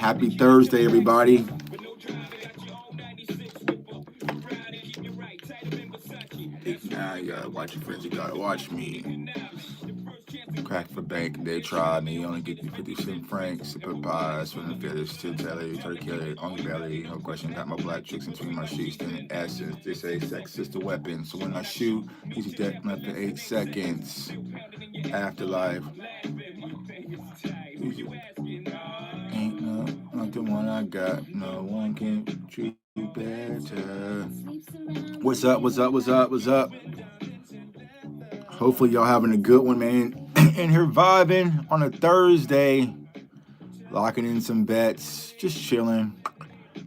Happy Thursday, everybody. Now you gotta watch your friends, you gotta watch me. Crack for bank, they try me. Only get you 50 cent francs. Put pies from the feathers to telly, turkey on the belly. No question, got my black chicks in between my sheets. Then essence, they say sex is the weapon. So when I shoot, he's dead left for 8 seconds. Afterlife. Ain't no like the one I got. No one can treat you better. What's up? What's up? What's up? What's up? Hopefully y'all having a good one, man. In here vibing on a Thursday, locking in some bets, just chilling.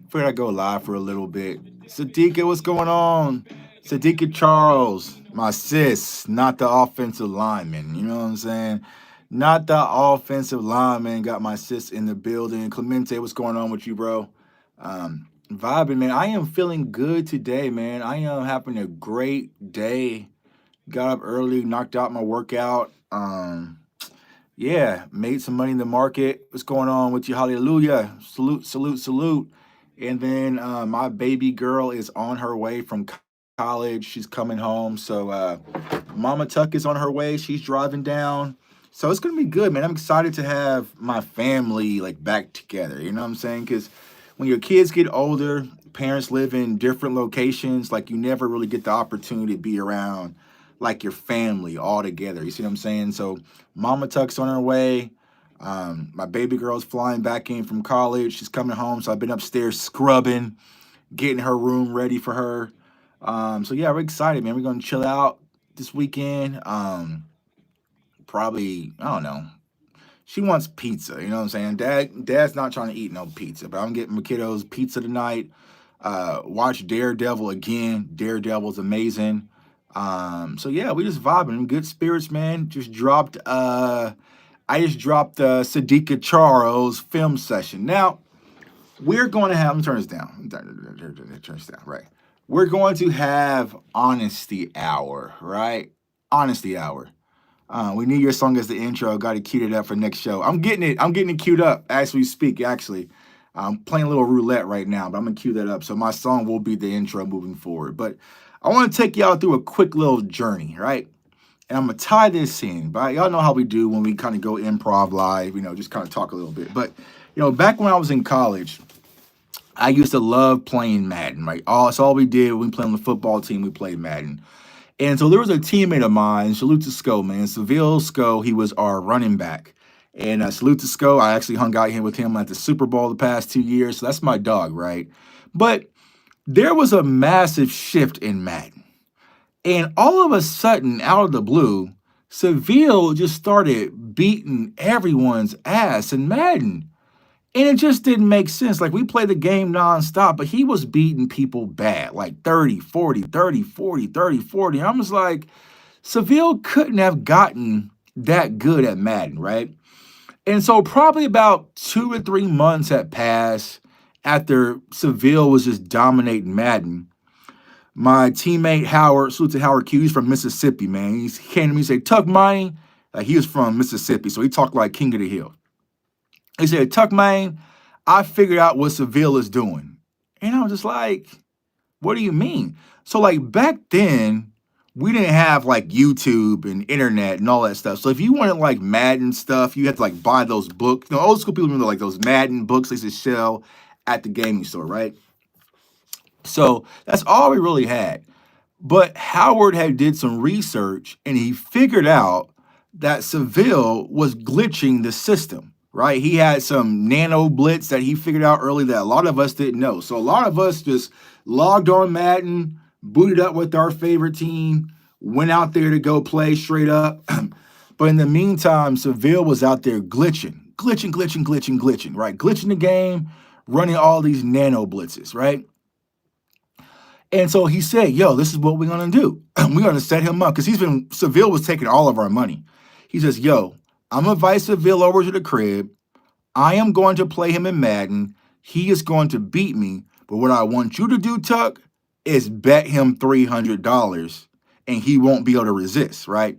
Figured I'd go live for a little bit. Sadiqa, what's going on? Sadiqa Charles, my sis, not the offensive lineman. You know what I'm saying? Not the offensive lineman. Got my sis in the building. Clemente, what's going on with you, bro? Vibing, man. I am feeling good today, man. I am having a great day. Got up early, knocked out my workout. Yeah, made some money in the market. What's going on with you? Hallelujah. Salute, salute, salute. And then my baby girl is on her way from college. She's coming home. So Mama Tuck is on her way. She's driving down. So it's gonna be good, man. I'm excited to have my family like back together. You know what I'm saying? Because when your kids get older, parents live in different locations. Like you never really get the opportunity to be around like your family all together. You see what I'm saying? So Mama Tuck's on her way. My baby girl's flying back in from college. She's coming home. So I've been upstairs scrubbing, getting her room ready for her. So yeah, we're excited, man. We're gonna chill out this weekend. Probably, I don't know. She wants pizza, you know what I'm saying? Dad's not trying to eat no pizza, but I'm getting my kiddos pizza tonight. Watch Daredevil again. Daredevil's amazing. So yeah, we just vibing in good spirits, man. I just dropped the Sadiqa Charles film session. Now, we're going to have, let me turn this down. Turn this down, right. We're going to have Honesty Hour, right? Honesty Hour. We need your song as the intro. Got to cue it up for next show. I'm getting it queued up as we speak, actually. I'm playing a little roulette right now, but I'm going to cue that up. So my song will be the intro moving forward. But I want to take y'all through a quick little journey, right? And I'm going to tie this in. But y'all know how we do when we kind of go improv live, just kind of talk a little bit. But, back when I was in college, I used to love playing Madden, right? That's all we did when we played on the football team. We played Madden. And so there was a teammate of mine, salute to Sco, man. Seville Sco, he was our running back. And salute to Sco, I actually hung out here with him at the Super Bowl the past 2 years. So that's my dog, right? But there was a massive shift in Madden. And all of a sudden, out of the blue, Seville just started beating everyone's ass in Madden. And it just didn't make sense. Like, we played the game nonstop, but he was beating people bad, like 30, 40, 30, 40, 30, 40. And I'm just like, Seville couldn't have gotten that good at Madden, right? And so probably about 2 or 3 months had passed after Seville was just dominating Madden. My teammate Howard, salute to Howard Q, he's from Mississippi, man. He came to me and said, Tuck Money. He was from Mississippi, so he talked like King of the Hill. He said, Tuck, man, I figured out what Seville is doing. And I was just like, what do you mean? So like back then, we didn't have like YouTube and internet and all that stuff. So if you wanted like Madden stuff, you had to like buy those books. Old school people remember like those Madden books they used to sell at the gaming store, right? So that's all we really had. But Howard had did some research and he figured out that Seville was glitching the system, right? He had some nano blitz that he figured out early that a lot of us didn't know. So a lot of us just logged on Madden, booted up with our favorite team, went out there to go play straight up. But in the meantime, Seville was out there glitching, right? Glitching the game, running all these nano blitzes, right? And so he said, yo, this is what we're going to do. We're going to set him up because Seville was taking all of our money. He says, yo, I'm going to invite Seville over to the crib. I am going to play him in Madden. He is going to beat me. But what I want you to do, Tuck, is bet him $300 and he won't be able to resist, right?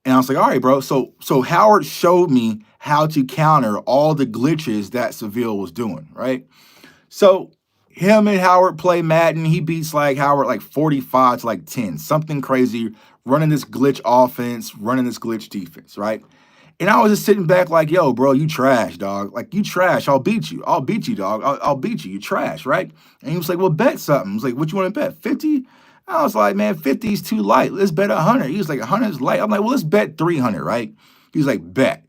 And I was like, all right, bro. So Howard showed me how to counter all the glitches that Seville was doing, right? So him and Howard play Madden. He beats like Howard like 45 to like 10, something crazy, running this glitch offense, running this glitch defense, right? And I was just sitting back like, yo, bro, you trash, dog. Like, you trash. I'll beat you. I'll beat you, dog. I'll beat you. You trash, right? And he was like, well, bet something. I was like, what you want to bet? 50? I was like, man, 50 is too light. Let's bet 100. He was like, 100 is light. I'm like, well, let's bet 300, right? He was like, bet.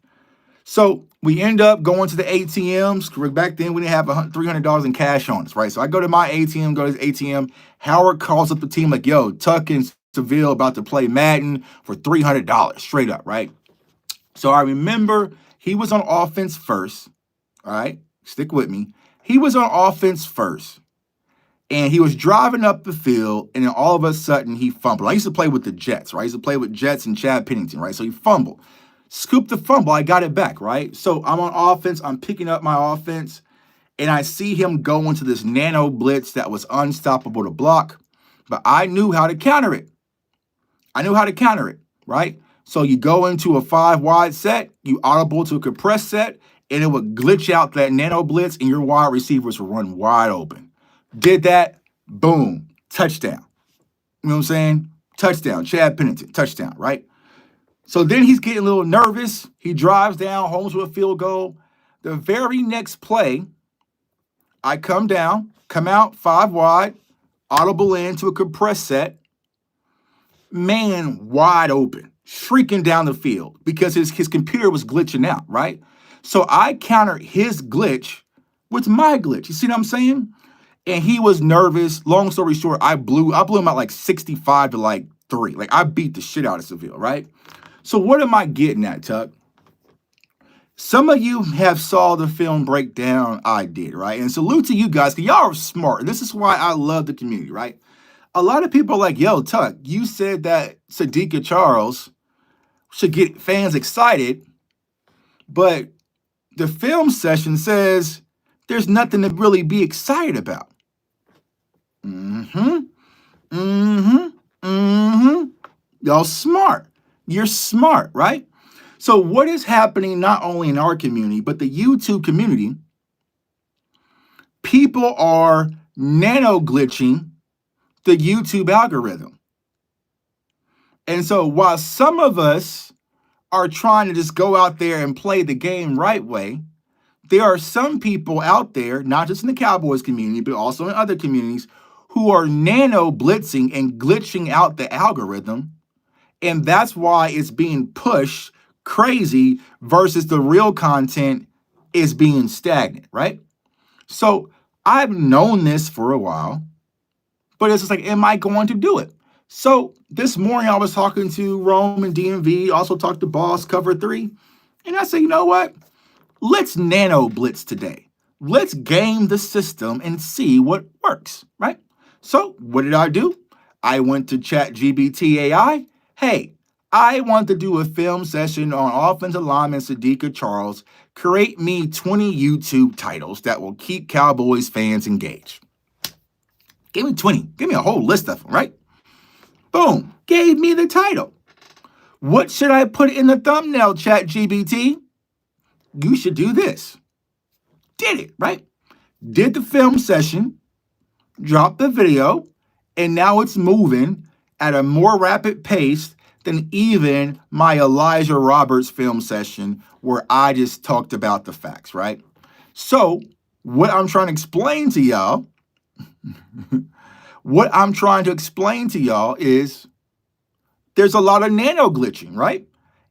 So we end up going to the ATMs. Back then, we didn't have $300 in cash on us, right? So I go to my ATM, go to his ATM. Howard calls up the team like, yo, Tuck and Seville about to play Madden for $300, straight up, right? So I remember he was on offense first, all right? Stick with me. He was on offense first, and he was driving up the field, and then all of a sudden, he fumbled. I used to play with the Jets, right? I used to play with Jets and Chad Pennington, right? So he fumbled. Scooped the fumble. I got it back, right? So I'm on offense. I'm picking up my offense, and I see him go into this nano blitz that was unstoppable to block, but I knew how to counter it. Right? So you go into a 5-wide set, you audible to a compressed set, and it would glitch out that nano blitz, and your wide receivers would run wide open. Did that, boom, touchdown. You know what I'm saying? Touchdown, Chad Pennington, touchdown, right? So then he's getting a little nervous. He drives down, holds with a field goal. The very next play, I come down, come out 5 wide, audible into a compressed set, man wide open, shrieking down the field because his computer was glitching out, right? So I countered his glitch with my glitch. You see what I'm saying? And he was nervous. Long story short, I blew him out like 65 to like 3. Like, I beat the shit out of Seville, right? So what am I getting at, Tuck? Some of you have saw the film breakdown I did, right? And salute to you guys, because y'all are smart. This is why I love the community, right? A lot of people are like, yo, Tuck, you said that Sadiqa Charles should get fans excited, but the film session says there's nothing to really be excited about. Y'all smart. You're smart, right? So what is happening not only in our community, but the YouTube community, people are nano glitching the YouTube algorithm. And so while some of us are trying to just go out there and play the game right way, there are some people out there, not just in the Cowboys community, but also in other communities, who are nano blitzing and glitching out the algorithm. And that's why it's being pushed crazy versus the real content is being stagnant, right? So I've known this for a while, but it's just like, am I going to do it? So this morning I was talking to Rome and DMV, also talked to Boss Cover 3, and I said, you know what? Let's nano blitz today. Let's game the system and see what works, right? So what did I do? I went to ChatGPT AI. Hey, I want to do a film session on offensive lineman Sadiqa Charles. Create me 20 YouTube titles that will keep Cowboys fans engaged. Give me 20. Give me a whole list of them, right? Boom. Gave me the title. What should I put in the thumbnail, ChatGPT? You should do this. Did it, right? Did the film session, dropped the video, and now it's moving at a more rapid pace than even my Elijah Roberts film session where I just talked about the facts, right? So what I'm trying to explain to y'all, is there's a lot of nano glitching, right?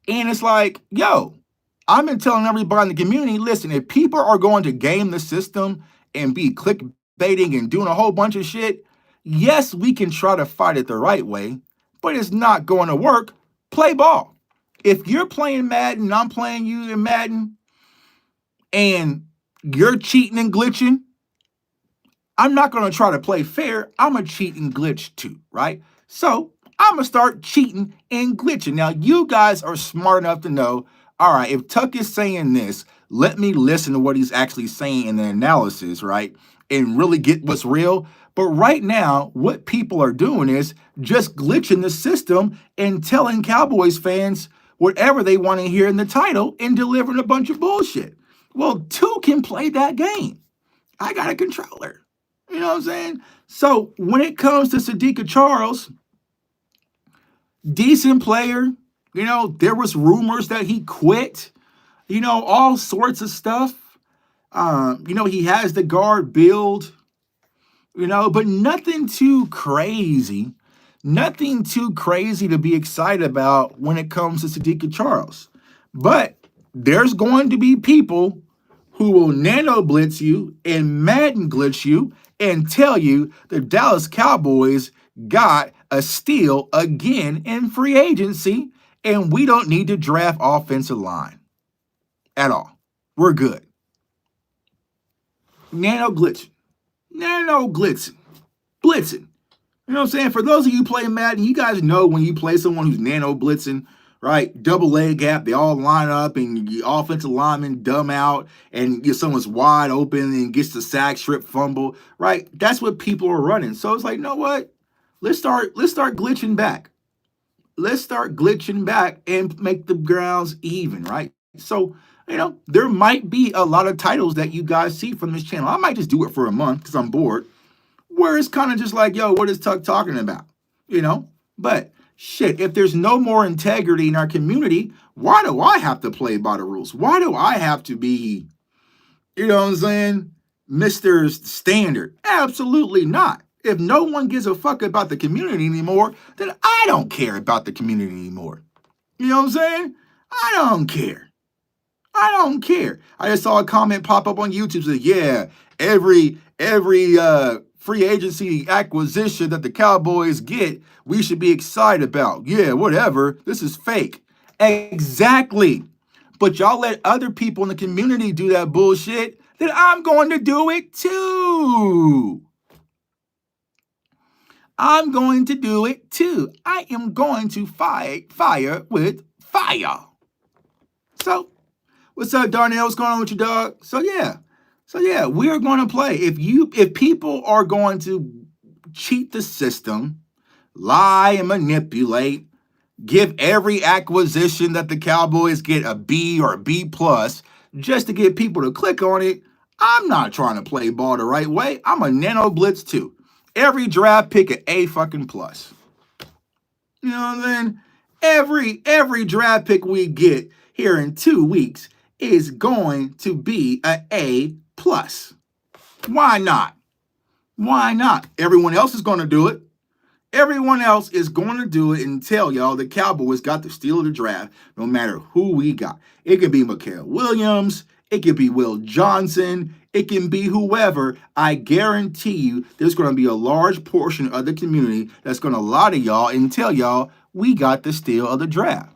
And it's like, yo, I've been telling everybody in the community, listen, if people are going to game the system and be clickbaiting and doing a whole bunch of shit, yes, we can try to fight it the right way, but it's not going to work. Play ball. If you're playing Madden and I'm playing you in Madden and you're cheating and glitching, I'm not going to try to play fair. I'm going to cheat and glitch too, right? So I'm going to start cheating and glitching. Now, you guys are smart enough to know, all right, if Tuck is saying this, let me listen to what he's actually saying in the analysis, right? And really get what's real. But right now, what people are doing is just glitching the system and telling Cowboys fans, whatever they want to hear in the title and delivering a bunch of bullshit. Well, two can play that game. I got a controller. You know what I'm saying? So when it comes to Sadiqa Charles, decent player. You know, there was rumors that he quit. You know, all sorts of stuff. You know, he has the guard build. You know, but nothing too crazy. Nothing too crazy to be excited about when it comes to Sadiqa Charles. But there's going to be people who will nano blitz you and Madden glitch you and tell you the Dallas Cowboys got a steal again in free agency and we don't need to draft offensive line at all. We're good. Nano glitching. Nano blitzing. Blitzing. You know what I'm saying? For those of you playing Madden, you guys know when you play someone who's nano blitzing, right? Double leg gap, they all line up and the offensive lineman dumb out and someone's wide open and gets the sack, strip, fumble, right? That's what people are running. So it's like, you know what? Let's start glitching back. Let's start glitching back and make the grounds even, right? So, you know, there might be a lot of titles that you guys see from this channel. I might just do it for a month because I'm bored, where it's kind of just like, yo, what is Tuck talking about? You know? But shit, if there's no more integrity in our community, why do I have to play by the rules? Why do I have to be, you know what I'm saying, Mr. Standard? Absolutely not. If no one gives a fuck about the community anymore, then I don't care about the community anymore. You know what I'm saying? I don't care. I don't care. I just saw a comment pop up on YouTube saying, yeah, every free agency acquisition that the Cowboys get, we should be excited about. Yeah, whatever. This is fake. Exactly. But y'all let other people in the community do that bullshit, then I'm going to do it too. I'm going to do it too. I am going to fight fire with fire. So, what's up, Darnell? What's going on with you, dog? So yeah, we're going to play. If people are going to cheat the system, lie and manipulate, give every acquisition that the Cowboys get a B or a B plus just to get people to click on it, I'm not trying to play ball the right way. I'm a nano blitz too. Every draft pick an A fucking plus. You know what I'm saying? Every draft pick we get here in 2 weeks is going to be an A plus. Why not? Why not? Everyone else is going to do it. Everyone else is going to do it and tell y'all the Cowboys got the steal of the draft no matter who we got. It could be Mikael Williams. It could be Will Johnson. It can be whoever. I guarantee you there's going to be a large portion of the community that's going to lie to y'all and tell y'all we got the steal of the draft.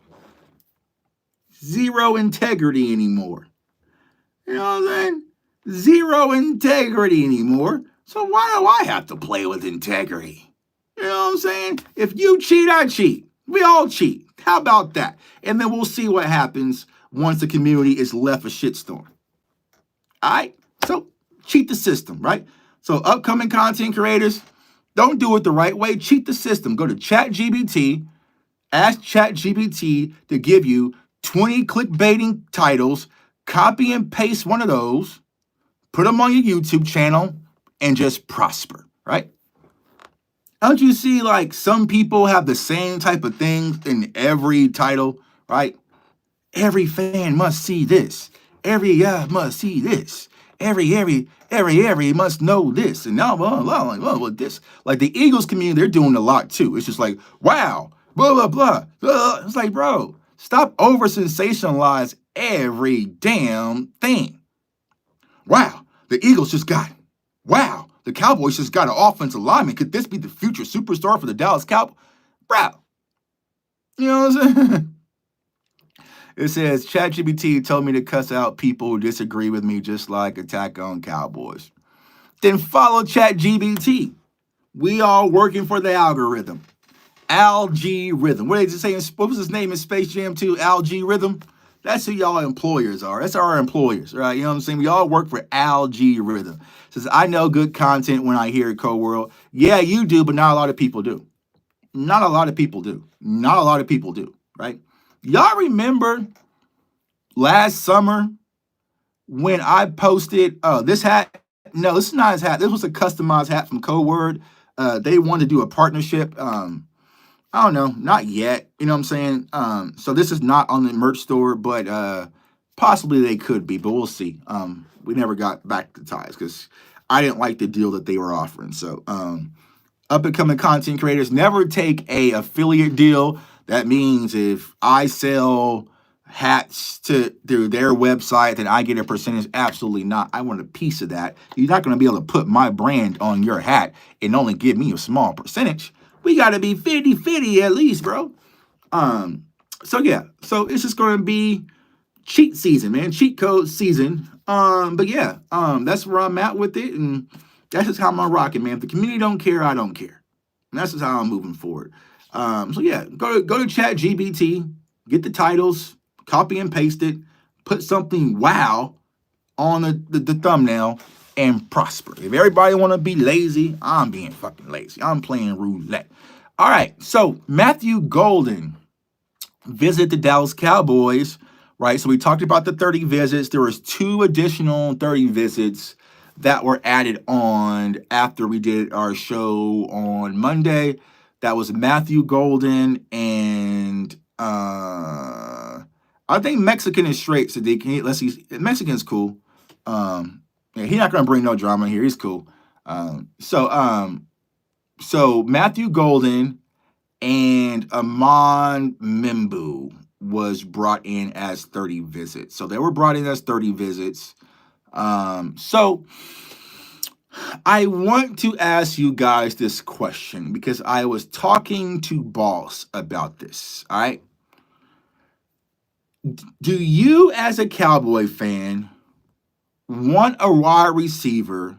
Zero integrity anymore. You know what I'm saying? Zero integrity anymore. So why do I have to play with integrity? You know what I'm saying? If you cheat, I cheat. We all cheat. How about that? And then we'll see what happens once the community is left a shitstorm. All right? So cheat the system, right? So upcoming content creators, don't do it the right way. Cheat the system. Go to ChatGPT. Ask ChatGPT to give you 20 clickbaiting titles. Copy and paste one of those. Put them on your YouTube channel and just prosper, right? Don't you see like some people have the same type of things in every title, right? Every fan must see this. Every guy must see this. Every must know this. And now, with this, like the Eagles community, they're doing a lot too. It's just like, wow, blah, blah, blah. It's like, bro, stop over sensationalize every damn thing. Wow, the Eagles just got it. Wow, the Cowboys just got an offensive lineman. Could this be the future superstar for the Dallas Cowboys? Bro, you know what I'm saying? It says, ChatGPT told me to cuss out people who disagree with me just like Attack on Cowboys. Then follow ChatGPT. We all working for the algorithm. Algorithm. What did they say? What was his name in Space Jam 2? Algorithm? That's who y'all employers are. That's our employers, right? You know what I'm saying? We all work for algorithm. Says, I know good content when I hear it, Co-World. Yeah, you do, but not a lot of people do. Not a lot of people do. Not a lot of people do, right? Y'all remember last summer when I posted this hat? No, this is not his hat. This was a customized hat from Code Word. They wanted to do a partnership. I don't know, not yet. You know what I'm saying? So this is not on the merch store, but possibly they could be, but we'll see. We never got back to ties because I didn't like the deal that they were offering. So up and coming content creators never take a affiliate deal. That means if I sell hats to through their website, then I get a percentage. Absolutely not. I want a piece of that. You're not going to be able to put my brand on your hat and only give me a small percentage. We got to be 50-50 at least, bro. Um, so yeah, so it's just going to be cheat season, man, cheat code season. But yeah, that's where I'm at with it, and that's just how I'm rocking, man. If the community don't care, I don't care, and that's just how I'm moving forward. So yeah, go to Chat GBT, get the titles, copy and paste it, put something wow on the thumbnail, and prosper. If everybody want to be lazy, I'm being fucking lazy. I'm playing roulette. All right, so Matthew Golden visit the Dallas Cowboys, right? So we talked about the 30 visits. There was 2 additional 30 visits that were added on after we did our show on Monday. That was Matthew Golden and I think Mexican is straight. So they can let's see, Mexican's cool. Yeah, he's not gonna bring no drama here. He's cool. So Matthew Golden and Amon Mimbu was brought in as 30 visits. So they were brought in as 30 visits. So I want to ask you guys this question because I was talking to Boss about this. All right. Do you, as a Cowboy fan, want a wide receiver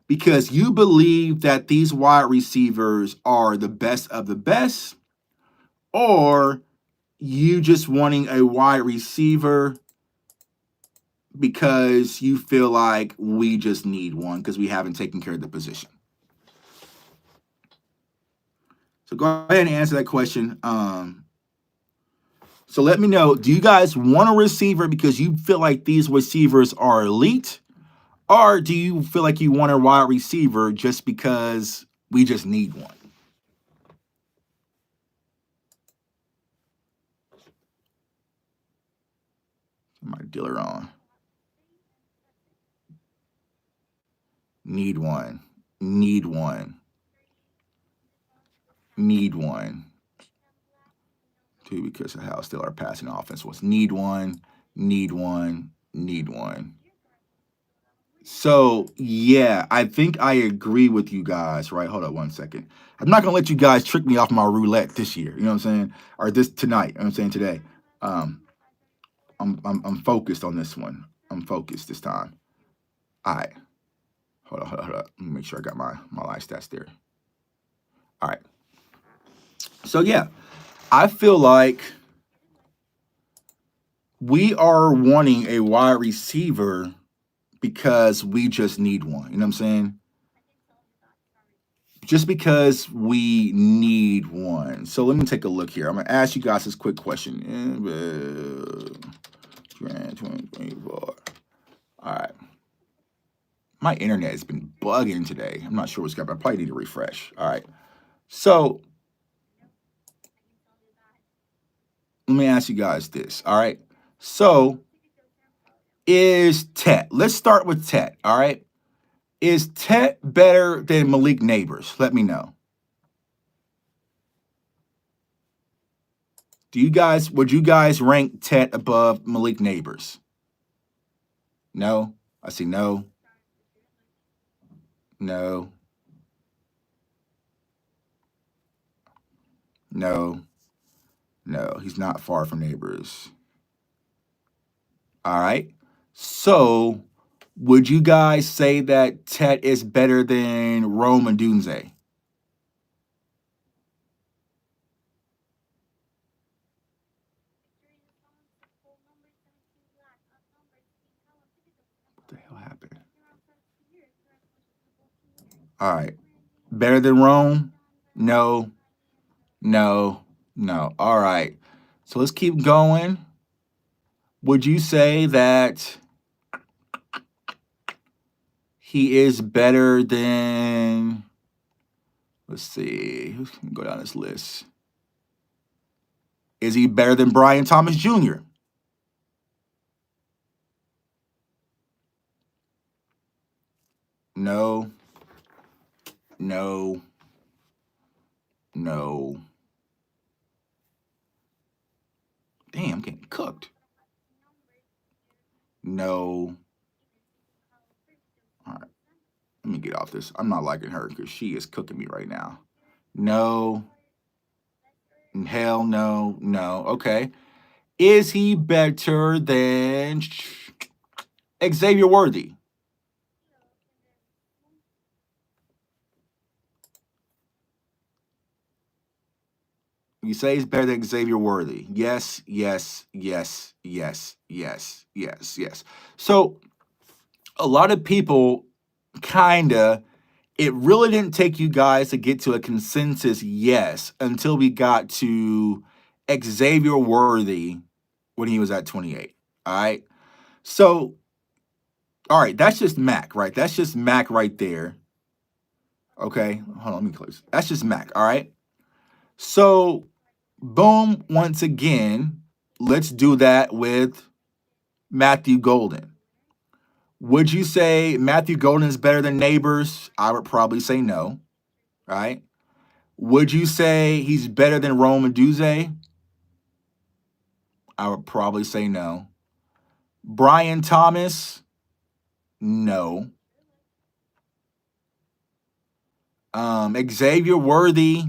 because you believe that these wide receivers are the best of the best? Or you just wanting a wide receiver because you feel like we just need one because we haven't taken care of the position? So go ahead and answer that question. So let me know, do you guys want a receiver because you feel like these receivers are elite? Or do you feel like you want a wide receiver just because we just need one? My dealer on. Need one. Need one. Need one. Two, because of how still our passing offense was. Need one, need one, need one. So yeah, I think I agree with you guys. Right, hold up 1 second. I'm not gonna let you guys trick me off my roulette this year. You know what I'm saying? Or this tonight. You know what I'm saying today. Um, I'm focused on this one. I'm focused this time. All right, hold up. Let me make sure I got my live stats there. All right. So yeah, I feel like we are wanting a wide receiver because we just need one. You know what I'm saying? Just because we need one. So let me take a look here. I'm gonna ask you guys this quick question. 2024. All right. My internet has been bugging today. I'm not sure what's going on. I probably need to refresh. All right. So let me ask you guys this. All right. So is Tet? Let's start with Tet. All right. Is Tet better than Malik Neighbors? Let me know. Would you guys rank Tet above Malik Neighbors? No. I see no. No. No. No. He's not far from Neighbors. All right. So would you guys say that Tet is better than Rome and Dunze? What the hell happened? All right. Better than Rome? No. No. No. All right. So let's keep going. Would you say that he is better than, let's see, who's going to go down this list? Is he better than Brian Thomas Jr.? No, no, no. Damn, I'm getting cooked. No. All right, let me get off this. I'm not liking her because she is cooking me right now. No. Hell no. No. Okay. Is he better than Xavier Worthy? You say he's better than Xavier Worthy. Yes, yes, yes, yes, yes, yes, yes. So a lot of people kinda, it really didn't take you guys to get to a consensus yes until we got to Xavier Worthy when he was at 28. All right. So, all right, that's just Mac, right? That's just Mac right there. Okay. Hold on, let me close. That's just Mac. All right. So, boom, once again, let's do that with Matthew Golden. Would you say Matthew Golden is better than Neighbors? I would probably say no. Right? Would you say he's better than Rome Duze? I would probably say no. Brian Thomas? No. Xavier Worthy?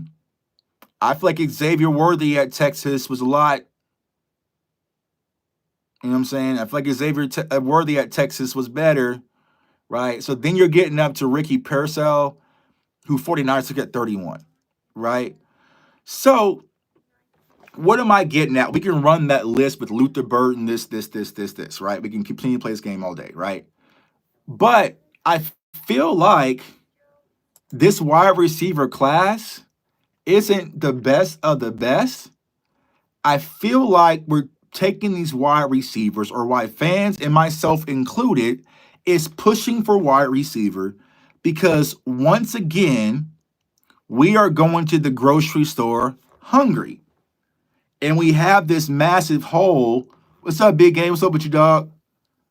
I feel like Xavier Worthy at Texas was a lot. You know what I'm saying? I feel like Worthy at Texas was better, right? So then you're getting up to Ricky Pearsall, who 49ers took at 31, right? So what am I getting at? We can run that list with Luther Burton, this, right? We can continue to play this game all day, right? But I feel like this wide receiver class isn't the best of the best. I feel like we're taking these wide receivers, or why fans and myself included is pushing for wide receiver, because once again, we are going to the grocery store hungry. And we have this massive hole. What's up, big game? What's up with you, dog?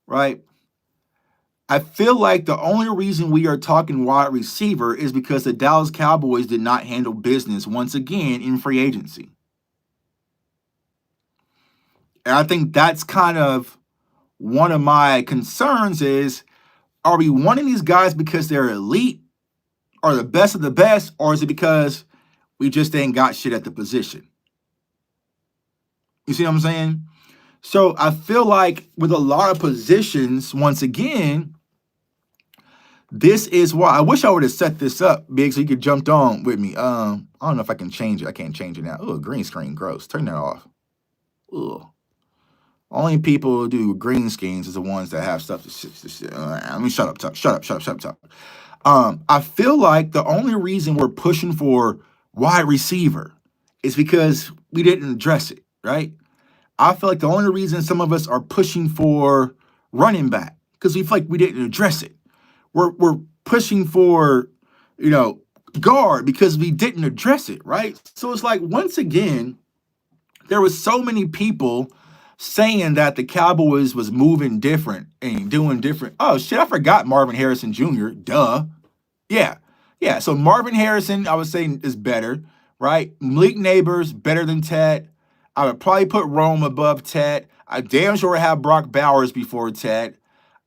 Right? I feel like the only reason we are talking wide receiver is because the Dallas Cowboys did not handle business once again in free agency. And I think that's kind of one of my concerns is, are we wanting these guys because they're elite or the best of the best, or is it because we just ain't got shit at the position? You see what I'm saying? So I feel like with a lot of positions, once again, this is why I wish I would have set this up big so you could jumped on with me. I don't know if I can change it. I can't change it now. Oh, green screen, gross. Turn that off. Ugh. Only people who do green screens is the ones that have stuff to let me shut up, shut up. I feel like the only reason we're pushing for wide receiver is because we didn't address it, right? I feel like the only reason some of us are pushing for running back because we feel like we didn't address it. We're pushing for, guard because we didn't address it, right? So it's like, once again, there was so many people saying that the Cowboys was moving different and doing different. Oh shit, I forgot Marvin Harrison Jr. Duh. Yeah. Yeah. So Marvin Harrison, I would say, is better, right? Malik Neighbors, better than Ted. I would probably put Rome above Ted. I damn sure would have Brock Bowers before Ted.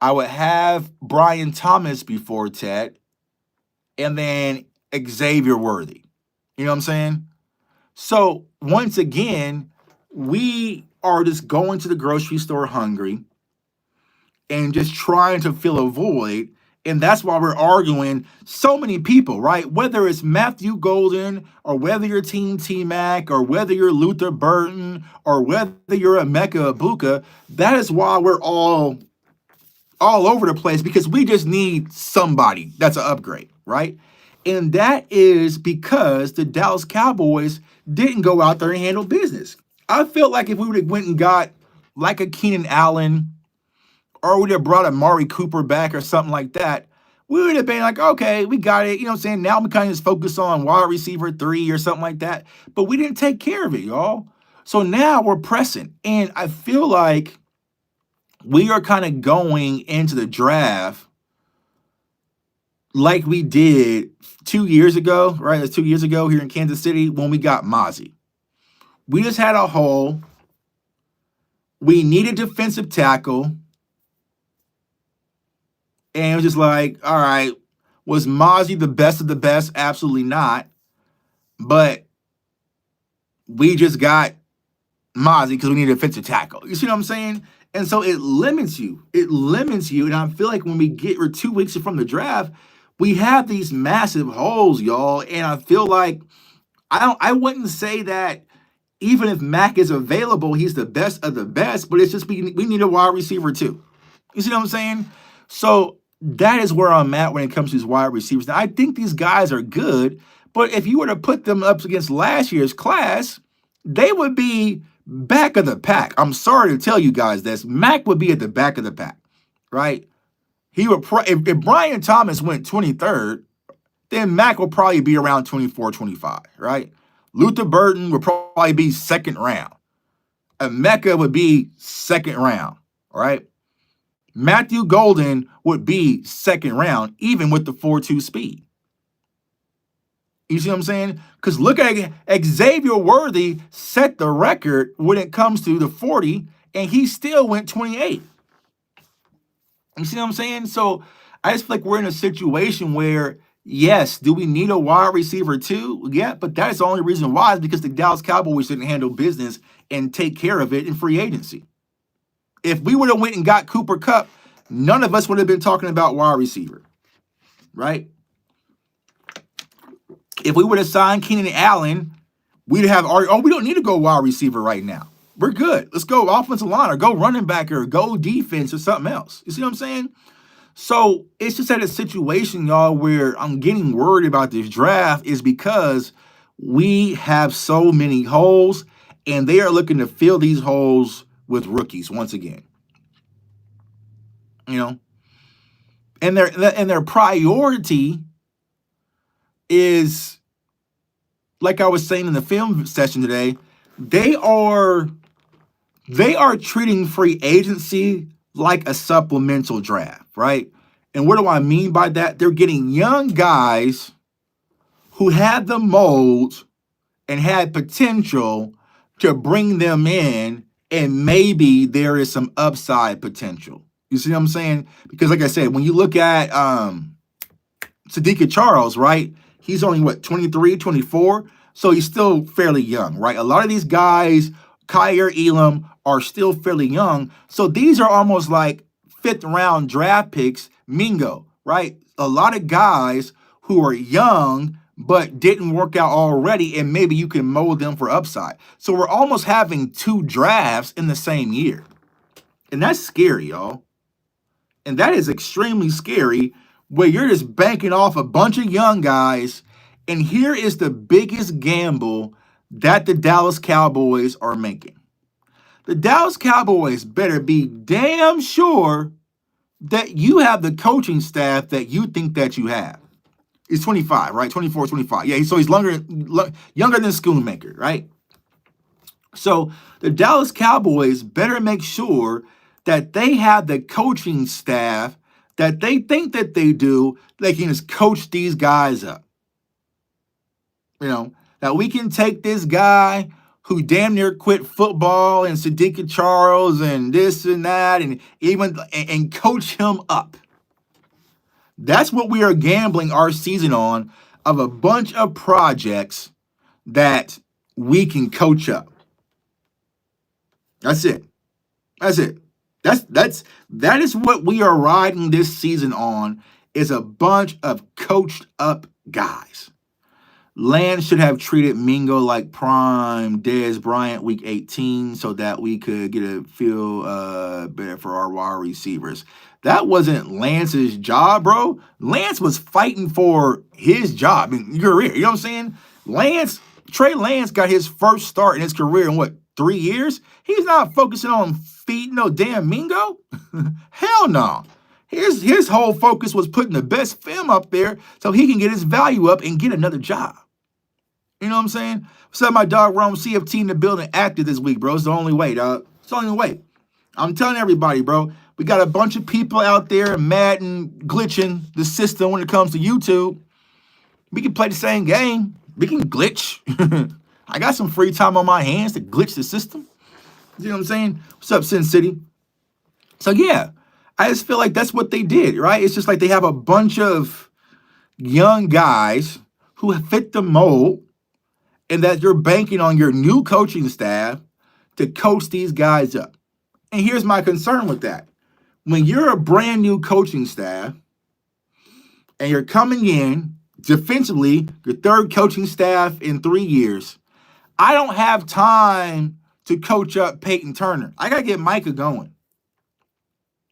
I would have Brian Thomas before Ted. And then Xavier Worthy. You know what I'm saying? So once again, we are just going to the grocery store hungry and just trying to fill a void. And that's why we're arguing so many people, right? Whether it's Matthew Golden or whether you're Team T-Mac or whether you're Luther Burton or whether you're Emeka Ibuka, that is why we're all over the place, because we just need somebody that's an upgrade, right? And that is because the Dallas Cowboys didn't go out there and handle business. I feel like if we would have went and got like a Keenan Allen, or we'd have brought a Mari Cooper back or something like that, we would have been like, okay, we got it. You know what I'm saying? Now we kind of just focus on wide receiver 3 or something like that. But we didn't take care of it, y'all. So now we're pressing. And I feel like we are kind of going into the draft like we did 2 years ago, right? That's 2 years ago here in Kansas City when we got Mozzie. We just had a hole. We needed defensive tackle. And it was just like, all right, was Mozzie the best of the best? Absolutely not. But we just got Mozzie because we need a defensive tackle. You see what I'm saying? And so it limits you. It limits you. And I feel like when we're 2 weeks from the draft, we have these massive holes, y'all. And I feel like I wouldn't say that even if Mac is available, he's the best of the best, but it's just we need a wide receiver too. You see what I'm saying? So that is where I'm at when it comes to these wide receivers. Now, I think these guys are good, but if you were to put them up against last year's class, they would be back of the pack. I'm sorry to tell you guys this. Mac would be at the back of the pack, right? He would if Brian Thomas went 23rd, then Mac will probably be around 24, 25, right? Luther Burton would probably be second round. Emeka would be second round, right? Matthew Golden would be second round, even with the 4.2 speed. You see what I'm saying? Because look at Xavier Worthy set the record when it comes to the 40, and he still went 28. You see what I'm saying? So I just feel like we're in a situation where, yes, do we need a wide receiver too? Yeah, but that's the only reason why is because the Dallas Cowboys didn't handle business and take care of it in free agency. If we would have went and got Cooper Kupp, none of us would have been talking about wide receiver, right? If we would have signed Keenan Allen, we'd have we don't need to go wide receiver right now. We're good. Let's go offensive line or go running back or go defense or something else. You see what I'm saying? So it's just at a situation, y'all, where I'm getting worried about this draft is because we have so many holes and they are looking to fill these holes with rookies once again. You know? And their priority is, like I was saying in the film session today, they are treating free agency like a supplemental draft, right? And what do I mean by that? They're getting young guys who had the mold and had potential to bring them in, and maybe there is some upside potential. You see what I'm saying? Because like I said, when you look at Sadiq Charles, right? He's only, 23, 24? So he's still fairly young, right? A lot of these guys, Kyer Elam, are still fairly young. So these are almost like 5th round draft picks, Mingo, right? A lot of guys who are young but didn't work out already, and maybe you can mold them for upside. So we're almost having 2 drafts in the same year. And that's scary, y'all. And that is extremely scary, where you're just banking off a bunch of young guys. And here is the biggest gamble that the Dallas Cowboys are making. The Dallas Cowboys better be damn sure that you have the coaching staff that you think that you have. He's 25, right? 24, 25. Yeah, so he's younger than Schoonmaker, right? So the Dallas Cowboys better make sure that they have the coaching staff that they think that they do. They can just coach these guys up. You know, that we can take this guy who damn near quit football and Sadiq Charles and this and that and coach him up. That's what we are gambling our season on, of a bunch of projects that we can coach up. That's it. That's it. That is what we are riding this season on, is a bunch of coached up guys. Lance should have treated Mingo like prime Dez Bryant week 18 so that we could get a feel better for our wide receivers. That wasn't Lance's job, bro. Lance was fighting for his job in career. You know what I'm saying? Trey Lance got his first start in his career in 3 years. He's not focusing on feeding no damn Mingo. Hell no. His whole focus was putting the best film up there so he can get his value up and get another job. You know what I'm saying? What's up, my dog Rome CFT in the building active this week, bro? It's the only way, dog. It's the only way. I'm telling everybody, bro. We got a bunch of people out there Madden glitching the system when it comes to YouTube. We can play the same game. We can glitch. I got some free time on my hands to glitch the system. You know what I'm saying? What's up, Sin City? So yeah, I just feel like that's what they did, right? It's just like they have a bunch of young guys who fit the mold, and that you're banking on your new coaching staff to coach these guys up. And here's my concern with that. When you're a brand new coaching staff and you're coming in defensively, your third coaching staff in 3 years, I don't have time to coach up Peyton Turner. I got to get Micah going.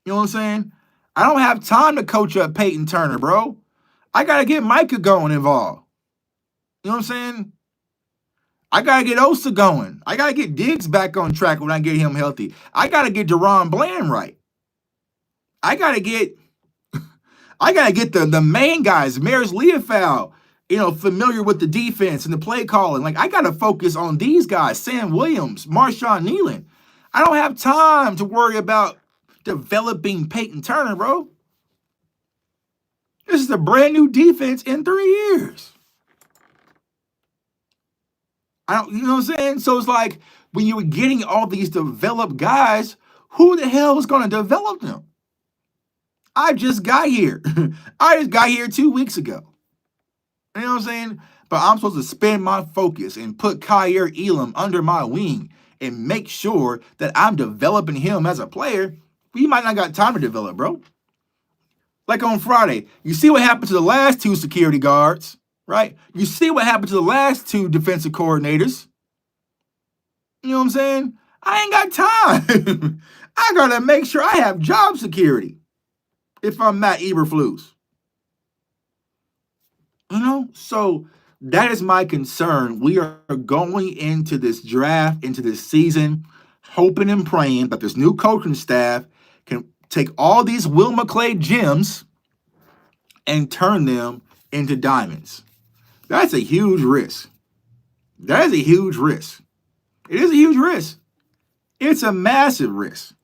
You know what I'm saying? I don't have time to coach up Peyton Turner, bro. I got to get Micah going involved. You know what I'm saying? I got to get Osa going. I got to get Diggs back on track when I get him healthy. I got to get Deron Bland right. I got to get the main guys, Maris Leofau, familiar with the defense and the play calling. Like, I got to focus on these guys, Sam Williams, Marshawn Nealon. I don't have time to worry about developing Peyton Turner, bro. This is a brand new defense in 3 years. You know what I'm saying? So it's like when you were getting all these developed guys, who the hell is going to develop them? I just got here. I just got here 2 weeks ago. You know what I'm saying? But I'm supposed to spend my focus and put Kyer Elam under my wing and make sure that I'm developing him as a player. He might not got time to develop, bro. Like on Friday, you see what happened to the last 2 security guards, right? You see what happened to the last 2 defensive coordinators. You know what I'm saying? I ain't got time. I got to make sure I have job security if I'm Matt Eberflus. So that is my concern. We are going into this draft, into this season, hoping and praying that this new coaching staff can take all these Will McClay gems and turn them into diamonds. That's a huge risk. That is a huge risk. It is a huge risk. It's a massive risk.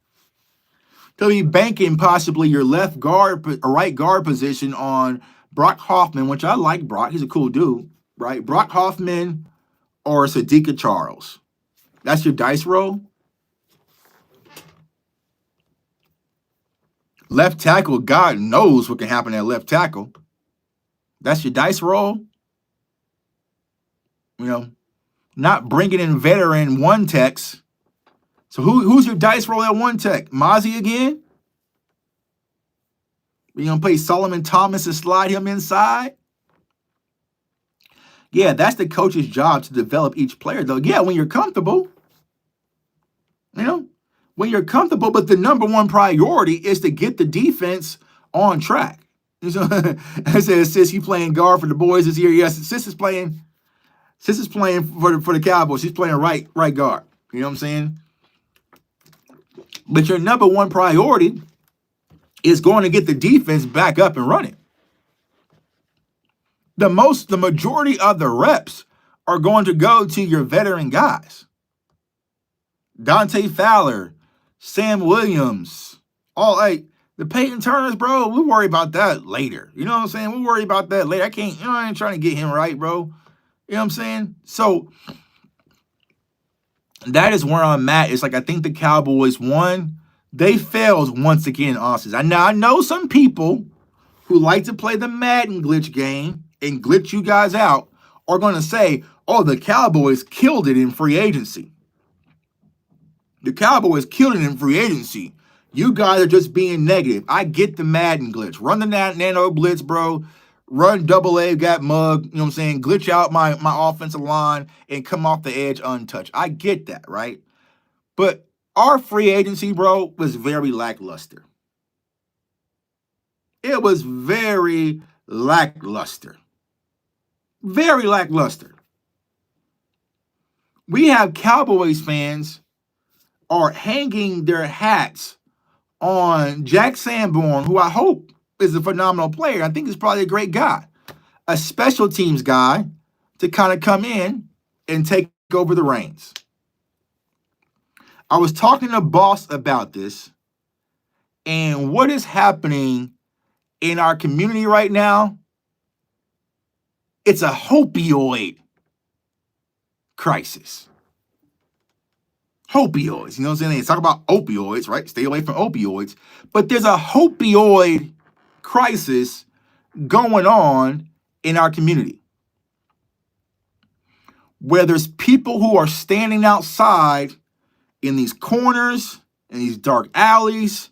To be banking possibly your left guard or right guard position on Brock Hoffman, which I like Brock. He's a cool dude, right? Brock Hoffman or Sadiqa Charles. That's your dice roll. Left tackle, God knows what can happen at left tackle. That's your dice roll. Not bringing in veteran one techs. So who's your dice roll at one tech? Mozzie again? You going to play Solomon Thomas and slide him inside? Yeah, that's the coach's job to develop each player, though. Yeah, when you're comfortable. When you're comfortable, but the number one priority is to get the defense on track. I said, sis, you playing guard for the boys this year? Yes, sis is playing for the Cowboys. She's playing right guard. You know what I'm saying? But your number one priority is going to get the defense back up and running. The majority of the reps are going to go to your veteran guys. Dante Fowler, Sam Williams, the Peyton Turners, bro. We'll worry about that later. You know what I'm saying? We'll worry about that later. I ain't trying to get him right, bro. You know what I'm saying? So that is where I'm at. It's like I think the Cowboys won. They failed once again, Austin. I know some people who like to play the Madden glitch game and glitch you guys out are going to say, oh, the Cowboys killed it in free agency. The Cowboys killed it in free agency. You guys are just being negative. I get the Madden glitch. Run the nano blitz, bro. Run double A, got mug. You know what I'm saying? Glitch out my offensive line and come off the edge untouched. I get that, right? But our free agency, bro, was very lackluster. It was very lackluster. Very lackluster. We have Cowboys fans are hanging their hats on Jack Sanborn, who I hope is a phenomenal player. I think he's probably a great guy, a special teams guy to kind of come in and take over the reins. I was talking to Boss about this and what is happening in our community right now. It's a opioid crisis. Opioids, you know what I'm saying? They talk about opioids, right? Stay away from opioids. But there's a opioid crisis going on in our community where there's people who are standing outside in these corners, in these dark alleys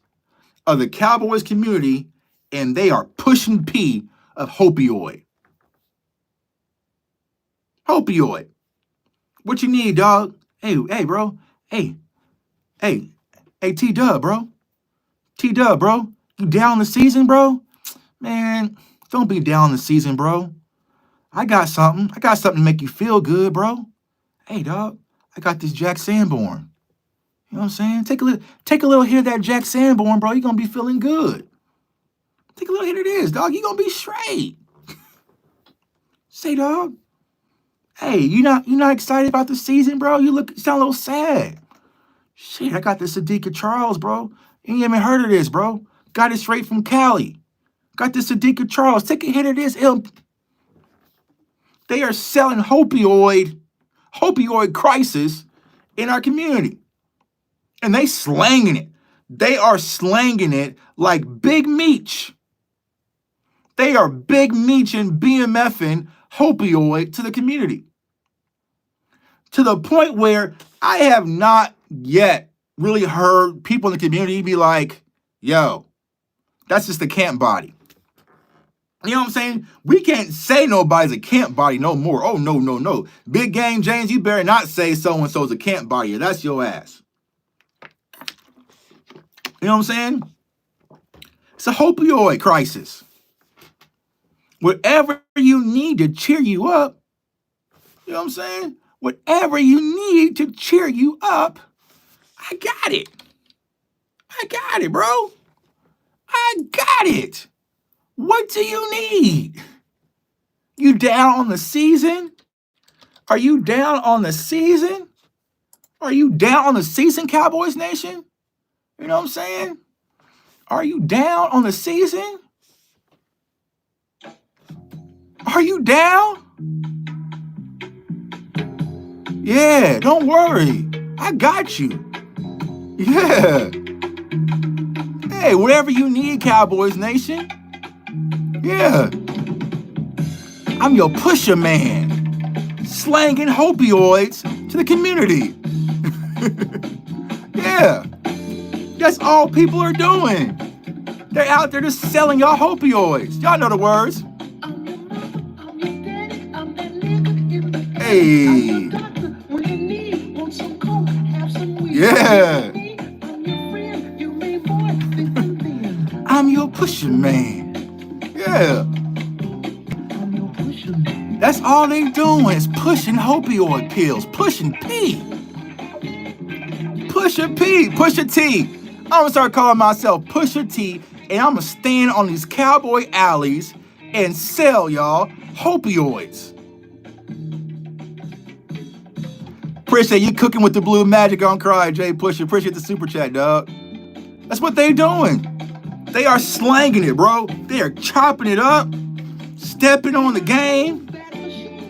of the Cowboys community, and they are pushing P of opioid. Opioid. What you need, dog? Hey, bro. Hey, T-Dub, bro. T-Dub, bro. You down the season, bro? Man, don't be down the season, bro. I got something. I got something to make you feel good, bro. Hey, dog. I got this Jack Sanborn. You know what I'm saying? Take a little hit of that Jack Sanborn, bro. You're gonna be feeling good. Take a little hit of this, dog. You're gonna be straight. Say, dog. Hey, you not excited about the season, bro? You sound a little sad. Shit, I got this Sadiqa Charles, bro. You ain't even heard of this, bro. Got it straight from Cali. Got this Sadiqa Charles. Take a hit of this. They are selling opioid crisis in our community. And they slanging it. They are slanging it like Big Meech. They are Big Meech and BMFing opioid to the community. To the point where I have not yet really heard people in the community be like, yo, that's just a camp body. You know what I'm saying? We can't say nobody's a camp body no more. Oh, no. Big Game James, you better not say so-and-so's a camp body. That's your ass. You know what I'm saying? It's a opioid crisis. Whatever you need to cheer you up, you know what I'm saying? Whatever you need to cheer you up, I got it. I got it, bro. I got it. What do you need? You down on the season? Are you down on the season? Are you down on the season, Cowboys Nation? You know what I'm saying? Are you down on the season? Are you down? Yeah, don't worry. I got you. Yeah. Hey, whatever you need, Cowboys Nation. Yeah. I'm your pusher man. Slanging opioids to the community. Yeah. That's all people are doing. They're out there just selling y'all opioids. Y'all know the words. Hey. Yeah. I'm your pusher man. Yeah. That's all they doing is pushing opioid pills, pushing P. Pusha P, Pusha T. I'm gonna start calling myself Pusha T, and I'm gonna stand on these cowboy alleys and sell y'all opioids. Appreciate you cooking with the blue magic on Cry, Jay Pusha. Appreciate the super chat, dog. That's what they doing. They are slanging it, bro. They are chopping it up, stepping on the game,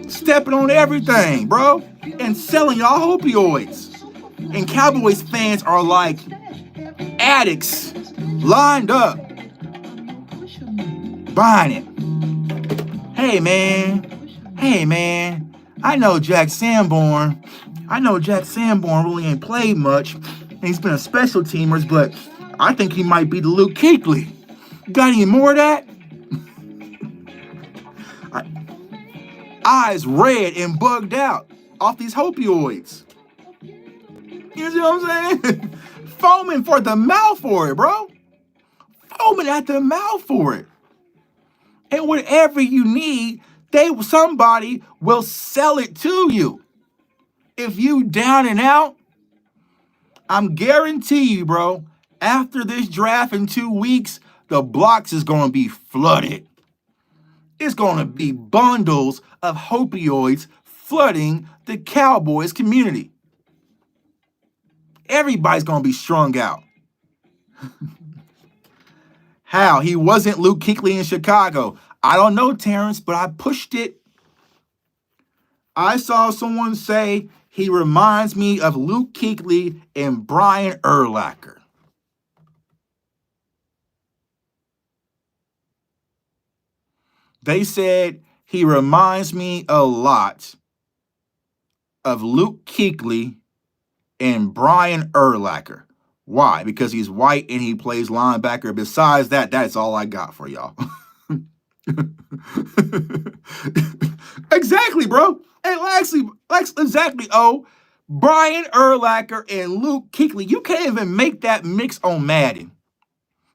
stepping on everything, bro, and selling y'all opioids. And Cowboys fans are like addicts lined up, buying it. Hey, man. I know Jack Sanborn really ain't played much, and he's been a special teamer, but I think he might be the Luke Kuechly. Got any more of that? Eyes red and bugged out off these opioids. You see what I'm saying? Foaming for the mouth for it, bro. Foaming at the mouth for it. And whatever you need, somebody will sell it to you. If you down and out, I'm guarantee you, bro, after this draft in 2 weeks, the blocks is going to be flooded. It's going to be bundles of opioids flooding the Cowboys community. Everybody's going to be strung out. How? He wasn't Luke Kuechly in Chicago. I don't know, Terrence, but I pushed it. I saw someone say he reminds me of Luke Kuechly and Brian Urlacher. They said he reminds me a lot of Luke Kuechly and Brian Urlacher. Why? Because he's white and he plays linebacker. Besides that, that's all I got for y'all. Exactly, bro. And exactly, Brian Urlacher and Luke Kuechly. You can't even make that mix on Madden.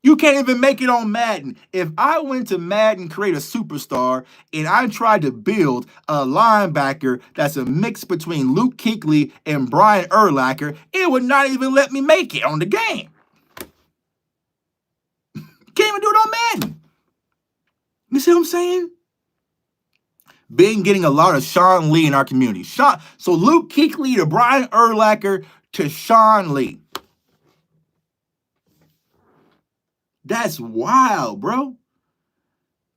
You can't even make it on Madden. If I went to Madden, create a superstar, and I tried to build a linebacker that's a mix between Luke Kuechly and Brian Urlacher, it would not even let me make it on the game. Can't even do it on Madden. You see what I'm saying? Been getting a lot of Sean Lee in our community. So Luke Kuechly to Brian Urlacher to Sean Lee. That's wild, bro.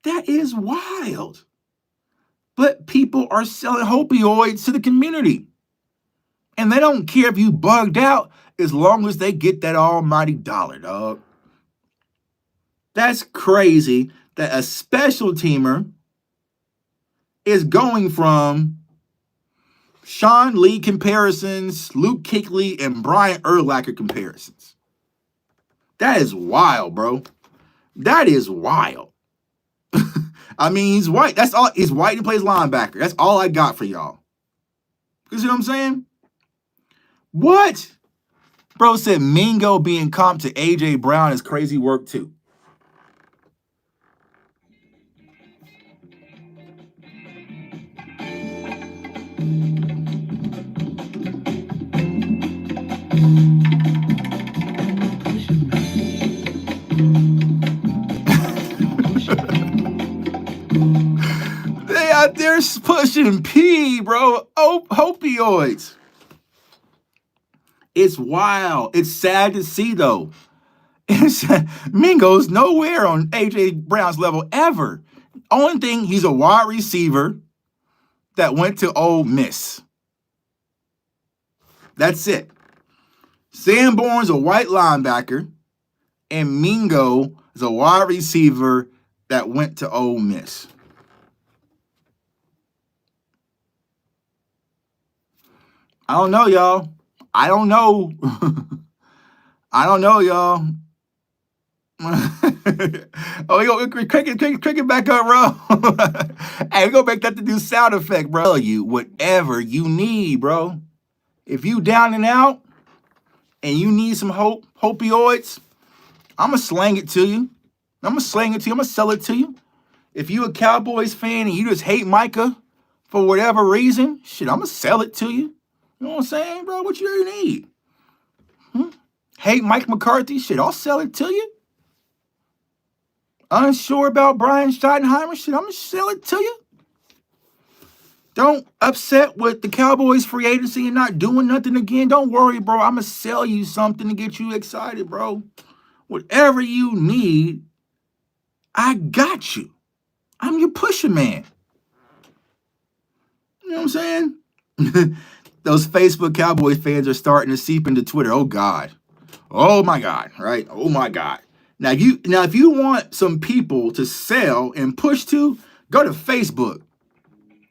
That is wild. But people are selling opioids to the community. And they don't care if you bugged out as long as they get that almighty dollar, dog. That's crazy that a special teamer is going from Sean Lee comparisons, Luke Kuechly, and Brian Urlacher comparisons. That is wild, bro. That is wild. I mean, he's white. That's all. He's white and plays linebacker. That's all I got for y'all. You see what I'm saying? What? Bro said Mingo being comped to A.J. Brown is crazy work too. They out there pushing P, bro. Opioids. It's wild. It's sad to see, though. Mingo's nowhere on A.J. Brown's level ever. Only thing, he's a wide receiver that went to Ole Miss. That's it. Sanborn's a white linebacker, and Mingo is a wide receiver that went to Ole Miss. I don't know, y'all. I don't know. I don't know, y'all. Oh, crank it back up, bro. Hey, we gonna make that the new sound effect, bro. Tell you whatever you need, bro. If you down and out and you need some opioids, I'ma slang it to you. I'ma sell it to you. If you a Cowboys fan and you just hate Micah for whatever reason, shit, I'ma sell it to you. You know what I'm saying, bro? What you need? Hate Mike McCarthy? Shit, I'll sell it to you. Unsure about Brian Schottenheimer? Shit, I'm gonna sell it to you. Don't upset with the Cowboys free agency and not doing nothing again. Don't worry, bro. I'm gonna sell you something to get you excited, bro. Whatever you need, I got you. I'm your pusher man. You know what I'm saying? Those Facebook Cowboys fans are starting to seep into Twitter. Oh God. Oh my God. Right? Oh my God. Now if you want some people to sell and push to, go to Facebook.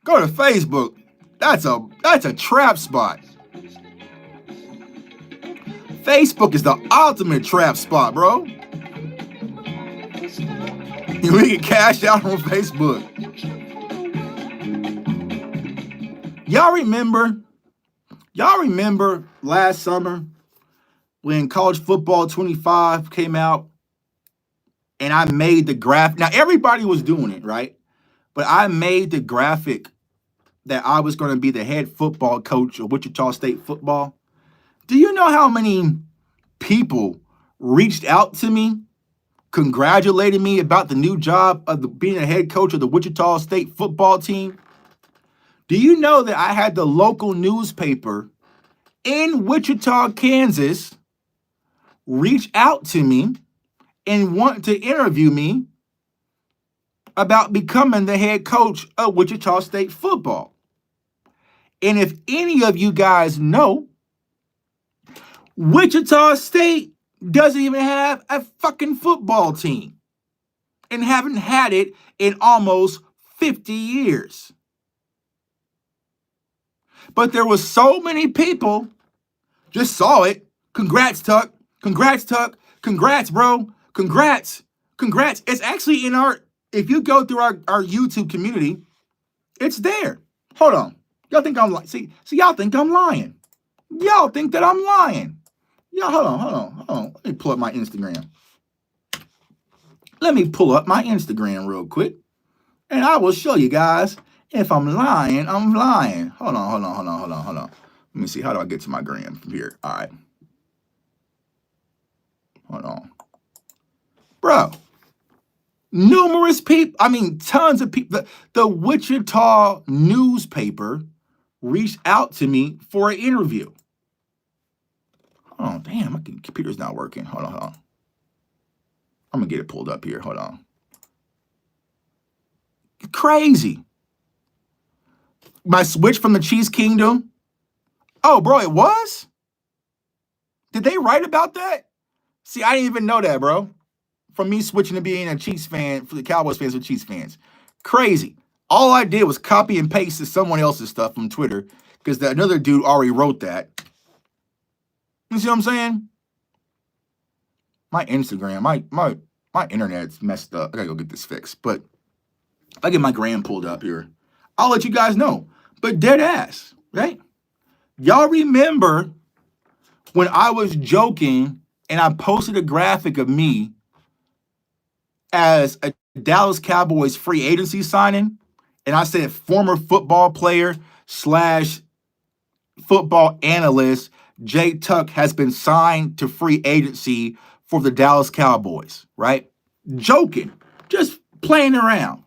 Go to Facebook. That's a trap spot. Facebook is the ultimate trap spot, bro. We can cash out on Facebook. Y'all remember last summer when College Football 25 came out and I made the graphic. Now, everybody was doing it, right? But I made the graphic that I was going to be the head football coach of Wichita State football, do you know how many people reached out to me, congratulated me about the new job of being a head coach of the Wichita State football team? Do you know that I had the local newspaper in Wichita, Kansas, reach out to me and want to interview me about becoming the head coach of Wichita State football? And if any of you guys know, Wichita State doesn't even have a fucking football team and haven't had it in almost 50 years. But there was so many people just saw it. Congrats, Tuck. Congrats, Tuck. Congrats, bro. Congrats. Congrats. It's actually in if you go through our YouTube community, it's there. Hold on. Y'all think I'm lying. See, y'all think I'm lying. Y'all think that I'm lying. Y'all, hold on. Let me pull up my Instagram. Let me pull up my Instagram real quick, and I will show you guys if I'm lying. I'm lying. Hold on. Let me see. How do I get to my gram from here? All right. Hold on. Bro, numerous people, tons of people. The Wichita newspaper reached out to me for an interview. Oh, damn, my computer's not working. Hold on. I'm going to get it pulled up here. Hold on. Crazy. My switch from the Cheese Kingdom. Oh, bro, it was? Did they write about that? See, I didn't even know that, bro. From me switching to being a Chiefs fan, for the Cowboys fans with Chiefs fans. Crazy. All I did was copy and paste to someone else's stuff from Twitter because another dude already wrote that. You see what I'm saying? My Instagram, my internet's messed up. I gotta go get this fixed. But if I get my gram pulled up here, I'll let you guys know. But dead ass, right? Y'all remember when I was joking and I posted a graphic of me as a Dallas Cowboys free agency signing, and I said former football player / football analyst Jay Tuck has been signed to free agency for the Dallas Cowboys, right? Joking, just playing around,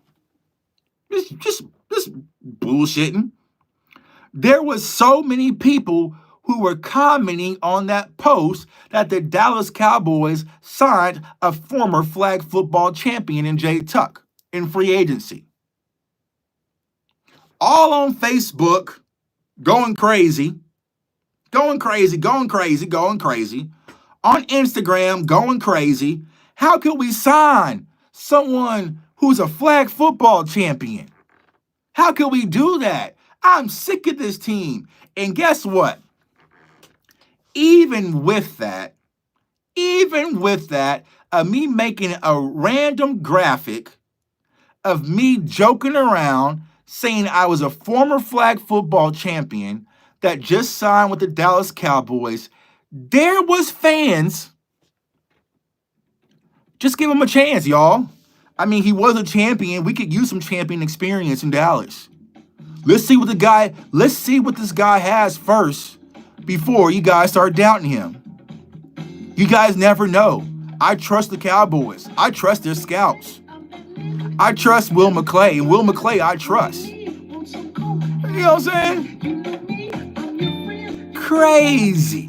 just bullshitting. There was so many people who were commenting on that post that the Dallas Cowboys signed a former flag football champion in Jay Tuck in free agency. All on Facebook, going crazy. On Instagram, going crazy. How could we sign someone who's a flag football champion? How could we do that? I'm sick of this team. And guess what? Even with that, of me making a random graphic of me joking around saying I was a former flag football champion that just signed with the Dallas Cowboys, there was fans. Just give him a chance, y'all. He was a champion. We could use some champion experience in Dallas. Let's see what this guy has first before you guys start doubting him. You guys never know. I trust the Cowboys. I trust their scouts. I trust Will McClay, and Will McClay I trust. You know what I'm saying? Crazy.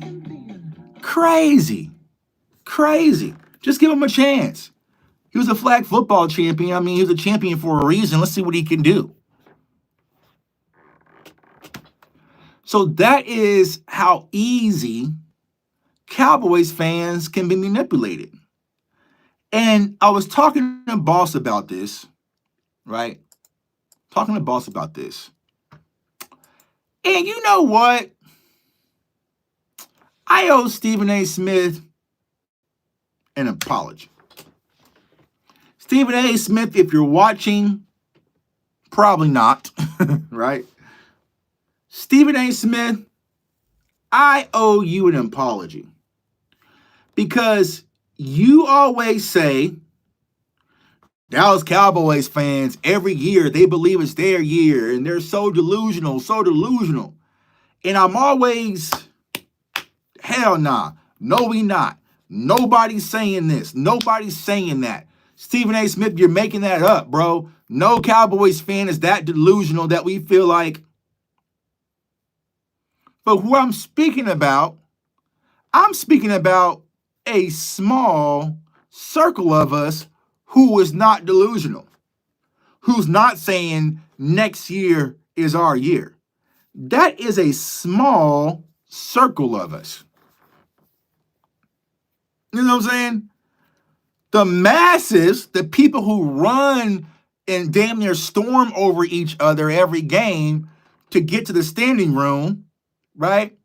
Just give him a chance. He was a flag football champion. He was a champion for a reason. Let's see what he can do. So that is how easy Cowboys fans can be manipulated. And I was talking to Boss about this, right? And you know what? I owe Stephen A. Smith an apology. Stephen A. Smith, if you're watching, probably not, right? Stephen A. Smith, I owe you an apology because you always say Dallas Cowboys fans, every year, they believe it's their year, and they're so delusional, so delusional. And I'm always, hell nah, no, we not. Nobody's saying this. Nobody's saying that. Stephen A. Smith, you're making that up, bro. No Cowboys fan is that delusional that we feel like. But who I'm speaking about a small circle of us who is not delusional, who's not saying next year is our year. That is a small circle of us. You know what I'm saying? The masses, the people who run and damn near storm over each other every game to get to the standing room, right?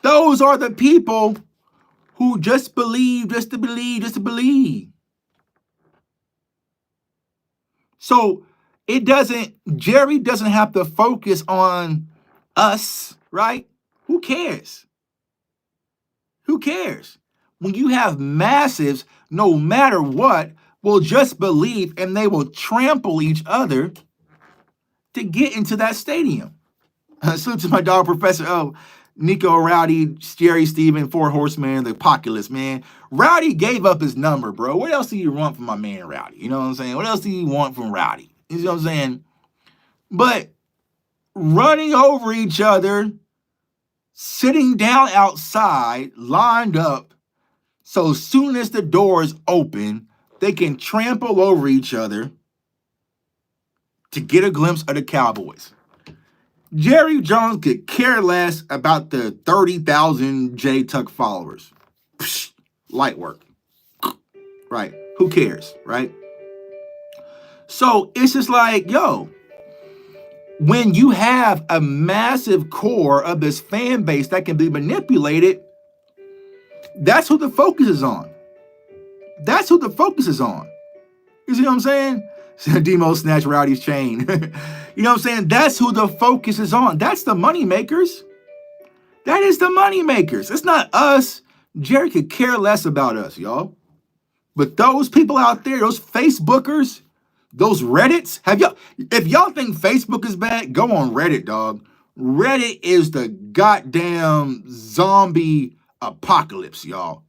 Those are the people who just believe, just to believe, just to believe. So Jerry doesn't have to focus on us, right? Who cares? Who cares? When you have massives, no matter what, will just believe and they will trample each other to get into that stadium. Salute to my dog, Professor O. Nico, Rowdy, Jerry, Steven, Four Horsemen, the Apocalypse, man. Rowdy gave up his number, bro. What else do you want from my man, Rowdy? You know what I'm saying? What else do you want from Rowdy? You know what I'm saying? But running over each other, sitting down outside, lined up, so soon as the doors open, they can trample over each other to get a glimpse of the Cowboys. Jerry Jones could care less about the 30,000 J Tuck followers. Psh, light work. Right. Who cares? Right. So it's just like, yo, when you have a massive core of this fan base that can be manipulated, that's who the focus is on. That's who the focus is on. You see what I'm saying? Demo snatch Rowdy's chain. You know what I'm saying? That's who the focus is on. That's the money makers. That is the money makers. It's not us. Jerry could care less about us, y'all. But those people out there, those Facebookers, those Reddits, if y'all think Facebook is bad, go on Reddit, dog. Reddit is the goddamn zombie apocalypse, y'all.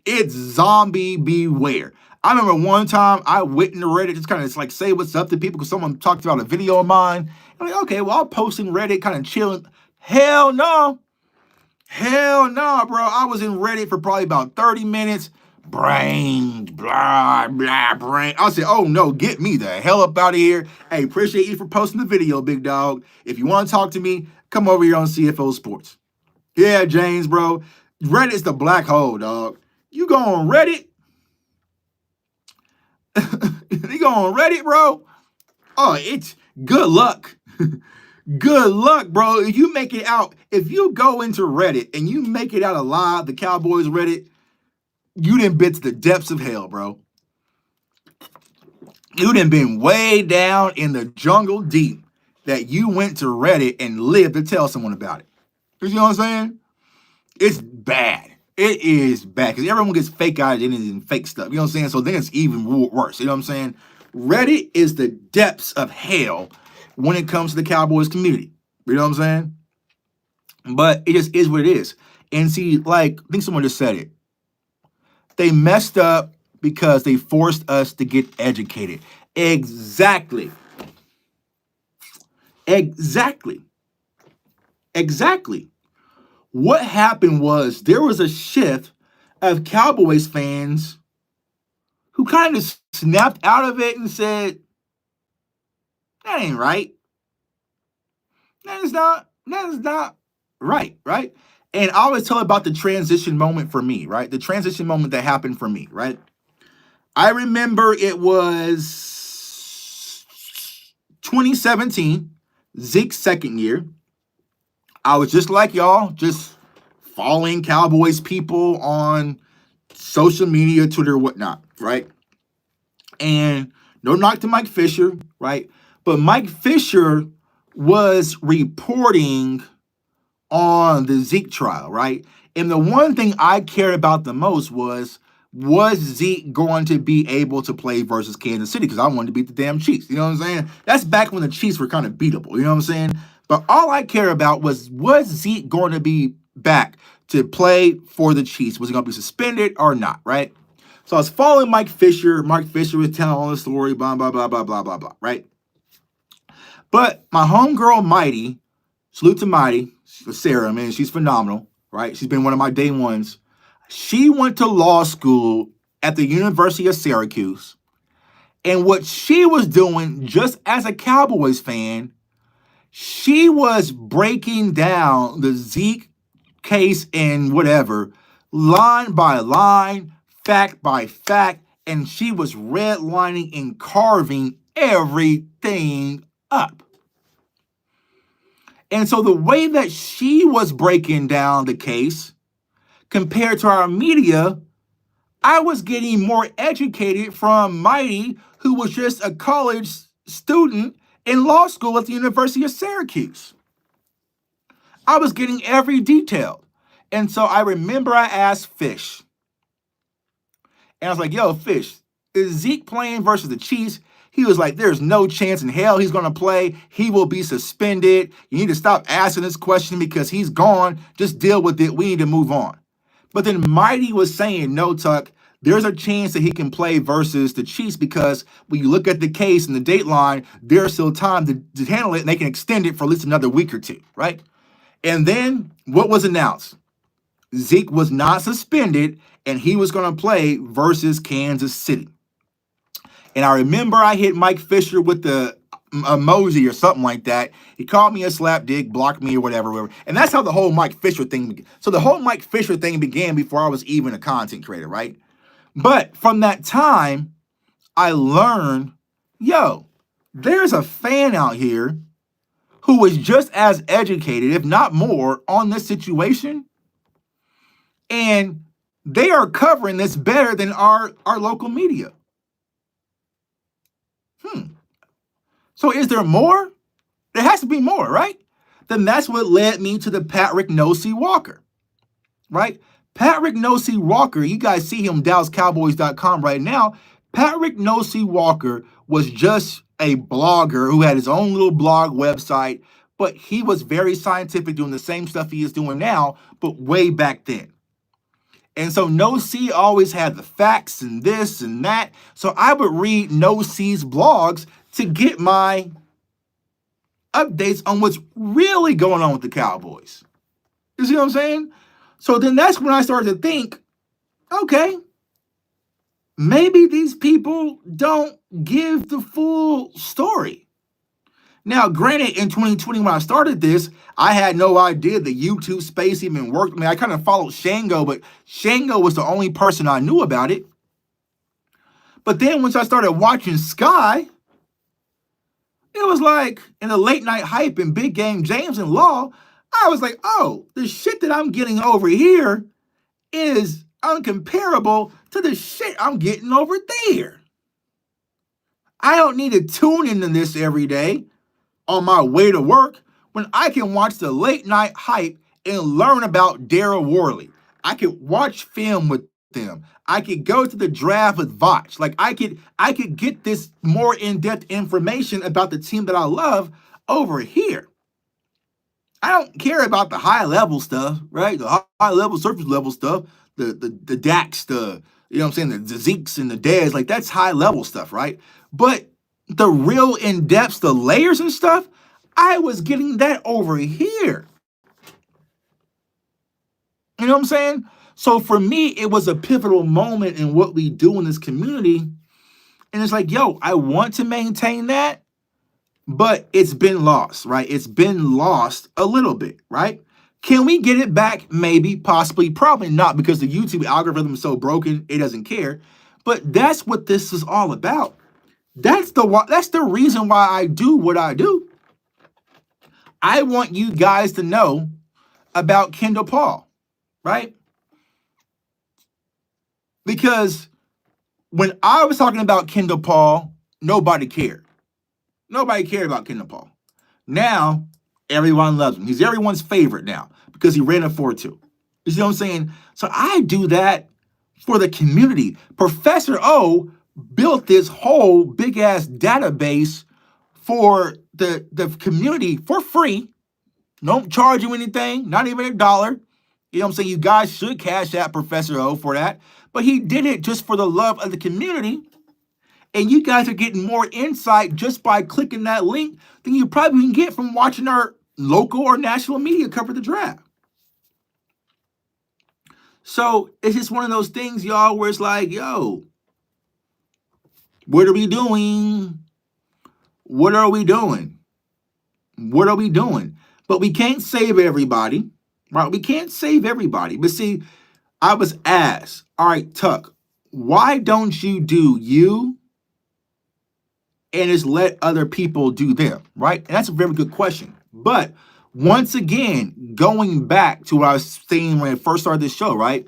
It's zombie beware. I remember one time I went into Reddit, just kind of like say what's up to people because someone talked about a video of mine. I'm like, okay, well, I'll post in Reddit, kind of chilling. Hell no. Hell no, bro. I was in Reddit for probably about 30 minutes. Brain, blah, blah, brain. I said, oh no, get me the hell up out of here. Hey, appreciate you for posting the video, big dog. If you want to talk to me, come over here on CFO Sports. Yeah, James, bro. Reddit's the black hole, dog. You go on Reddit? You go on Reddit, bro? Oh, it's good luck. Good luck, bro. If you make it out, if you go into Reddit and you make it out alive, the Cowboys Reddit, you done been to the depths of hell, bro. You done been way down in the jungle deep that you went to Reddit and lived to tell someone about it. You know what I'm saying? It's bad. It is bad because everyone gets fake identities and fake stuff. You know what I'm saying? So then it's even worse. You know what I'm saying? Reddit is the depths of hell when it comes to the Cowboys community. You know what I'm saying? But it just is what it is. And see, like, I think someone just said it. They messed up because they forced us to get educated. Exactly. Exactly. Exactly. What happened was there was a shift of Cowboys fans who kind of snapped out of it and said, that ain't right. That is not right, right? And I always tell about the transition moment for me, right? The transition moment that happened for me, right? I remember it was 2017, Zeke's second year. I was just like y'all, just following Cowboys people on social media, Twitter, whatnot, right? And no knock to Mike Fisher, right? But Mike Fisher was reporting on the Zeke trial, right? And the one thing I cared about the most was Was Zeke going to be able to play versus Kansas City? Because I wanted to beat the damn Chiefs. You know what I'm saying? That's back when the Chiefs were kind of beatable. You know what I'm saying? But all I care about was Zeke going to be back to play for the Chiefs? Was he going to be suspended or not, right? So I was following Mike Fisher. Mike Fisher was telling all the story, blah, blah, blah, blah, blah, blah, blah, right? But my homegirl, Mighty, salute to Mighty, Sarah, man, she's phenomenal, right? She's been one of my day ones. She went to law school at the University of Syracuse. And what she was doing, just as a Cowboys fan, she was breaking down the Zeke case and whatever, line by line, fact by fact, and she was redlining and carving everything up. And so the way that she was breaking down the case compared to our media, I was getting more educated from Mighty, who was just a college student in law school at the University of Syracuse. I was getting every detail. And so I remember I asked Fish. And I was like, yo, Fish, is Zeke playing versus the Chiefs? He was like, there's no chance in hell he's going to play. He will be suspended. You need to stop asking this question because he's gone. Just deal with it. We need to move on. But then Mighty was saying, no, Tuck, there's a chance that he can play versus the Chiefs because when you look at the case and the dateline, there's still time to handle it and they can extend it for at least another week or two, right? And then what was announced? Zeke was not suspended and he was going to play versus Kansas City. And I remember I hit Mike Fisher with the emoji or something like that. He called me a slap dick, blocked me or whatever. And that's how the whole Mike Fisher thing began. So the whole Mike Fisher thing began before I was even a content creator, right? But from that time, I learned, yo, there's a fan out here who is just as educated, if not more, on this situation. And they are covering this better than our local media. So is there more? There has to be more, right? Then that's what led me to the Patrick Nosey Walker, right? Patrick Nosey Walker, you guys see him, DallasCowboys.com right now. Patrick Nosey Walker was just a blogger who had his own little blog website, but he was very scientific, doing the same stuff he is doing now, but way back then. And so Nosey always had the facts and this and that. So I would read Nosey's blogs to get my updates on what's really going on with the Cowboys. You see what I'm saying? So then that's when I started to think, okay, maybe these people don't give the full story. Now, granted, in 2020, when I started this, I had no idea the YouTube space even worked. I mean, I kind of followed Shango, but Shango was the only person I knew about it. But then once I started watching Sky, it was like in the late night hype and Big Game James and Law, I was like, oh, the shit that I'm getting over here is uncomparable to the shit I'm getting over there. I don't need to tune into this every day on my way to work when I can watch the late night hype and learn about Daryl Worley. I could watch film with them. I could go to the draft with Vach. Like I could get this more in-depth information about the team that I love over here. I don't care about the high level stuff, right? The high level, surface level stuff, the Dax, the you know what I'm saying, the Zeeks and the Dez, like that's high level stuff, right? But the real in-depth, the layers and stuff, I was getting that over here. You know what I'm saying? So for me, it was a pivotal moment in what we do in this community. And it's like, yo, I want to maintain that, but it's been lost, right? It's been lost a little bit, right? Can we get it back? Maybe, possibly, probably not, because the YouTube algorithm is so broken, it doesn't care. But that's what this is all about. That's the reason why I do what I do. I want you guys to know about Kendall Paul, right? Because when I was talking about Kendall Paul, nobody cared. Nobody cared about Kendall Paul. Now, everyone loves him. He's everyone's favorite now because he ran a 4.2. You see what I'm saying? So I do that for the community. Professor O built this whole big ass database for the community for free. Don't charge you anything, not even $1. You know what I'm saying? You guys should cash out Professor O for that. But he did it just for the love of the community. And you guys are getting more insight just by clicking that link than you probably can get from watching our local or national media cover the draft. So it's just one of those things, y'all, where it's like, yo, what are we doing? What are we doing? What are we doing? But we can't save everybody, right? We can't save everybody. But see, I was asked, all right, Tuck, why don't you do you and just let other people do them, right? And that's a very good question. But once again, going back to what I was saying when I first started this show, right?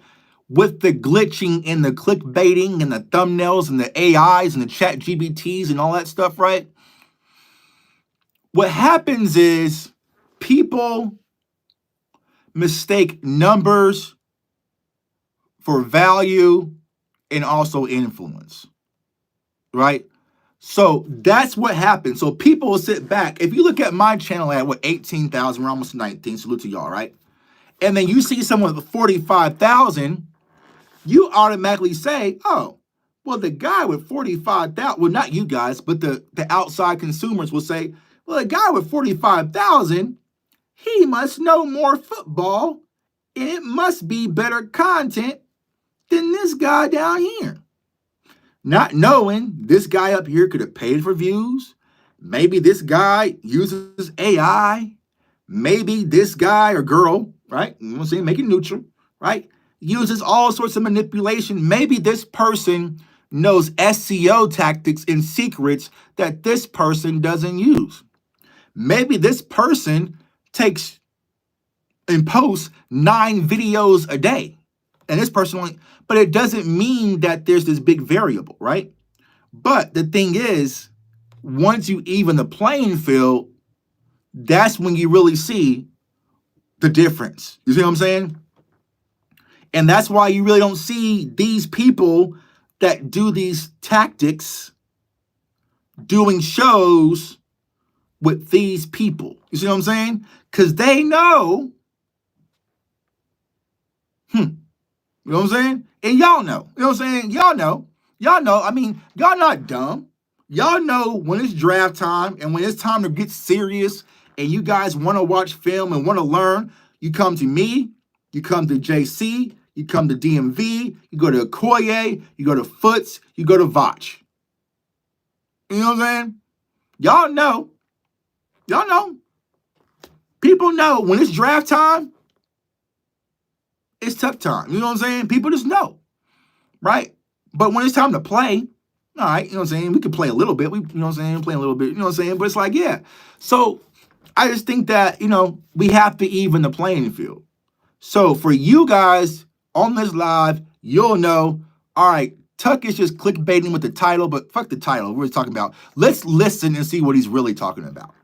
With the glitching and the clickbaiting and the thumbnails and the AIs and the chat GBTs and all that stuff, right? What happens is people mistake numbers for value and also influence, right? So that's what happens. So people will sit back. If you look at my channel at 18,000, we're almost 19, salute to y'all, right? And then you see someone with 45,000, you automatically say, oh, well, the guy with 45,000, well, not you guys, but the outside consumers will say, well, the guy with 45,000, he must know more football and it must be better content than this guy down here. Not knowing this guy up here could have paid for views. Maybe this guy uses AI. Maybe this guy or girl, right? You know what I'm saying? Make it neutral, right? Uses all sorts of manipulation. Maybe this person knows SEO tactics and secrets that this person doesn't use. Maybe this person takes and posts 9 videos a day. And this person only, but it doesn't mean that there's this big variable, right? But the thing is, once you even the playing field, that's when you really see the difference. You see what I'm saying? And that's why you really don't see these people that do these tactics doing shows with these people. You see what I'm saying? Because they know, you know what I'm saying? And y'all know. You know what I'm saying? Y'all know. Y'all know. I mean, y'all not dumb. Y'all know when it's draft time and when it's time to get serious and you guys want to watch film and want to learn, you come to me, you come to JC, you come to DMV, you go to Okoye, you go to Foots, you go to Vach. You know what I'm saying? Y'all know. Y'all know. People know when it's draft time, it's tough time. You know what I'm saying? People just know, right? But when it's time to play, all right, you know what I'm saying? We can play a little bit. We, you know what I'm saying? Play a little bit, you know what I'm saying? But it's like, yeah. So I just think that, you know, we have to even the playing field. So for you guys on this live, you'll know, all right, Tuck is just clickbaiting with the title, but fuck the title. We're talking about, let's listen and see what he's really talking about.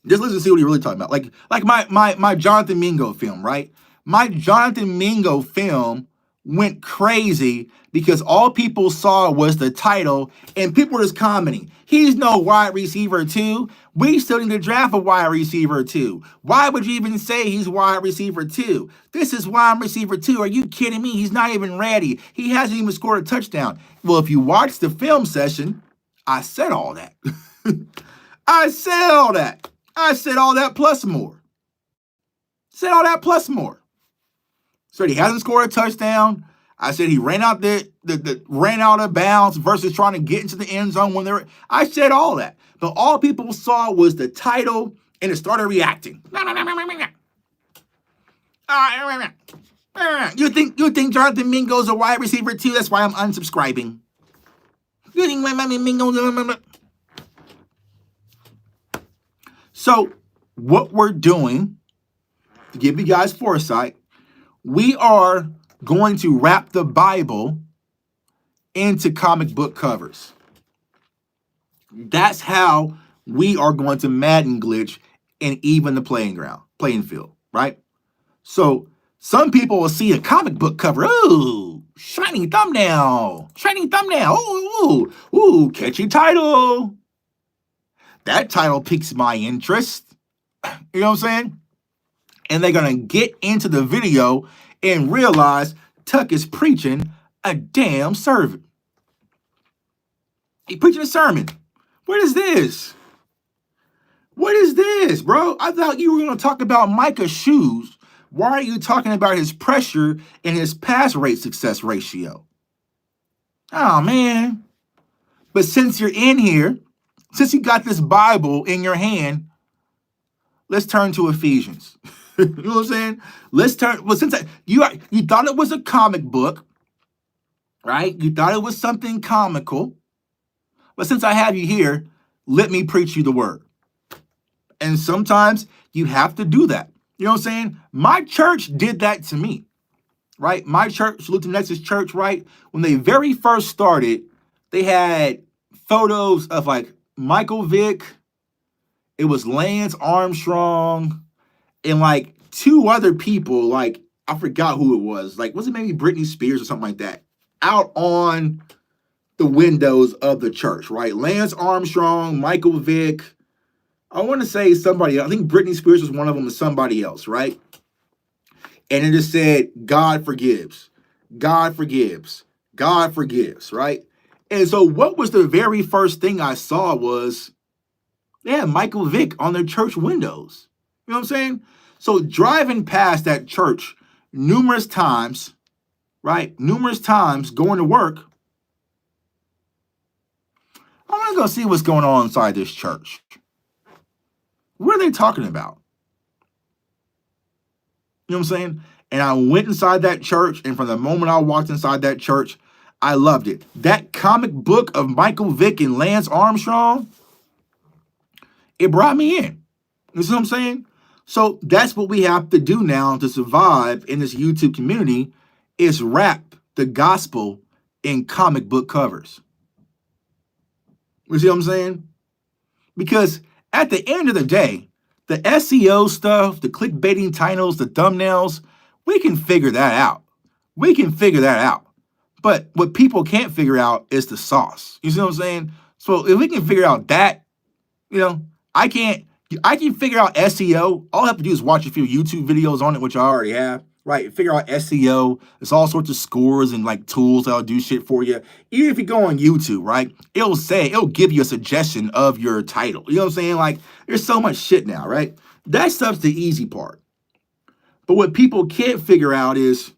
Just listen to see what he's really talking about. Like my Jonathan Mingo film, right? My Jonathan Mingo film went crazy because all people saw was the title and people were just commenting. He's no wide receiver 2. We still need to draft a wide receiver 2. Why would you even say he's wide receiver 2? This is wide receiver 2. Are you kidding me? He's not even ready. He hasn't even scored a touchdown. Well, if you watch the film session, I said all that. I said all that. I said all that plus more. Said all that plus more. So he hasn't scored a touchdown. I said he ran out ran out of bounds versus trying to get into the end zone when they're. I said all that, but all people saw was the title and it started reacting. You think Jonathan Mingo's a wide receiver 2? That's why I'm unsubscribing. You think Mingo? So what we're doing to give you guys foresight, we are going to wrap the Bible into comic book covers. That's how we are going to Madden glitch and even the playing field, right? So Some people will see a comic book cover. Ooh, shiny thumbnail. Shiny thumbnail. Ooh, catchy title. That title piques my interest. You know what I'm saying? And they're going to get into the video and realize Tuck is preaching a damn sermon. He preaching a sermon. What is this? What is this, bro? I thought you were going to talk about Micah's shoes. Why are you talking about his pressure and his pass rate success ratio? Oh, man. But since you're in here, since you got this Bible in your hand, let's turn to Ephesians. You know what I'm saying? Let's turn. Well, since you thought it was a comic book, right? You thought it was something comical. But since I have you here, let me preach you the word. And sometimes you have to do that. You know what I'm saying? My church did that to me, right? My church, Lutheran Nexus Church, right? When they very first started, they had photos of like Michael Vick, it was Lance Armstrong, and like two other people, like I forgot who it was. Like, was it maybe Britney Spears or something like that? Out on the windows of the church, right? Lance Armstrong, Michael Vick. I want to say somebody, I think Britney Spears was one of them, and somebody else, right? And it just said, God forgives, God forgives, God forgives, right? And so what was the very first thing I saw was, yeah, Michael Vick on their church windows. You know what I'm saying? So driving past that church numerous times, right? Numerous times going to work, I'm going to go see what's going on inside this church. What are they talking about? You know what I'm saying? And I went inside that church, and from the moment I walked inside that church, I loved it. That comic book of Michael Vick and Lance Armstrong, it brought me in. You see what I'm saying? So that's what we have to do now to survive in this YouTube community is wrap the gospel in comic book covers. You see what I'm saying? Because at the end of the day, the SEO stuff, the clickbaiting titles, the thumbnails, we can figure that out. We can figure that out. But what people can't figure out is the sauce. You see what I'm saying? So if we can figure out that, you know, I can figure out SEO. All I have to do is watch a few YouTube videos on it, which I already have, right? Figure out SEO. There's all sorts of scores and like tools that'll do shit for you. Even if you go on YouTube, right? It'll give you a suggestion of your title. You know what I'm saying? Like, there's so much shit now, right? That stuff's the easy part. But what people can't figure out is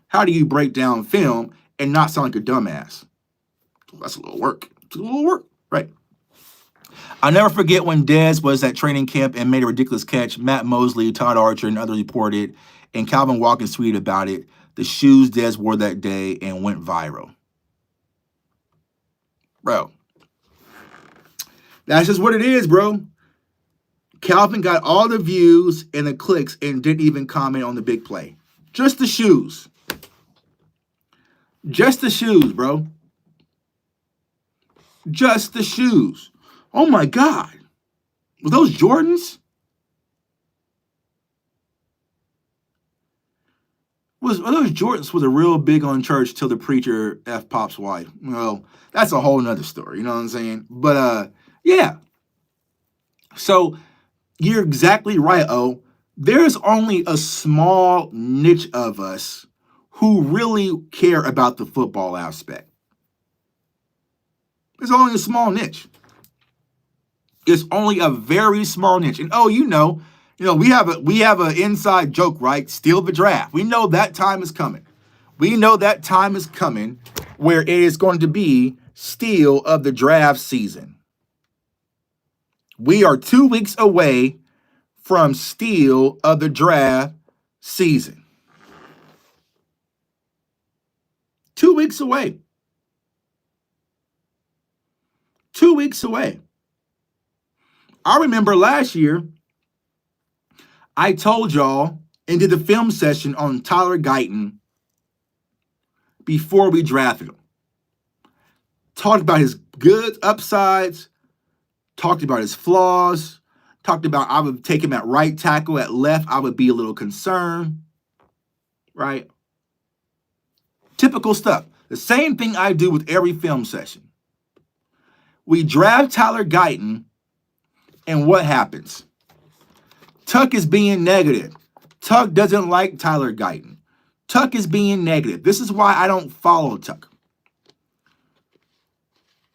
how do you break down film and not sound like a dumbass? That's a little work. It's a little work, right? I'll never forget when Dez was at training camp and made a ridiculous catch. Matt Mosley, Todd Archer, and others reported, and Calvin Watkins tweeted about it. The shoes Dez wore that day and went viral. Bro, that's just what it is, bro. Calvin got all the views and the clicks and didn't even comment on the big play. Just the shoes. Just the shoes, bro. Just the shoes. Oh my God. Were those Jordans? Those Jordans was a real big on church till the preacher F Pop's wife. Well, that's a whole nother story. You know what I'm saying? But yeah. So you're exactly right, O. There's only a small niche of us who really care about the football aspect. There's only a small niche. It's only a very small niche. And you know, we have an inside joke, right? Steal the draft. We know that time is coming. We know that time is coming where it is going to be steal of the draft season. We are 2 weeks away from steal of the draft season. 2 weeks away. 2 weeks away. I remember last year, I told y'all and did the film session on Tyler Guyton before we drafted him. Talked about his good upsides, talked about his flaws, talked about I would take him at right tackle, at left I would be a little concerned. right? Typical stuff. The same thing I do with every film session. We draft Tyler Guyton, and what happens? Tuck is being negative. Tuck doesn't like Tyler Guyton. Tuck is being negative. This is why I don't follow Tuck.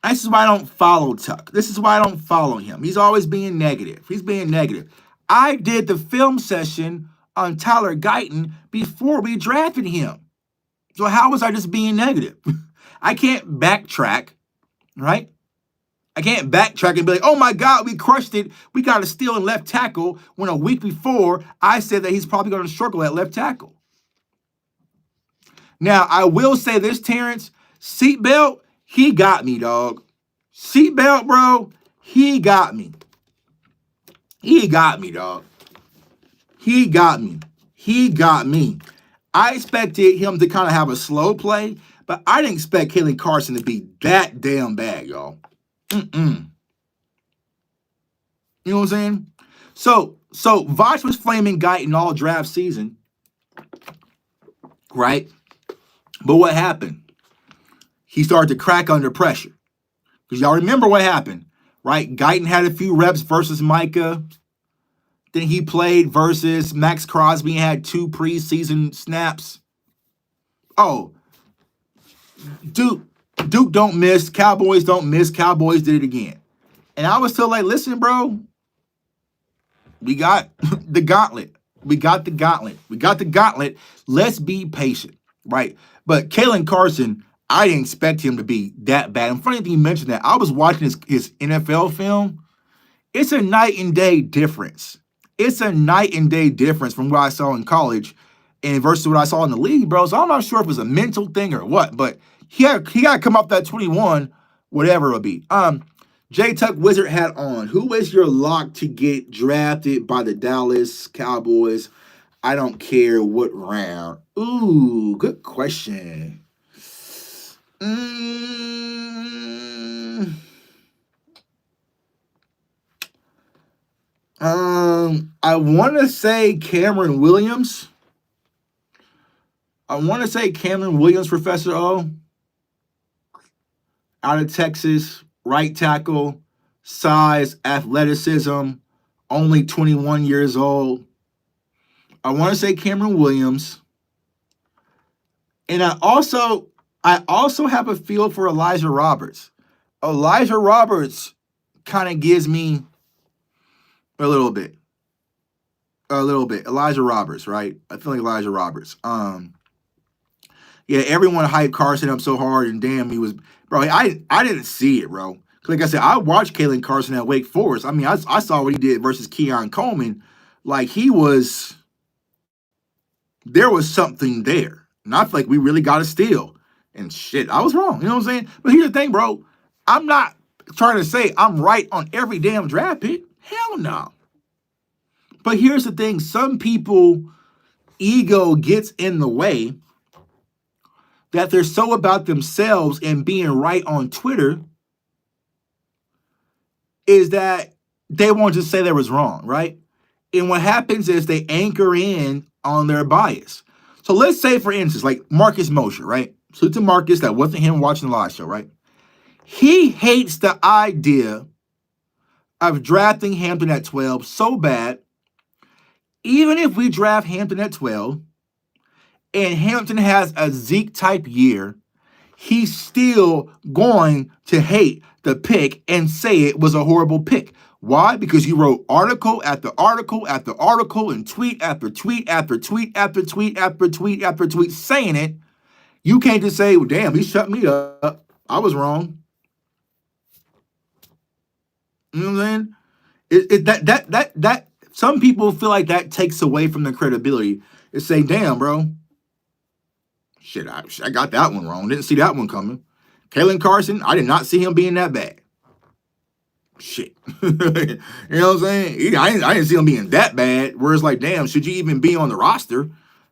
This is why I don't follow Tuck. This is why I don't follow him. He's always being negative. He's being negative. I did the film session on Tyler Guyton before we drafted him. So how was I just being negative? I can't backtrack, right? I can't backtrack and be like, oh my God, we crushed it. We got a steal in left tackle when a week before I said that he's probably going to struggle at left tackle. Now, I will say this, Terrence, seatbelt, he got me, dog. Seatbelt, bro, he got me. He got me, dog. He got me. He got me. I expected him to kind of have a slow play, but I didn't expect Kalen Carson to be that damn bad, y'all. You know what I'm saying? So Voch was flaming Guyton all draft season, right? But what happened? He started to crack under pressure. Because y'all remember what happened, right? Guyton had a few reps versus Micah. Then he played versus Max Crosby and had 2 preseason snaps. Oh, Duke don't miss. Cowboys don't miss. Cowboys did it again. And I was still like, listen, bro, we got the gauntlet. We got the gauntlet. We got the gauntlet. Let's be patient, right? But Kalen Carson, I didn't expect him to be that bad. And funny thing you mentioned that. I was watching his NFL film. It's a night and day difference. It's a night and day difference from what I saw in college and versus what I saw in the league, bro. So I'm not sure if it was a mental thing or what, but he got to come off that 21, whatever it'll be. J Tuck Wizard hat on. Who is your lock to get drafted by the Dallas Cowboys? I don't care what round. Ooh, good question. I want to say Cameron Williams. Professor O. Out of Texas, right tackle, size, athleticism, only 21 years old. I want to say Cameron Williams. And I also have a feel for Elijah Roberts. Elijah Roberts kind of gives me a little bit. Elijah Roberts, right? I feel like Elijah Roberts. Yeah, everyone hyped Carson up so hard, and damn, he was, bro. I didn't see it, bro. Like I said, I watched Kalen Carson at Wake Forest. I mean, I saw what he did versus Keon Coleman. Like there was something there. And I feel like we really got a steal. And shit, I was wrong. You know what I'm saying? But here's the thing, bro. I'm not trying to say I'm right on every damn draft pick. Hell no. But here's the thing. Some people, ego gets in the way that they're so about themselves and being right on Twitter is that they want to say they was wrong, right? And what happens is they anchor in on their bias. So let's say, for instance, like Marcus Mosher, right? So to Marcus, that wasn't him watching the live show, right? He hates the idea of drafting Hampton at 12 so bad. Even if we draft Hampton at 12 and Hampton has a Zeke-type year, he's still going to hate the pick and say it was a horrible pick. Why? Because you wrote article after article after article and tweet after tweet after tweet after tweet after tweet after tweet saying it. You can't just say, well, damn, he shut me up. I was wrong. You know what I'm saying? That some people feel like that takes away from their credibility. It's say, damn, bro. Shit, I got that one wrong. Didn't see that one coming. Kalen Carson, I did not see him being that bad. Shit. You know what I'm saying? I didn't see him being that bad. Where it's like, damn, should you even be on the roster?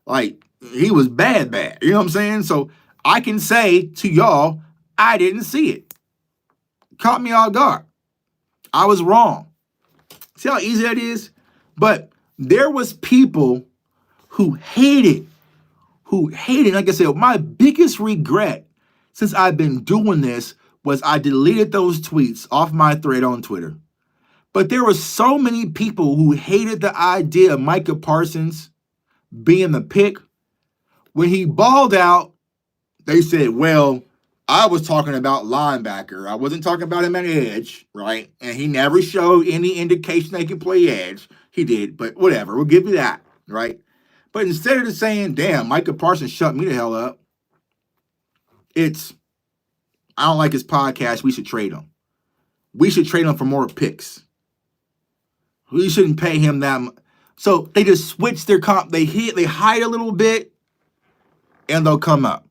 Like, he was bad. You know what I'm saying? So I can say to y'all, I didn't see it. Caught me off guard. I was wrong. See how easy that is? But there was people who hated who hated. Like I said, my biggest regret since I've been doing this was I deleted those tweets off my thread on Twitter. But there were so many people who hated the idea of Micah Parsons being the pick. When he balled out, they said, well, I was talking about linebacker. I wasn't talking about him at edge, right? And he never showed any indication that he could play edge. He did, but whatever. We'll give you that, right? But instead of just saying, damn, Micah Parsons shut me the hell up, it's, I don't like his podcast. We should trade him. We should trade him for more picks. We shouldn't pay him that much. So they just switch their comp. They hide a little bit, and they'll come up.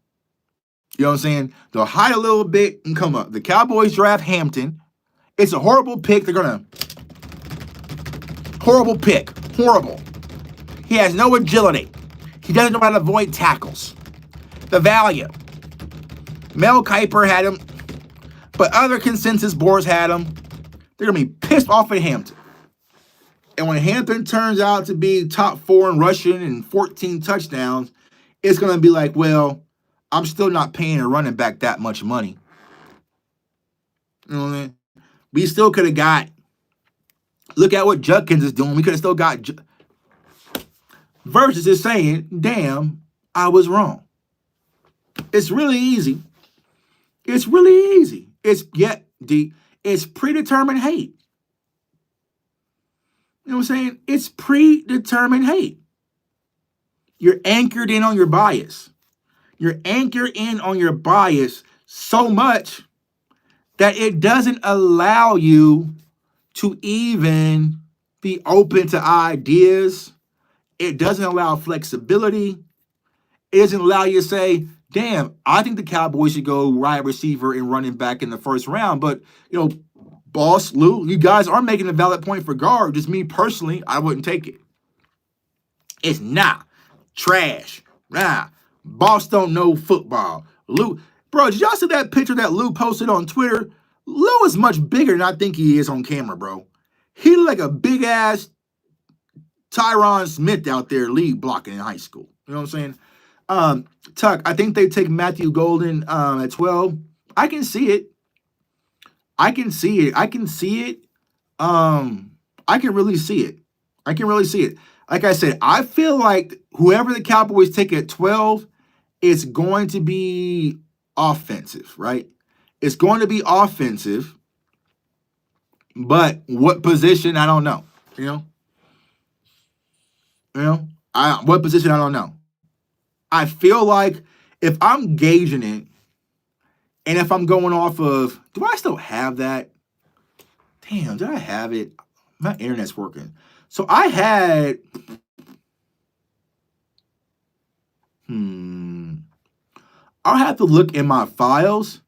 You know what I'm saying? They'll hide a little bit and come up. The Cowboys draft Hampton. It's a horrible pick. Horrible pick. Horrible. He has no agility. He doesn't know how to avoid tackles. The value. Mel Kiper had him, but other consensus boards had him. They're going to be pissed off at Hampton. And when Hampton turns out to be top 4 in rushing and 14 touchdowns, it's going to be like, well, I'm still not paying a running back that much money. You know what I mean? We still could have got, look at what Judkins is doing. We could have still got, versus just saying, damn, I was wrong. It's really easy. It's really easy. It's predetermined hate. You know what I'm saying? It's predetermined hate. You're anchored in on your bias. You're anchored in on your bias so much that it doesn't allow you to even be open to ideas. It doesn't allow flexibility. It doesn't allow you to say, damn, I think the Cowboys should go wide receiver and running back in the first round. But, you know, Boss, Lou, you guys are making a valid point for guard. Just me personally, I wouldn't take it. It's not trash. Nah. Boss don't know football. Lou, bro, did y'all see that picture that Lou posted on Twitter? Lou is much bigger than I think he is on camera, bro. He looked like a big-ass Tyron Smith out there lead blocking in high school. You know what I'm saying? Tuck, I think they take Matthew Golden at 12. I can see it. I can see it. I can really see it. Like I said, I feel like whoever the Cowboys take at 12 is going to be offensive, right? It's going to be offensive, but what position, I don't know. What position, I don't know. I feel like if I'm gauging it, and if I'm going off of, do I still have that? Damn, did I have it? My internet's working. So I had, I'll have to look in my files,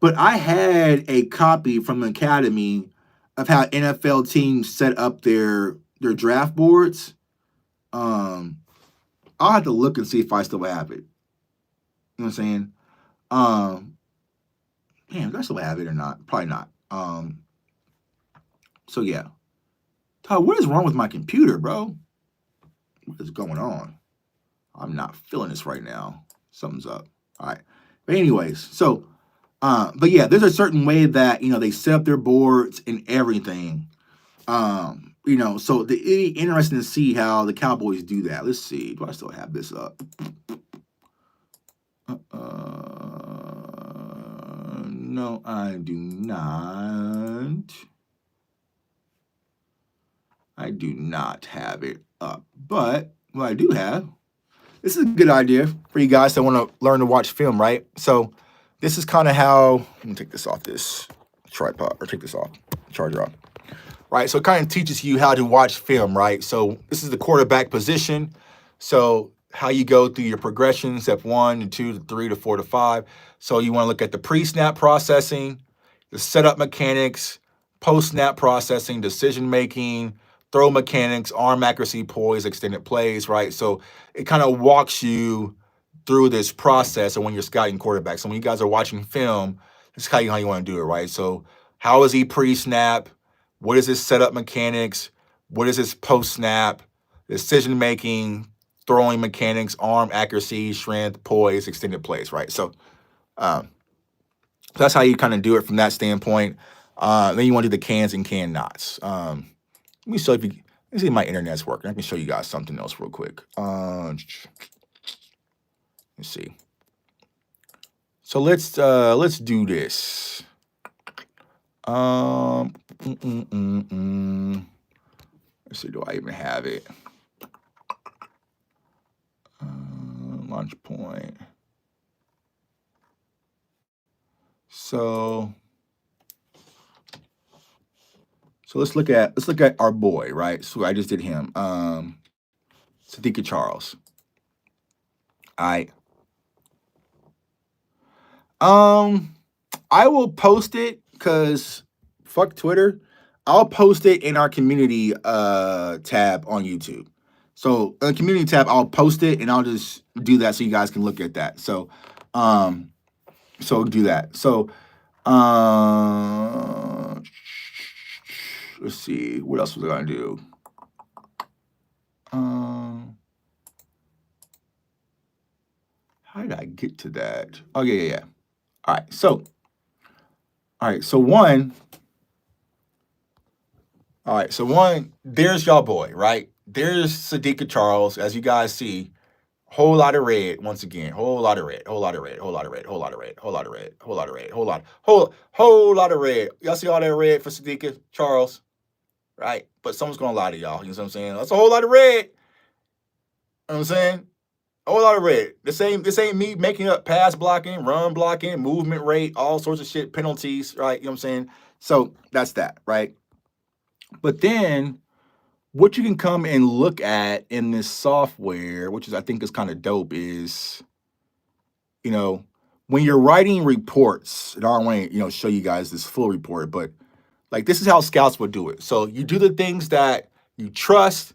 but I had a copy from the Academy of how NFL teams set up their draft boards. I'll have to look and see if I still have it. You know what I'm saying? Damn, do I still have it or not? Probably not. So yeah. Todd, what is wrong with my computer, bro? What is going on? I'm not feeling this right now. Something's up. All right. But anyways, so, but yeah, there's a certain way that, they set up their boards and everything. So it'd be interesting to see how the Cowboys do that. Let's see. Do I still have this up? No, I do not. I do not have it up. But what I do have, this is a good idea for you guys that want to learn to watch film, right? So this is kind of how, let me take this off this tripod, or take this off, charger off. Right, so it kind of teaches you how to watch film, right? So this is the quarterback position. So how you go through your progression, step 1 to 2 to 3 to 4 to 5. So you want to look at the pre-snap processing, the setup mechanics, post-snap processing, decision-making, throw mechanics, arm accuracy, poise, extended plays, right? So it kind of walks you through this process of when you're scouting quarterbacks. So when you guys are watching film, this is how you want to do it, right? So how is he pre-snap? What is his setup mechanics? What is his post-snap? Decision-making, throwing mechanics, arm accuracy, strength, poise, extended plays, right? So that's how you kind of do it from that standpoint. Then you want to do the cans and can nots. Let me show you. Let me see if my internet's working. I can show you guys something else real quick. Let's see. So let's do this. Let's see. Do I even have it? Launch point. So let's look at our boy, right? So I just did him. Sadiqa Charles. I will post it because fuck Twitter. I'll post it in our community tab on YouTube. So in the community tab, I'll post it and I'll just do that so you guys can look at that. So do that. So let's see, what else was I gonna do? How did I get to that? Oh yeah. All right, so one. All right, so one, there's y'all boy, right? There's Sadiqa Charles, as you guys see. Whole lot of red, once again. Whole lot of red. Whole lot of red. Whole lot of red. Whole lot of red. Whole lot of red. Whole lot of red. Whole lot of red. Y'all see all that red for Sadiqa Charles, right? But someone's gonna lie to y'all. You know what I'm saying? That's a whole lot of red. You know what I'm saying? A whole lot of red. This ain't me making up pass blocking, run blocking, movement rate, all sorts of shit, penalties, right? You know what I'm saying? So that's that, right? But then what you can come and look at in this software, which I think is kind of dope, is, when you're writing reports, and I don't want to, show you guys this full report, but like this is how scouts would do it. So you do the things that you trust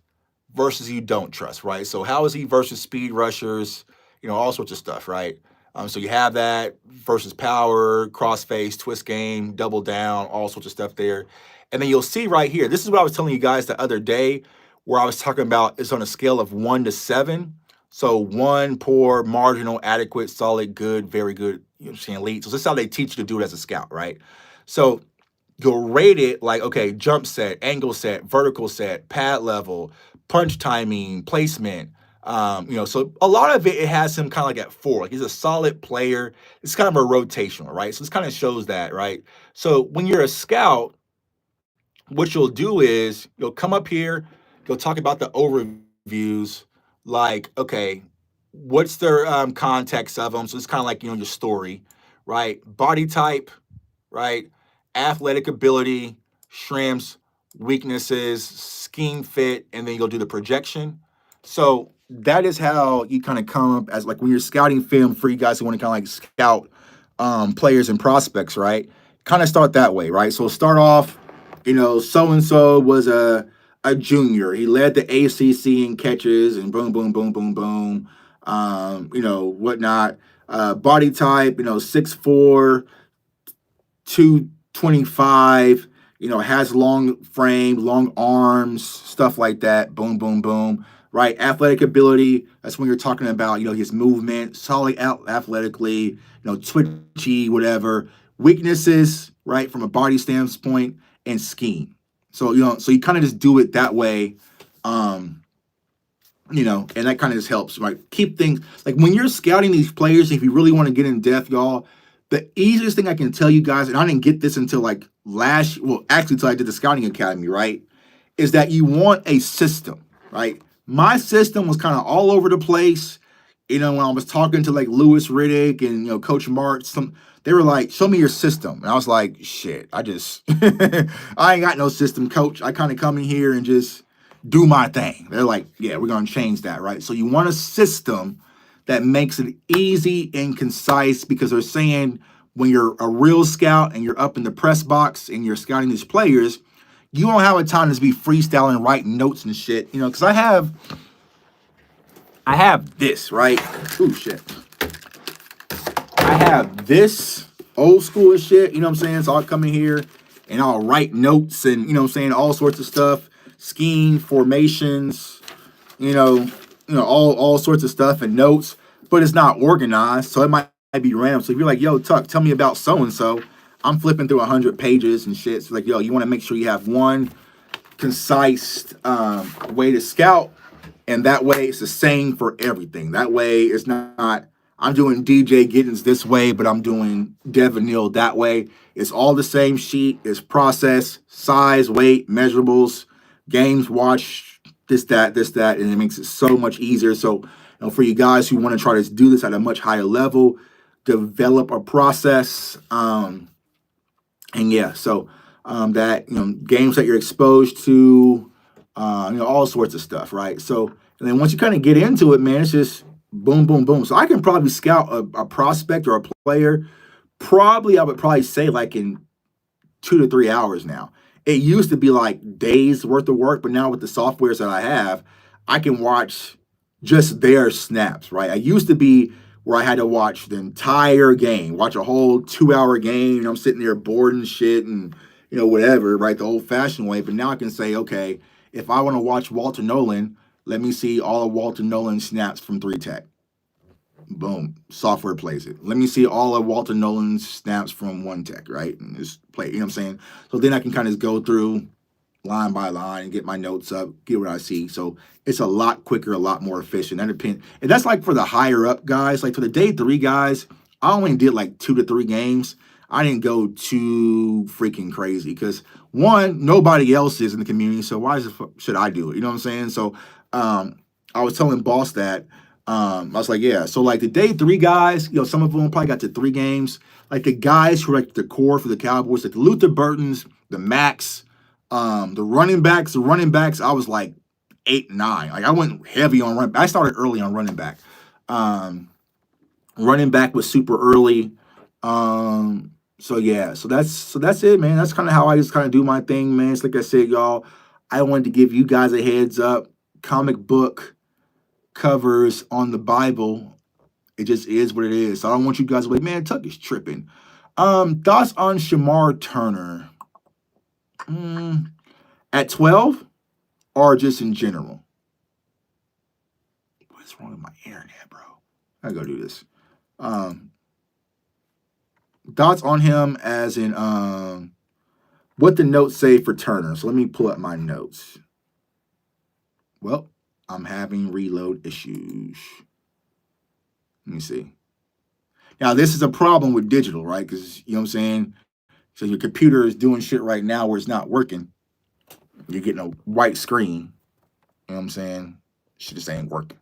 versus you don't trust, right? So how is he versus speed rushers, all sorts of stuff, right? So you have that versus power, crossface, twist game, double down, all sorts of stuff there. And then you'll see right here, this is what I was telling you guys the other day, where I was talking about it's on a scale of 1 to 7. So 1, poor, marginal, adequate, solid, good, very good, elite. So this is how they teach you to do it as a scout, right? So you'll rate it like, okay, jump set, angle set, vertical set, pad level, punch timing, placement. So a lot of it has him kind of like at 4. Like he's a solid player. It's kind of a rotational, right? So this kind of shows that, right? So when you're a scout, what you'll do is you'll come up here, you'll talk about the overviews, like, okay, what's the context of them? So it's kind of like, your story, right? Body type, right? Athletic ability, strengths, weaknesses, scheme fit, and then you'll do the projection. So that is how you kind of come up as like when you're scouting film for you guys who want to kind of like scout players and prospects, right? Kind of start that way, right? So start off, so-and-so was a junior. He led the ACC in catches and boom, boom, boom, boom, boom, whatnot. Body type, 6'4", 225, has long frame, long arms, stuff like that. Boom, boom, boom. Right. Athletic ability. That's when you're talking about, his movement, solid athletically, twitchy, whatever. Weaknesses, right, from a body standpoint, and scheme. So, so you kind of just do it that way. And that kind of just helps, right? Keep things like when you're scouting these players, if you really want to get in depth, y'all, the easiest thing I can tell you guys, and I didn't get this until until I did the scouting academy, right? Is that you want a system, right? My system was kind of all over the place. When I was talking to like Lewis Riddick and, Coach Martz, they were like, show me your system. And I was like, shit, I ain't got no system, coach. I kind of come in here and just do my thing. They're like, yeah, we're going to change that, right? So you want a system that makes it easy and concise, because they're saying when you're a real scout and you're up in the press box and you're scouting these players, you don't have a time to just be freestyling, writing notes and shit, because I have this, right? Ooh, shit. I have this old school shit, you know what I'm saying? So I'll come in here and I'll write notes and, all sorts of stuff, scheme, formations, all sorts of stuff and notes, but it's not organized, so it might be random. So if you're like, yo, Tuck, tell me about so and so, I'm flipping through 100 pages and shit. So like, yo, you want to make sure you have one concise way to scout, and that way it's the same for everything. That way it's not I'm doing DJ Giddens this way, but I'm doing Devin Neal that way. It's all the same sheet. It's process, size, weight, measurables, games watched, this, that, and it makes it so much easier. So, for you guys who want to try to do this at a much higher level, develop a process, and yeah, so that games that you're exposed to, all sorts of stuff, right? So, and then once you kind of get into it, man, it's just boom, boom, boom. So I can probably scout a prospect or a player. I would probably say like in 2 to 3 hours now. It used to be like days worth of work, but now with the softwares that I have, I can watch just their snaps, right? I used to be where I had to watch the entire game, watch a whole 2 hour game, and I'm sitting there bored and shit and, whatever, right? The old fashioned way. But now I can say, okay, if I want to watch Walter Nolan, let me see all of Walter Nolan's snaps from 3-Tech. Boom, software plays it. Let me see all of Walter Nolan's snaps from 1-Tech, right? And just play, you know what I'm saying? So then I can kind of go through line by line and get my notes up, get what I see. So it's a lot quicker, a lot more efficient. And that's like for the higher up guys. Like for the day 3 guys, I only did like 2 to 3 games. I didn't go too freaking crazy because one, nobody else is in the community. So why should I do it? You know what I'm saying? So I was telling Boss that I was like, yeah. So like the day 3 guys, some of them probably got to 3 games. Like the guys who are like the core for the Cowboys, like the Luther Burtons, the Max, the running backs, I was like 8, 9. Like I went heavy on I started early on running back. Running back was super early. So yeah, so that's it, man. That's kind of how I just kind of do my thing, man. It's like I said, y'all, I wanted to give you guys a heads up. Comic book covers on the Bible, it just is what it is. So I don't want you guys to be like, man, Tuck is tripping. Thoughts on Shamar Turner? At 12 or just in general? What's wrong with my internet, bro? I gotta do this. Thoughts on him as in what the notes say for Turner. So let me pull up my notes. Well, I'm having reload issues. Let me see. Now, this is a problem with digital, right? Because, you know what I'm saying? So your computer is doing shit right now where it's not working. You're getting a white screen. You know what I'm saying? Shit just ain't working.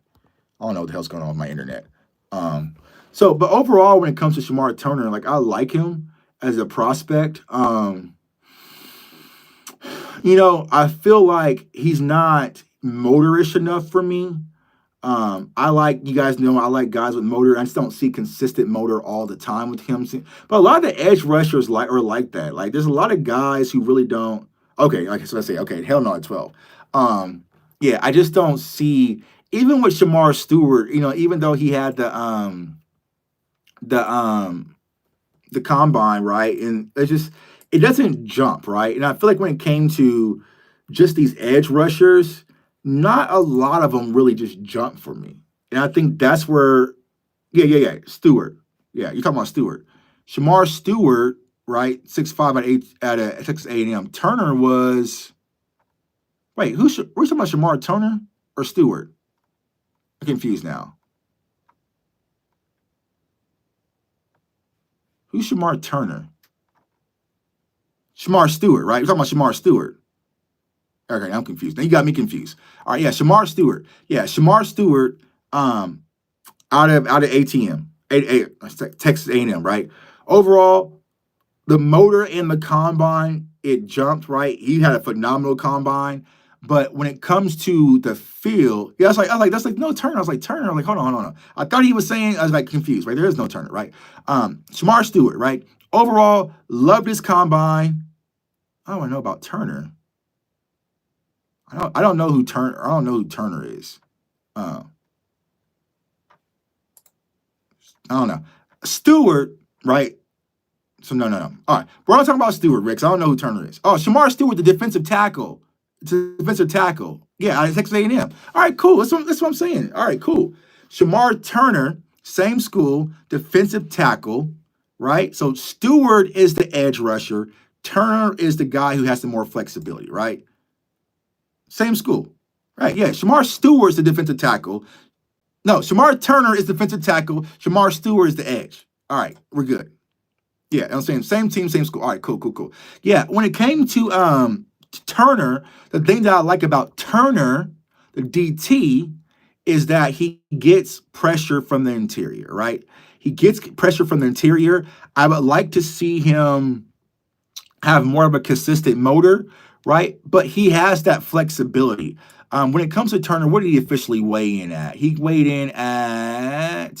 I don't know what the hell's going on with my internet. But overall, when it comes to Shamar Turner, like I like him as a prospect. I feel like he's not motorish enough for me. I like, you guys know, I like guys with motor. I just don't see consistent motor all the time with him. But a lot of the edge rushers are like that. Like there's a lot of guys who really don't. Okay, like so I say, okay, hell no at 12. Yeah, I just don't see, even with Shamar Stewart, even though he had the combine, right? And it doesn't jump, right? And I feel like when it came to just these edge rushers, not a lot of them really just jump for me. And I think that's where, yeah, Stewart. Yeah, you're talking about Stewart. Shamar Stewart, right? 6'5" out of Texas A&M. Turner was, wait, we're talking about Shamar Turner or Stewart? I'm confused now. Who's Shamar Turner? Shamar Stewart, right? We're talking about Shamar Stewart. Okay, I'm confused. Now you got me confused. All right, yeah, Shamar Stewart. Yeah, Shamar Stewart, out of ATM, Texas A&M, right? Overall, the motor in the combine, it jumped, right? He had a phenomenal combine. But when it comes to the field, yeah, I was like, that's like no Turner. I was like, Turner. I'm like, hold on. I thought he was saying, I was like confused, right? There is no Turner, right? Shamar Stewart, right? Overall, loved his combine. I don't know about Turner. I don't know who Turner is. I don't know. Stewart, right? So no. All right, we're not talking about Stewart, Rick. I don't know who Turner is. Oh, Shamar Stewart, the defensive tackle. It's a defensive tackle. Yeah, out of Texas A&M. All right, cool. That's what I'm saying. All right, cool. Shamar Turner, same school, defensive tackle, right? So Stewart is the edge rusher. Turner is the guy who has the more flexibility, right? Same school. Right, yeah. Shamar Stewart is the defensive tackle. No, Shamar Turner is defensive tackle. Shamar Stewart is the edge. All right, we're good. Yeah, I'm saying same team, same school. All right, cool, cool, cool. Yeah, when it came to Turner, the thing that I like about Turner, the DT, is that he gets pressure from the interior, right? He gets pressure from the interior. I would like to see him have more of a consistent motor, right? But he has that flexibility. When it comes to Turner, what did he officially weigh in at? He weighed in at,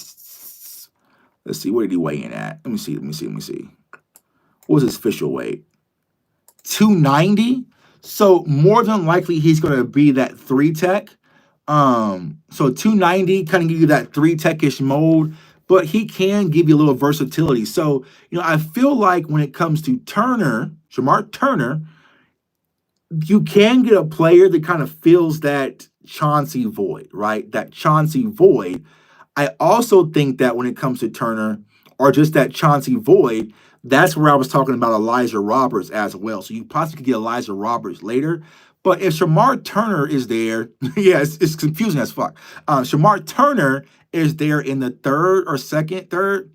let's see, what did he weigh in at? Let me see. What was his official weight? 290. So more than likely he's going to be that three tech. So 290 kind of give you that three techish mold, but he can give you a little versatility. So, I feel like when it comes to Turner, Shamar Turner, you can get a player that kind of fills that Chauncey void, right? That Chauncey void. I also think that when it comes to Turner or just that Chauncey void, that's where I was talking about Elijah Roberts as well. So you possibly could get Elijah Roberts later. But if Shamar Turner is there, yeah, it's confusing as fuck. Shamar Turner is there in the third or second, third.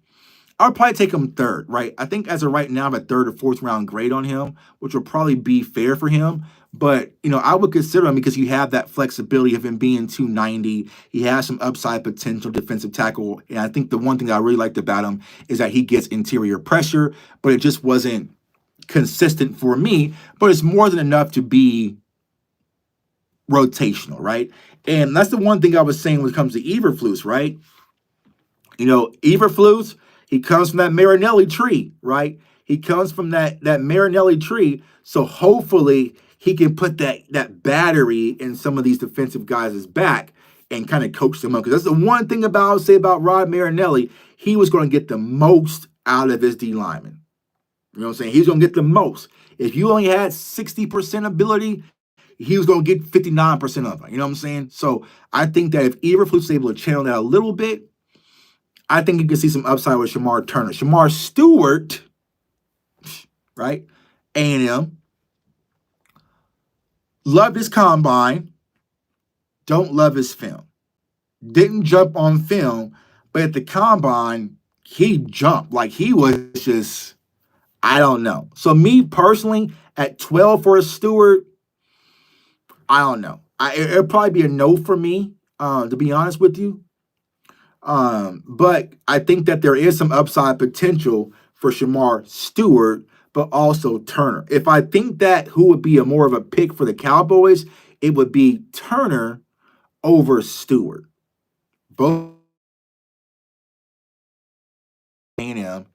I'll probably take him third, right? I think as of right now, I have a third or fourth round grade on him, which will probably be fair for him. But, I would consider him because you have that flexibility of him being 290. He has some upside potential defensive tackle. And I think the one thing that I really liked about him is that he gets interior pressure, but it just wasn't consistent for me. But it's more than enough to be rotational, right? And that's the one thing I was saying when it comes to Eberflus, right? Eberflus, he comes from that Marinelli tree, right? He comes from that Marinelli tree. So hopefully he can put that battery in some of these defensive guys' back and kind of coach them up. Because that's the one thing I'll say about Rod Marinelli. He was going to get the most out of his D lineman. You know what I'm saying? He's going to get the most. If you only had 60% ability, he was going to get 59% of it. You know what I'm saying? So I think that if Eberflus is able to channel that a little bit, I think you can see some upside with Shamar Turner. Shamar Stewart, right? A&M. Love his combine. Don't love his film. Didn't jump on film, but at the combine, he jumped. Like he was just, I don't know. So me personally, at 12 for a Stewart, I don't know. It'll probably be a no for me, to be honest with you. But I think that there is some upside potential for Shamar Stewart, but also Turner. If I think that who would be a more of a pick for the Cowboys, it would be Turner over Stewart. Both A&M.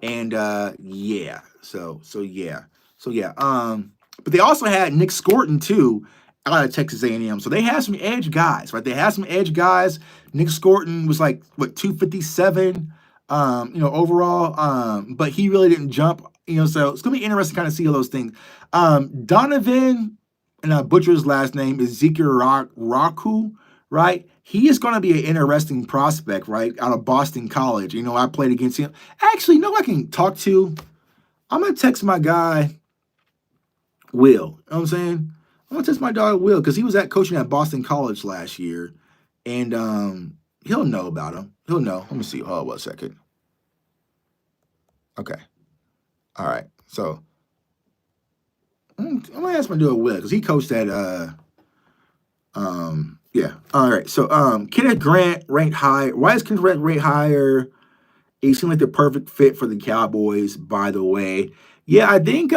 And yeah. So yeah. But they also had Nick Scorton too out of Texas A&M. So they had some edge guys, right? They had some edge guys. Nick Scorton was like what 257 overall. But he really didn't jump, so it's gonna be interesting to kind of see all those things. Donovan, and I butcher his last name, Ezekiel Raku, right? He is going to be an interesting prospect, right? Out of Boston College. I played against him. Actually, I can talk to. I'm going to text my guy, Will. You know what I'm saying? I'm going to text my dog, Will, because he was coaching at Boston College last year. And he'll know about him. He'll know. Let me see. Hold on 1 second. Okay. All right. So I'm going to ask my dude, Will, because he coached at yeah. All right. So Kenneth Grant ranked high. Why is Kenneth Grant ranked higher? He seemed like the perfect fit for the Cowboys, by the way. Yeah, I think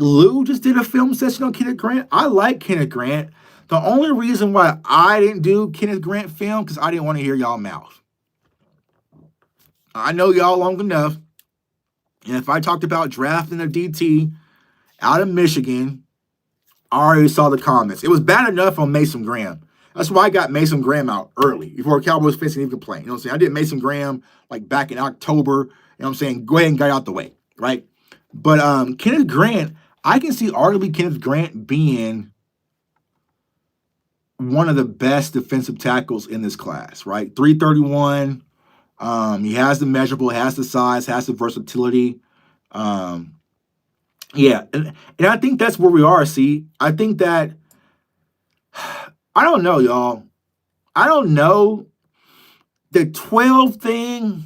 Lou just did a film session on Kenneth Grant. I like Kenneth Grant. The only reason why I didn't do Kenneth Grant film because I didn't want to hear y'all mouth. I know y'all long enough. And if I talked about drafting a DT out of Michigan, I already saw the comments. It was bad enough on Mason Graham. That's why I got Mason Graham out early before Cowboys fans even complain. You know what I'm saying? I did Mason Graham like back in October. You know what I'm saying? Go ahead and get out the way, right? But Kenneth Grant, I can see arguably Kenneth Grant being one of the best defensive tackles in this class, right? 331. He has the measurable, has the size, has the versatility. Um, yeah, and I think that's where we are. See, I think that I don't know, y'all. I don't know the 12 thing.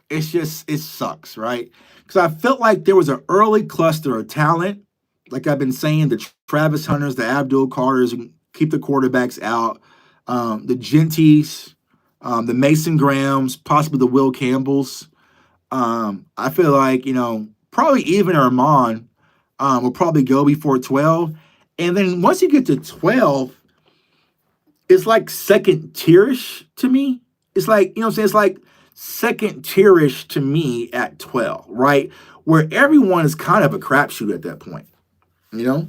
It's just it sucks, right? Because I felt like there was an early cluster of talent. Like I've been saying, the Travis Hunters, the Abdul Carters, keep the quarterbacks out. The Genties, the Mason Grahams, possibly the Will Campbells. I feel like, probably even Armand will probably go before 12. And then once you get to 12, it's like second tierish to me. It's like, you know what I'm saying? It's like second tierish to me at 12, right? Where everyone is kind of a crapshoot at that point, you know?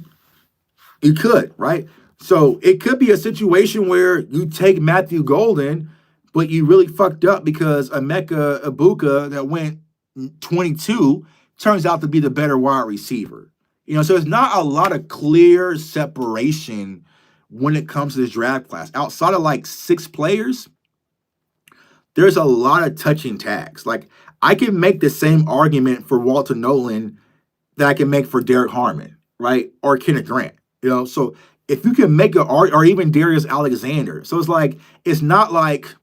You could, right? So it could be a situation where you take Matthew Golden, but you really fucked up because Emeka Ibuka that went 22 turns out to be the better wide receiver. So there's not a lot of clear separation when it comes to this draft class. Outside of like 6 players, there's a lot of touching tags. Like I can make the same argument for Walter Nolan that I can make for Derek Harmon, right? Or Kenneth Grant. So if you can make or even Darius Alexander. So it's not like,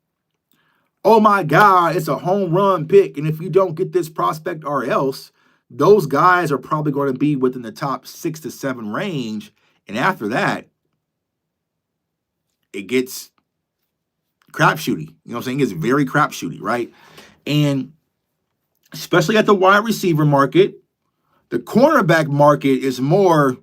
oh my God, it's a home run pick. And if you don't get this prospect or else, those guys are probably going to be within the top 6 to 7 range. And after that, it gets crapshooty. You know what I'm saying? It's very crapshooty, right? And especially at the wide receiver market, the cornerback market is more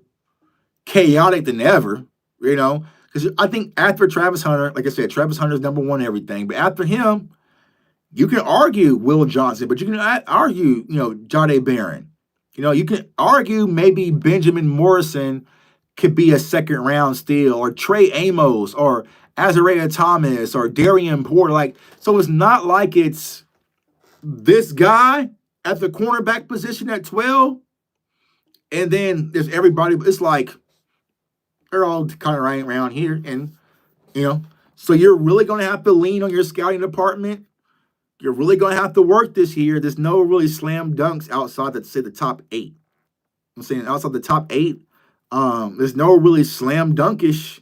chaotic than ever, because I think after Travis Hunter, like I said, Travis Hunter's number one everything. But after him, you can argue Will Johnson, but you can argue, Jahdae Barron. You can argue maybe Benjamin Morrison could be a second round steal, or Trey Amos, or Azariah Thomas, or Darian Porter. So it's not like it's this guy at the cornerback position at 12, and then there's everybody. It's like they're all kind of right around here, and so you're really going to have to lean on your scouting department. You're really going to have to work this year. There's no really slam dunks outside that say the top 8. I'm saying outside the top 8, there's no really slam dunkish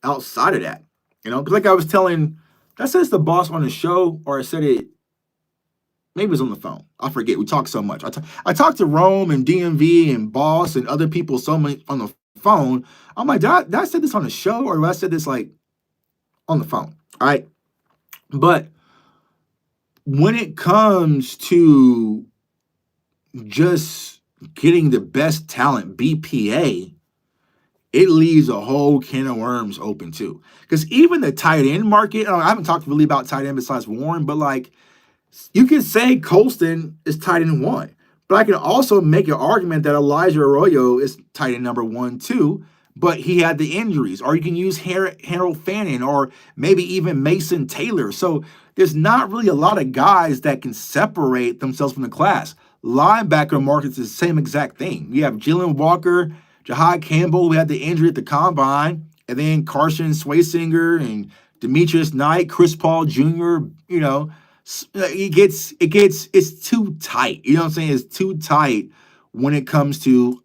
outside of that. Because like I was telling, that says the boss on the show, or I said it, maybe it was on the phone. I forget. We talk so much. I talked to Rome and DMV and Boss and other people so much on the phone. I'm like, did I say this on the show, or did I say this like on the phone? All right. But when it comes to just getting the best talent, BPA, it leaves a whole can of worms open too. Because even the tight end market, I haven't talked really about tight end besides Warren, but you can say Colston is tight end 1. But I can also make an argument that Elijah Arroyo is tight end number 1 too, but he had the injuries. Or you can use Harold Fannin, or maybe even Mason Taylor. So there's not really a lot of guys that can separate themselves from the class. Linebacker market is the same exact thing. You have Jalen Walker, Jahad Campbell, who had the injury at the combine, and then Carson Swaysinger and Demetrius Knight, Chris Paul Jr., it's too tight. You know what I'm saying? It's too tight when it comes to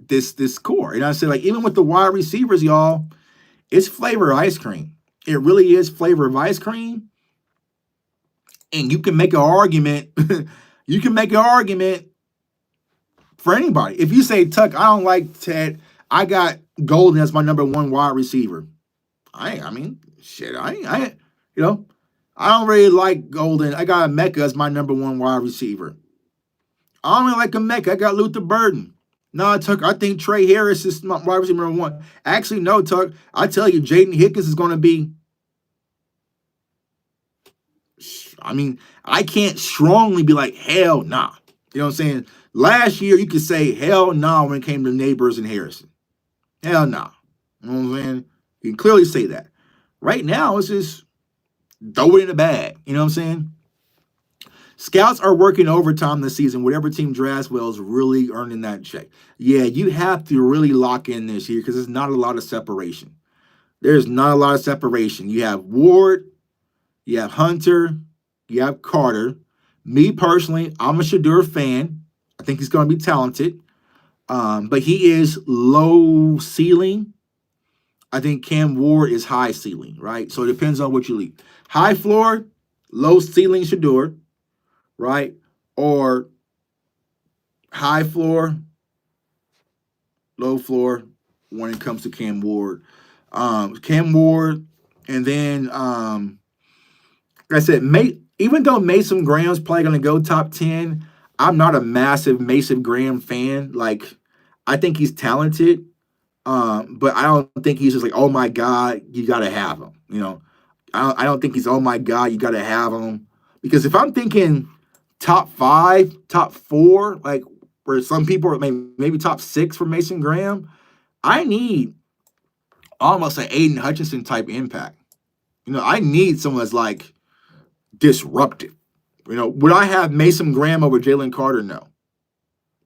this core. I said, even with the wide receivers, y'all, it's flavor of ice cream. It really is flavor of ice cream. And you can make an argument. You can make an argument for anybody. If you say, Tuck, I don't like Ted, I got Golden as my number 1 wide receiver. I don't really like Golden. I got Emeka as my number 1 wide receiver. I don't really like Emeka. I got Luther Burden. No, Tuck, I think Trey Harris is my wide receiver number 1. Actually, no, Tuck. I tell you, Jaden Hickens is going to be. I can't strongly be like, hell nah. You know what I'm saying? Last year, you could say hell nah when it came to Neighbors and Harrison. Hell nah. You know what I'm saying? You can clearly say that. Right now, it's just throw it in the bag. You know what I'm saying? Scouts are working overtime this season. Whatever team drafts well is really earning that check. Yeah, you have to really lock in this year because there's not a lot of separation. There's not a lot of separation. You have Ward, you have Hunter, you have Carter. Me personally, I'm a Shadur fan. I think he's going to be talented, but he is low ceiling. I think Cam Ward is high ceiling, right? So it depends on what you leave. High floor, low ceiling Shadur, right? Or high floor, low floor when it comes to Cam Ward. Cam Ward, and then like I said, even though Mason Graham's probably going to go top 10, I'm not a massive Mason Graham fan. Like, I think he's talented, but I don't think he's just like, oh my God, you got to have him. I don't think he's, oh my God, you got to have him. Because if I'm thinking top 5, top 4, like where some people are maybe top 6 for Mason Graham, I need almost an Aiden Hutchinson type impact. I need someone that's like disruptive. Would I have Mason Graham over Jalen Carter? No.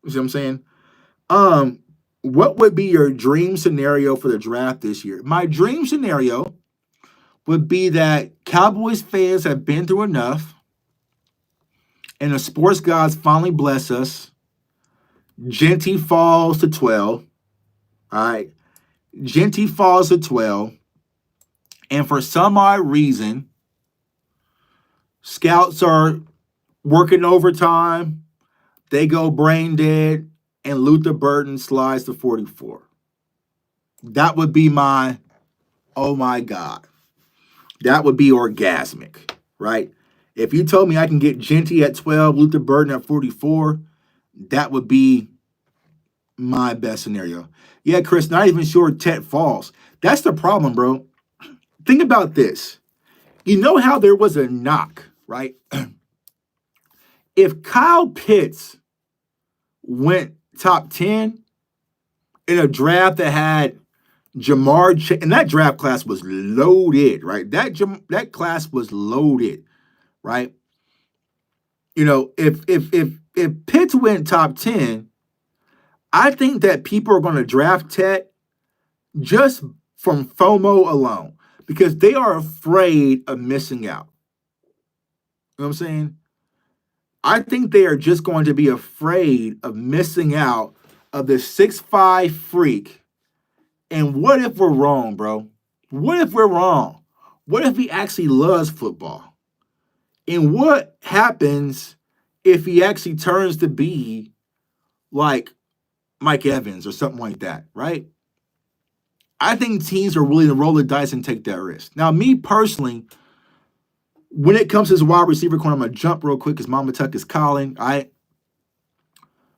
You see what I'm saying? What would be your dream scenario for the draft this year? My dream scenario would be that Cowboys fans have been through enough and the sports gods finally bless us. Genty falls to 12. All right. Genty falls to 12. And for some odd reason, scouts are working overtime. They go brain dead, and Luther Burton slides to 44. That would be my, oh my God. That would be orgasmic, right? If you told me I can get Genty at 12, Luther Burton at 44, that would be my best scenario. Yeah, Chris, not even sure Tet falls. That's the problem, bro. Think about this. You know how there was a knock, right? If Kyle Pitts went top 10 in a draft that had and that draft class was loaded, right? That class was loaded, right? If Pitts went top 10, I think that people are going to draft Tet just from FOMO alone because they are afraid of missing out. You know what I'm saying? I think they are just going to be afraid of missing out of the 6'5" freak. And what if we're wrong, bro? What if we're wrong? What if he actually loves football? And what happens if he actually turns to be like Mike Evans or something like that, right? I think teams are willing to roll the dice and take that risk. Now, me personally, when it comes to this wide receiver corner, I'm going to jump real quick because Mama Tuck is calling.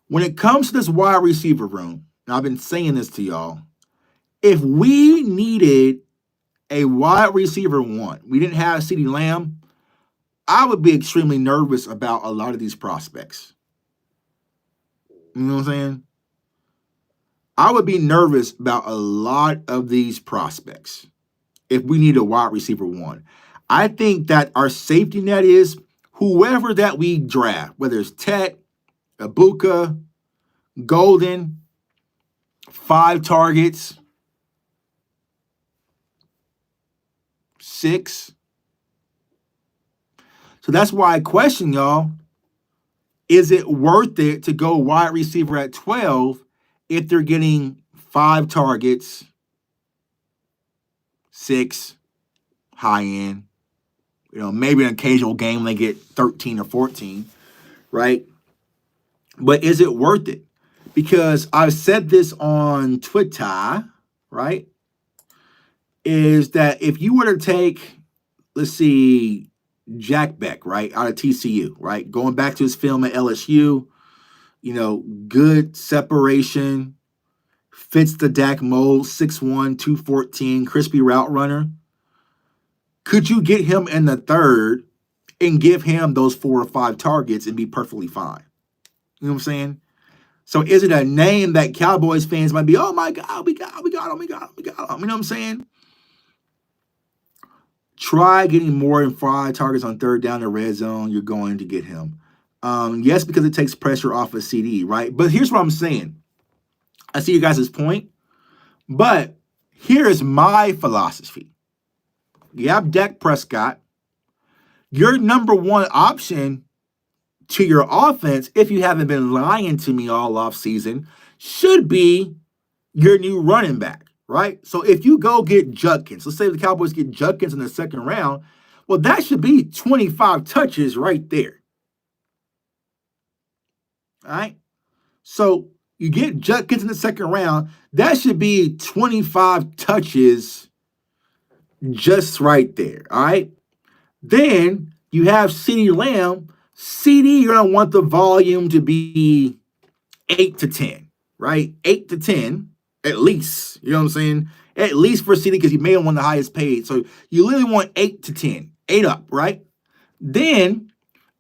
When it comes to this wide receiver room, and I've been saying this to y'all, if we needed a wide receiver one, we didn't have CeeDee Lamb, I would be extremely nervous about a lot of these prospects. You know what I'm saying? I would be nervous about a lot of these prospects if we need a wide receiver one. I think that our safety net is whoever that we draft, whether it's Tet, Ibuka, Golden, 5 targets, 6. So that's why I question y'all, is it worth it to go wide receiver at 12 if they're getting 5 targets, 6 high end, maybe an occasional game they get 13 or 14, right? But is it worth it? Because I've said this on Twitter, right? Is that if you were to take, let's see, Jack Beck, right, out of TCU, right, going back to his film at LSU, good separation, fits the Dak mold, 6'1", 214, crispy route runner. Could you get him in the third and give him those 4 or 5 targets and be perfectly fine? You know what I'm saying? So is it a name that Cowboys fans might be, oh my God, we got him. You know what I'm saying? Try getting more than 5 targets on third down in the red zone. You're going to get him. Yes, because it takes pressure off of CD, right? But here's what I'm saying. I see you guys' point, but Here's my philosophy. You have Dak Prescott. Your number one option to your offense, if you haven't been lying to me all off season, should be your new running back, right? So if you go get Judkins, let's say the Cowboys get Judkins in the second round, well, that should be 25 touches right there. All right. So you get Judkins in the second round, that should be 25 touches just right there. All right. Then you have CeeDee Lamb. CD, you're going to want the volume to be 8 to 10, right? 8 to 10 at least. You know what I'm saying? At least for CD because you made him one of the highest paid. So you literally want 8 to 10, 8 up, right? Then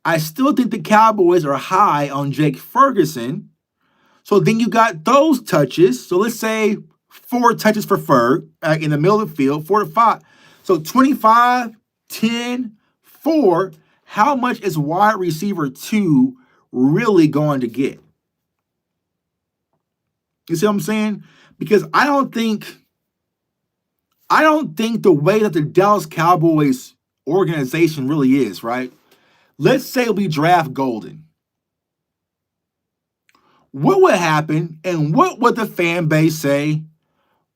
I still think the Cowboys are high on Jake Ferguson. So then you got those touches. So let's say 4 touches for Ferg in the middle of the field, 4 to 5. So 25, 10, 4. How much is wide receiver 2 really going to get? You see what I'm saying? Because I don't think the way that the Dallas Cowboys organization really is, right? Let's say we draft Golden. What would happen and what would the fan base say?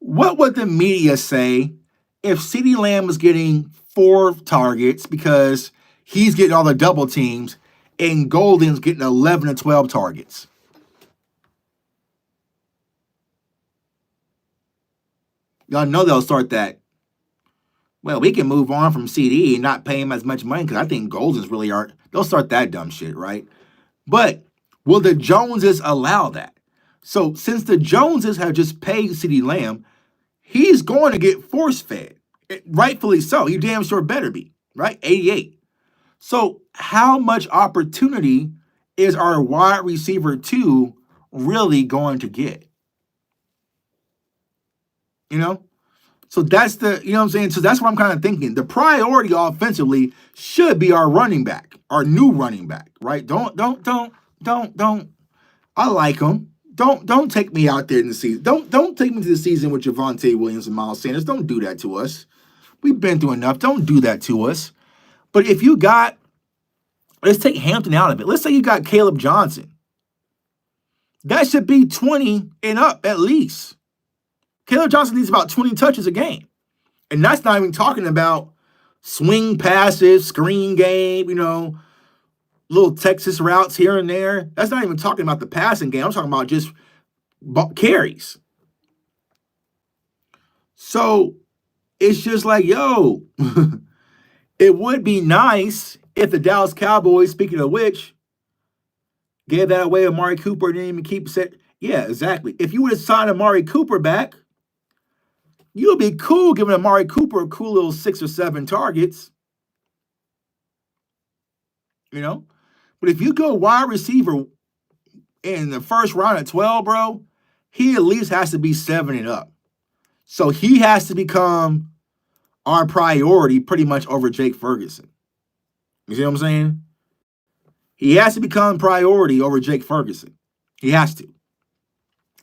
What would the media say if CeeDee Lamb was getting 4 targets because he's getting all the double teams and Golden's getting 11 to 12 targets? Y'all know they'll start that. Well, we can move on from CD and not pay him as much money because I think Golden's really aren't. They'll start that dumb shit, right? But will the Joneses allow that? So since the Joneses have just paid CeeDee Lamb, he's going to get force fed. Rightfully so. He damn sure better be, right? 88. So how much opportunity is our wide receiver 2 really going to get? You know? So that's the, you know what I'm saying? So that's what I'm kind of thinking. The priority offensively should be our running back, our new running back, right? Don't. I like him. Don't take me out there in the season. Don't take me to the season with Javonte Williams and Miles Sanders. Don't do that to us. We've been through enough. Don't do that to us. But if you got, let's take Hampton out of it. Let's say you got Caleb Johnson. That should be 20 and up at least. Caleb Johnson needs about 20 touches a game. And that's not even talking about swing passes, screen game, you know, little Texas routes here and there. That's not even talking about the passing game. I'm talking about just carries. So it's just like, yo, it would be nice if the Dallas Cowboys, speaking of which, gave that away Amari Cooper and didn't even keep it. Yeah, exactly. If you would have signed Amari Cooper back, you'll be cool giving Amari Cooper a cool little 6 or 7 targets. You know? But if you go wide receiver in the first round at 12, bro, he at least has to be 7 and up. So he has to become our priority pretty much over Jake Ferguson. You see what I'm saying? He has to become priority over Jake Ferguson. He has to.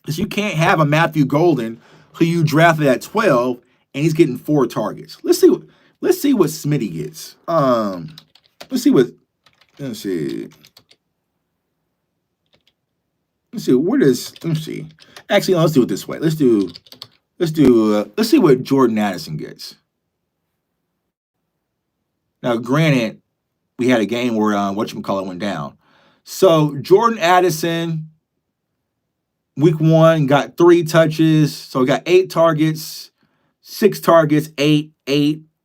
Because you can't have a Matthew Golden who you drafted at 12 and he's getting 4 targets. Let's see what Smitty gets. Let's see. Actually, let's do it this way. Let's see what Jordan Addison gets. Now, granted, we had a game where whatchamacallit went down. So Jordan Addison, week 1, got 3 touches. So we got 8 targets, 6 targets, 8,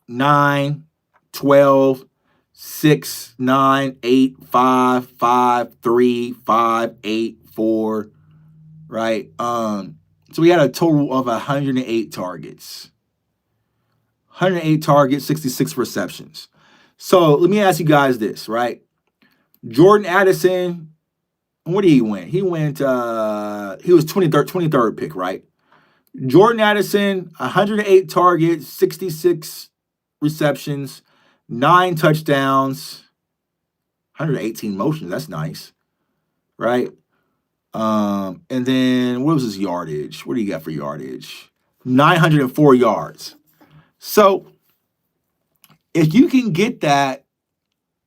9, 12, 6, 9, 8, 5, 5, 3, 5, 8, 4, right? So we had a total of 108 targets. 108 targets, 66 receptions. So let me ask you guys this, right? Jordan Addison, what did he win? He went, he was 23rd pick, right? Jordan Addison, 108 targets, 66 receptions, 9 touchdowns, 118 motions. That's nice, right? And then what was his yardage? What do you got for yardage? 904 yards. So if you can get that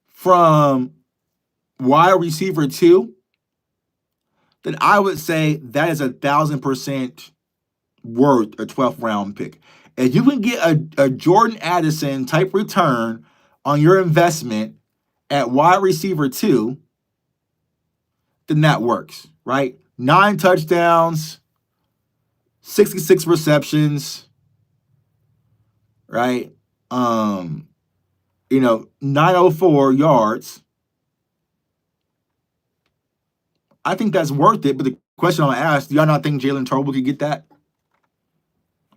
from wide receiver 2, then I would say that is 1,000% worth a 12th round pick. If you can get a Jordan Addison type return on your investment at wide receiver 2, then that works, right? 9 touchdowns, 66 receptions, right? 904 yards. I think that's worth it. But the question I ask, do y'all not think Jalen Tolbert could get that?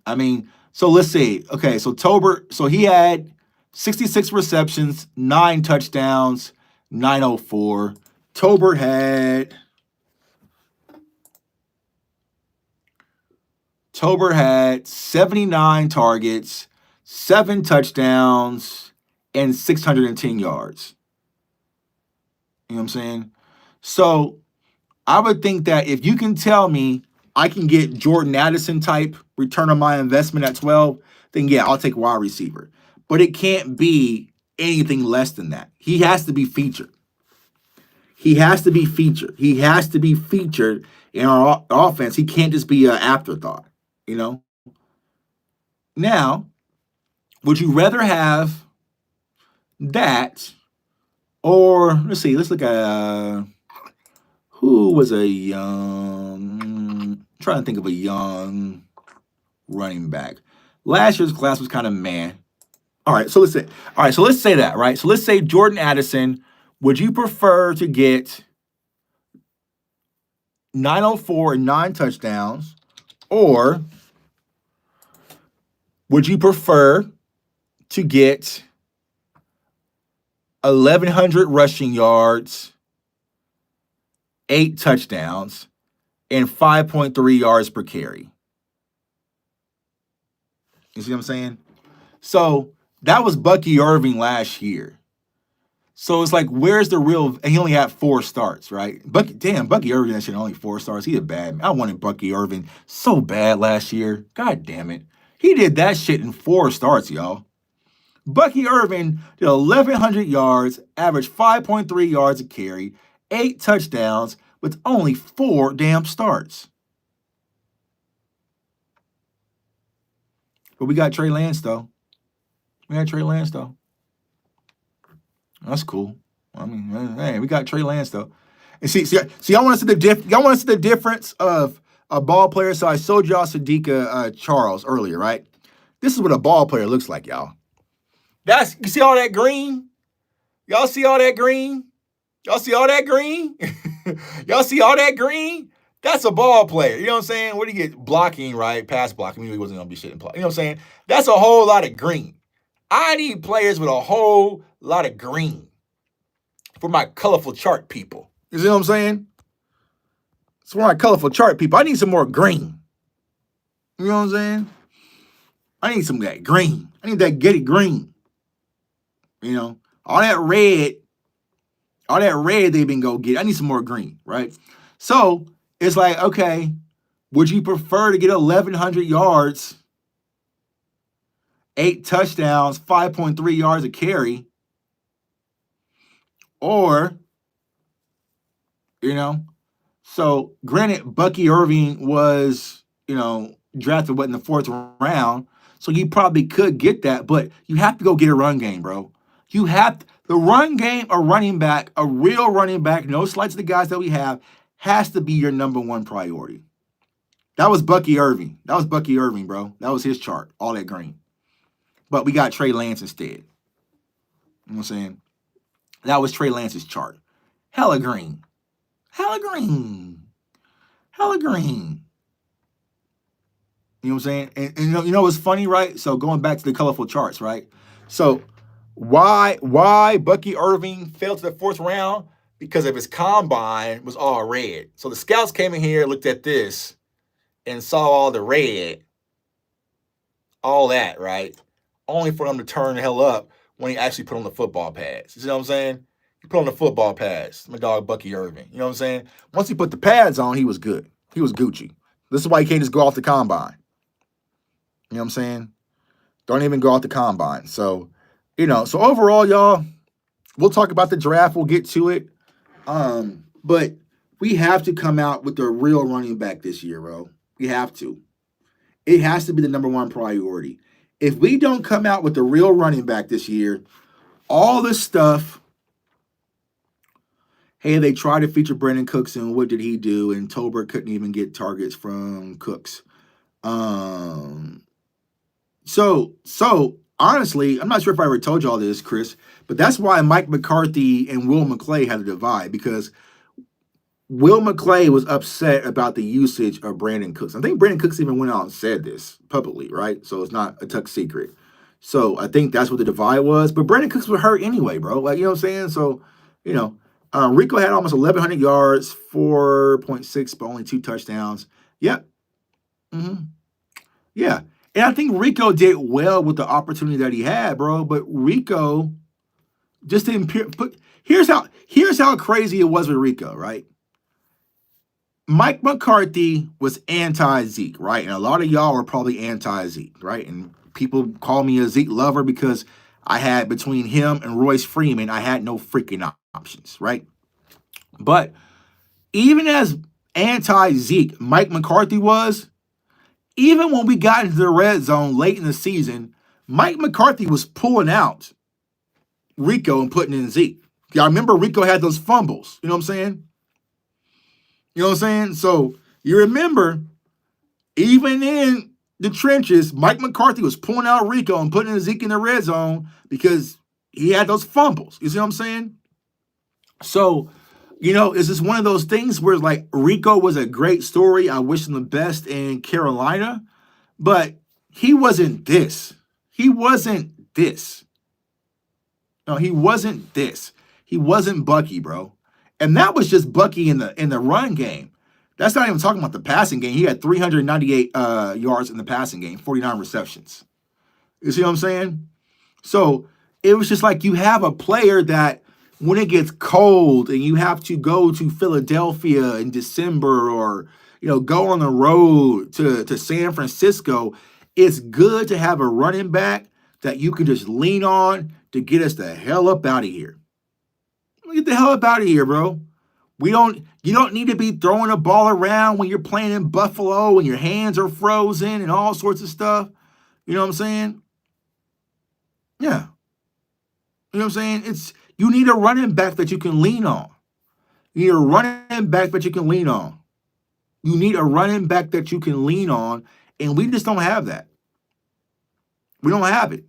I mean, so let's see. Okay, so Tolbert, so he had 66 receptions, 9 touchdowns, 904. Tolbert had 79 targets, 7 touchdowns, and 610 yards. You know what I'm saying? So I would think that if you can tell me I can get Jordan Addison type return on my investment at 12, then yeah, I'll take wide receiver. But it can't be anything less than that. He has to be featured. He has to be featured. He has to be featured in our offense. He can't just be an afterthought, you know? Now, would you rather have that or let's see, let's look at who was a young, trying to think of a young running back. Last year's class was kind of man. All right, so let's say that, right? So let's say Jordan Addison, would you prefer to get 904 and 9 touchdowns, or would you prefer to get 1,100 rushing yards, 8 touchdowns, and 5.3 yards per carry? You see what I'm saying? So that was Bucky Irving last year. So it's like, where's the real? And he only had 4 starts, right? Bucky Irving that shit only 4 starts. He a bad man. I wanted Bucky Irving so bad last year. God damn it. He did that shit in 4 starts, y'all. Bucky Irving did 1,100 yards, averaged 5.3 yards a carry, 8 touchdowns with only 4 damn starts. But we got Trey Lance, though. That's cool. I mean, hey, we got Trey Lance, though. And see, y'all want to see the difference of a ball player. So I showed y'all Sadiqa Charles earlier, right? This is what a ball player looks like, y'all. You see all that green? Y'all see all that green? Y'all see all that green? Y'all see all that green? That's a ball player. You know what I'm saying? What do you get? Blocking, right? Pass blocking. He wasn't going to be shit in play. You know what I'm saying? That's a whole lot of green. I need players with a whole lot of green for my colorful chart people. You see what I'm saying? It's for my colorful chart people. I need some more green. You know what I'm saying? I need some of that green. I need that Getty green. You know, all that red they've been go get. I need some more green, right? So it's like, okay, would you prefer to get 1,100 yards, 8 touchdowns, 5.3 yards a carry, or, so granted, Bucky Irving was, drafted in the 4th round, so you probably could get that, but you have to go get a run game, bro. The run game, a real running back, no slights to the guys that we have, has to be your number 1 priority. That was Bucky Irving. Bro. That was his chart, all that green. But we got Trey Lance instead. You know what I'm saying? That was Trey Lance's chart. Hella green. You know what I'm saying? And you know what's funny, right? So going back to the colorful charts, right? So why Bucky Irving fell to the 4th round? Because of his combine was all red. So the scouts came in here, looked at this, and saw all the red, all that, right? Only for him to turn the hell up when he actually put on the football pads. You see what I'm saying? He put on the football pads. My dog Bucky Irving. You know what I'm saying? Once he put the pads on, he was good. He was Gucci. This is why he can't just go off the combine. You know what I'm saying? Don't even go out the combine. So, so overall, y'all, we'll talk about the draft. We'll get to it. But we have to come out with a real running back this year, bro. We have to. It has to be the number one priority. If we don't come out with a real running back this year, all this stuff, hey, they tried to feature Brandon Cooks, and what did he do? And Tolbert couldn't even get targets from Cooks. Um, so honestly, I'm not sure if I ever told y'all this, Chris, but that's why Mike McCarthy and Will McClay had a divide, because Will McClay was upset about the usage of Brandon Cooks. I think Brandon Cooks even went out and said this publicly, right? So it's not a tuck secret. So I think that's what the divide was. But Brandon Cooks was hurt anyway, bro. Like, you know what I'm saying? So, Rico had almost 1,100 yards, 4.6, but only 2 touchdowns. Yep. Mm-hmm. Yeah. And I think Rico did well with the opportunity that he had, bro. But Rico just didn't put. Here's how crazy it was with Rico, right? Mike McCarthy was anti-Zeke, right? And a lot of y'all are probably anti-Zeke, right? And people call me a Zeke lover because I had, between him and Royce Freeman, I had no freaking options, right? But even as anti-Zeke Mike McCarthy was, even when we got into the red zone late in the season, Mike McCarthy was pulling out Rico and putting in Zeke. Y'all remember Rico had those fumbles, you know what I'm saying? You know what I'm saying? So you remember, even in the trenches, Mike McCarthy was pulling out Rico and putting Zeke in the red zone because he had those fumbles. You see what I'm saying? So, it's just one of those things where, like, Rico was a great story. I wish him the best in Carolina, but he wasn't this. He wasn't this. No, he wasn't this. He wasn't Bucky, bro. And that was just Bucky in the run game. That's not even talking about the passing game. He had 398 yards in the passing game, 49 receptions. You see what I'm saying? So it was just like, you have a player that when it gets cold and you have to go to Philadelphia in December, or go on the road to San Francisco, it's good to have a running back that you can just lean on to get us the hell up out of here. Get the hell up out of here, bro. You don't need to be throwing a ball around when you're playing in Buffalo and your hands are frozen and all sorts of stuff. You know what I'm saying? Yeah. You know what I'm saying? You need a running back that you can lean on. You need a running back that you can lean on. You need a running back that you can lean on, and we just don't have that. We don't have it.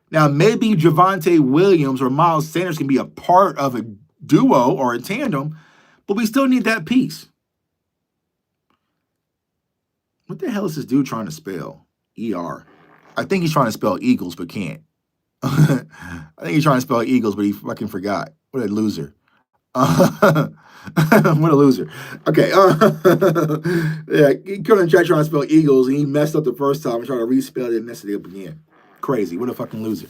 Now, maybe Javonte Williams or Miles Sanders can be a part of a duo or a tandem, but we still need that piece. What the hell is this dude trying to spell? E-R. I think he's trying to spell Eagles, but can't. I think he's trying to spell Eagles, but he fucking forgot. What a loser. What a loser. Okay. Yeah, he couldn't try to spell Eagles, and he messed up the first time and tried to respell it and messed it up again. Crazy. What a fucking loser.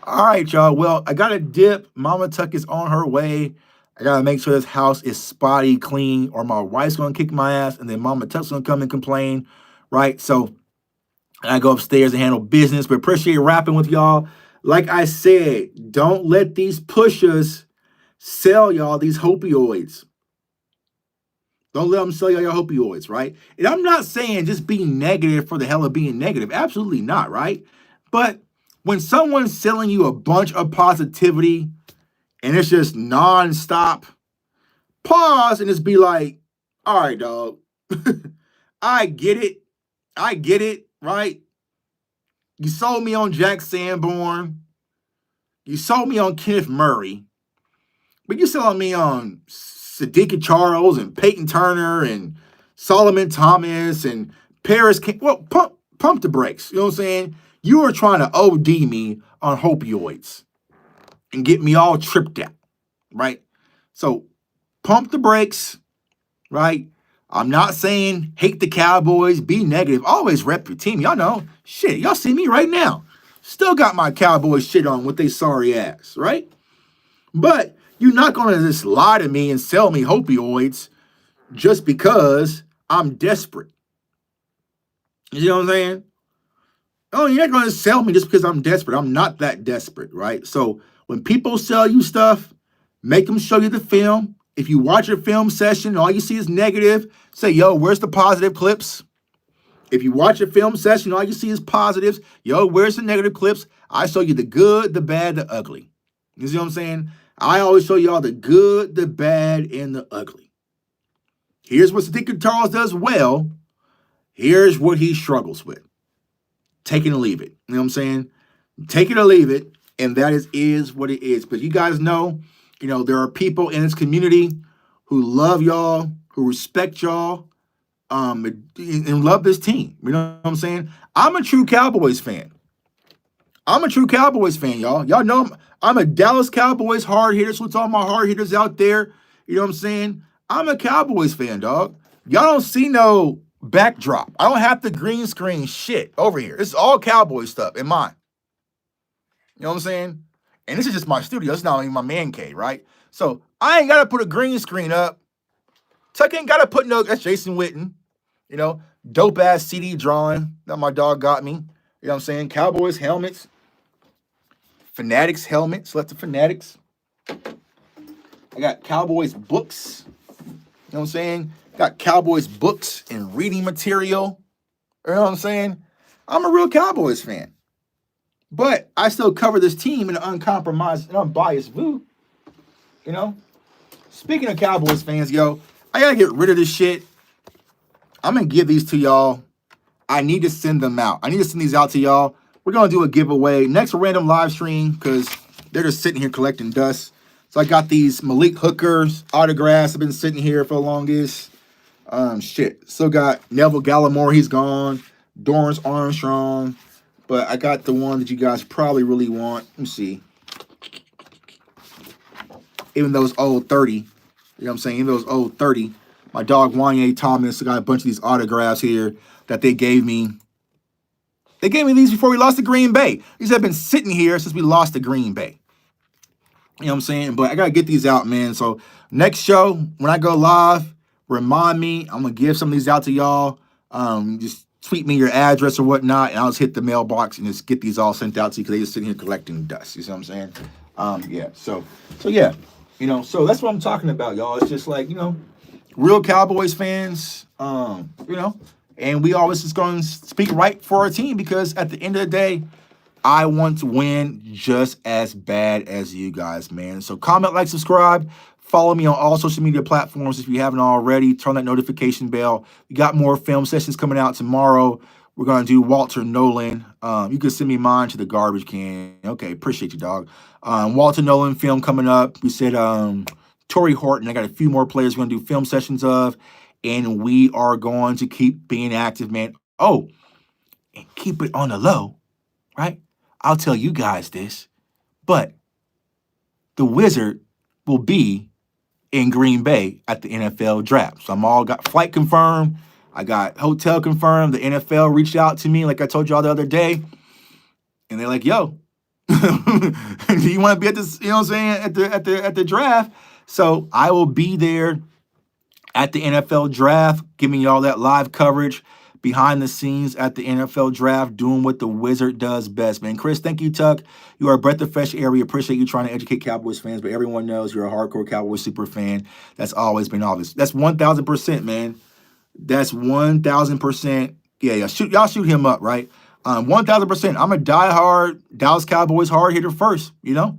All right, y'all. Well, I got to dip. Mama Tuck is on her way. I got to make sure this house is spotty clean, or my wife's going to kick my ass, and then Mama Tuck's going to come and complain, right? So I go upstairs and handle business, but appreciate rapping with y'all. Like I said, don't let these pushers sell y'all these opioids. Don't let them sell y'all your opioids, right? And I'm not saying just being negative for the hell of being negative. Absolutely not, right? But when someone's selling you a bunch of positivity and it's just nonstop, pause and just be like, all right, dog. I get it. I get it, right? You sold me on Jack Sanborn. You sold me on Kenneth Murray. But you're selling me on Sadiqa Charles and Peyton Turner and Solomon Thomas and Paris. Well, pump the brakes. You know what I'm saying? You are trying to OD me on opioids and get me all tripped out, right? So pump the brakes, right? I'm not saying hate the Cowboys, be negative. Always rep your team. Y'all know. Shit, y'all see me right now. Still got my Cowboys shit on with they sorry ass, right? But you're not going to just lie to me and sell me opioids just because I'm desperate. You know what I'm saying? Oh, you're not going to sell me just because I'm desperate. I'm not that desperate, right? So when people sell you stuff, make them show you the film. If you watch a film session and all you see is negative, say, yo, where's the positive clips? If you watch a film session, all you see is positives. Yo, where's the negative clips? I show you the good, the bad, the ugly. You see what I'm saying? I always show you all the good, the bad, and the ugly. Here's what Sadiq Charles does well. Here's what he struggles with. Take it or leave it. You know what I'm saying? Take it or leave it. And that is what it is. But you guys know, there are people in this community who love y'all, who respect y'all, and love this team. You know what I'm saying? I'm a true Cowboys fan. I'm a true Cowboys fan, y'all. Y'all know I'm a Dallas Cowboys hard hitter. So it's all my hard hitters out there. You know what I'm saying? I'm a Cowboys fan, dog. Y'all don't see no backdrop. I don't have the green screen shit over here. It's all Cowboy stuff in mine. You know what I'm saying? And this is just my studio. It's not even my man cave, right? So I ain't got to put a green screen up. Tuck ain't got to put no, that's Jason Witten. Dope ass CD drawing that my dog got me. You know what I'm saying? Cowboys helmets, Fanatics helmets, select the Fanatics. I got Cowboys books. You know what I'm saying? Got Cowboys books and reading material. You know what I'm saying? I'm a real Cowboys fan. But I still cover this team in an uncompromised and unbiased view. Speaking of Cowboys fans, yo, I gotta get rid of this shit. I'm gonna give these to y'all. I need to send them out. I need to send these out to y'all. We're gonna do a giveaway next random live stream because they're just sitting here collecting dust. So I got these Malik Hooker's autographs. I've been sitting here for the longest. Still got Neville Gallimore. He's gone. Dorrance Armstrong. But I got the one that you guys probably really want. Let me see. Even though it's old 30. You know what I'm saying? Even though it's old 30. My dog Wanye Thomas got a bunch of these autographs here that they gave me. They gave me these before we lost to Green Bay. These have been sitting here since we lost to Green Bay. You know what I'm saying? But I got to get these out, man. So next show, when I go live, remind me. I'm going to give some of these out to y'all. Just tweet me your address or whatnot, and I'll just hit the mailbox and just get these all sent out to you because they just sitting here collecting dust. You see what I'm saying? Yeah. So yeah. So that's what I'm talking about, y'all. It's just like, real Cowboys fans, and we always just going to speak right for our team because at the end of the day, I want to win just as bad as you guys, man. So comment, like, subscribe. Follow me on all social media platforms if you haven't already. Turn that notification bell. We got more film sessions coming out tomorrow. We're going to do Walter Nolan. You can send me mine to the garbage can. Okay, appreciate you, dog. Walter Nolan film coming up. We said Torrey Horton. I got a few more players we're going to do film sessions of. And we are going to keep being active, man. Oh, and keep it on the low, right? I'll tell you guys this, but the Wizard will be in Green Bay at the NFL draft. So I'm all got flight confirmed. I got hotel confirmed. The NFL reached out to me, like I told y'all the other day, and they're like, "Yo, do you want to be at this? You know what I'm saying? At the draft." So I will be there at the NFL draft, giving y'all that live coverage behind the scenes at the NFL draft, doing what the Wizard does best, man. Chris, thank you, Tuck. You are a breath of fresh air. We appreciate you trying to educate Cowboys fans, but everyone knows you're a hardcore Cowboys super fan. That's always been obvious. That's 1,000%, man. That's 1,000%. Yeah. Y'all shoot him up, right? 1,000%. I'm a diehard Dallas Cowboys hard hitter first, So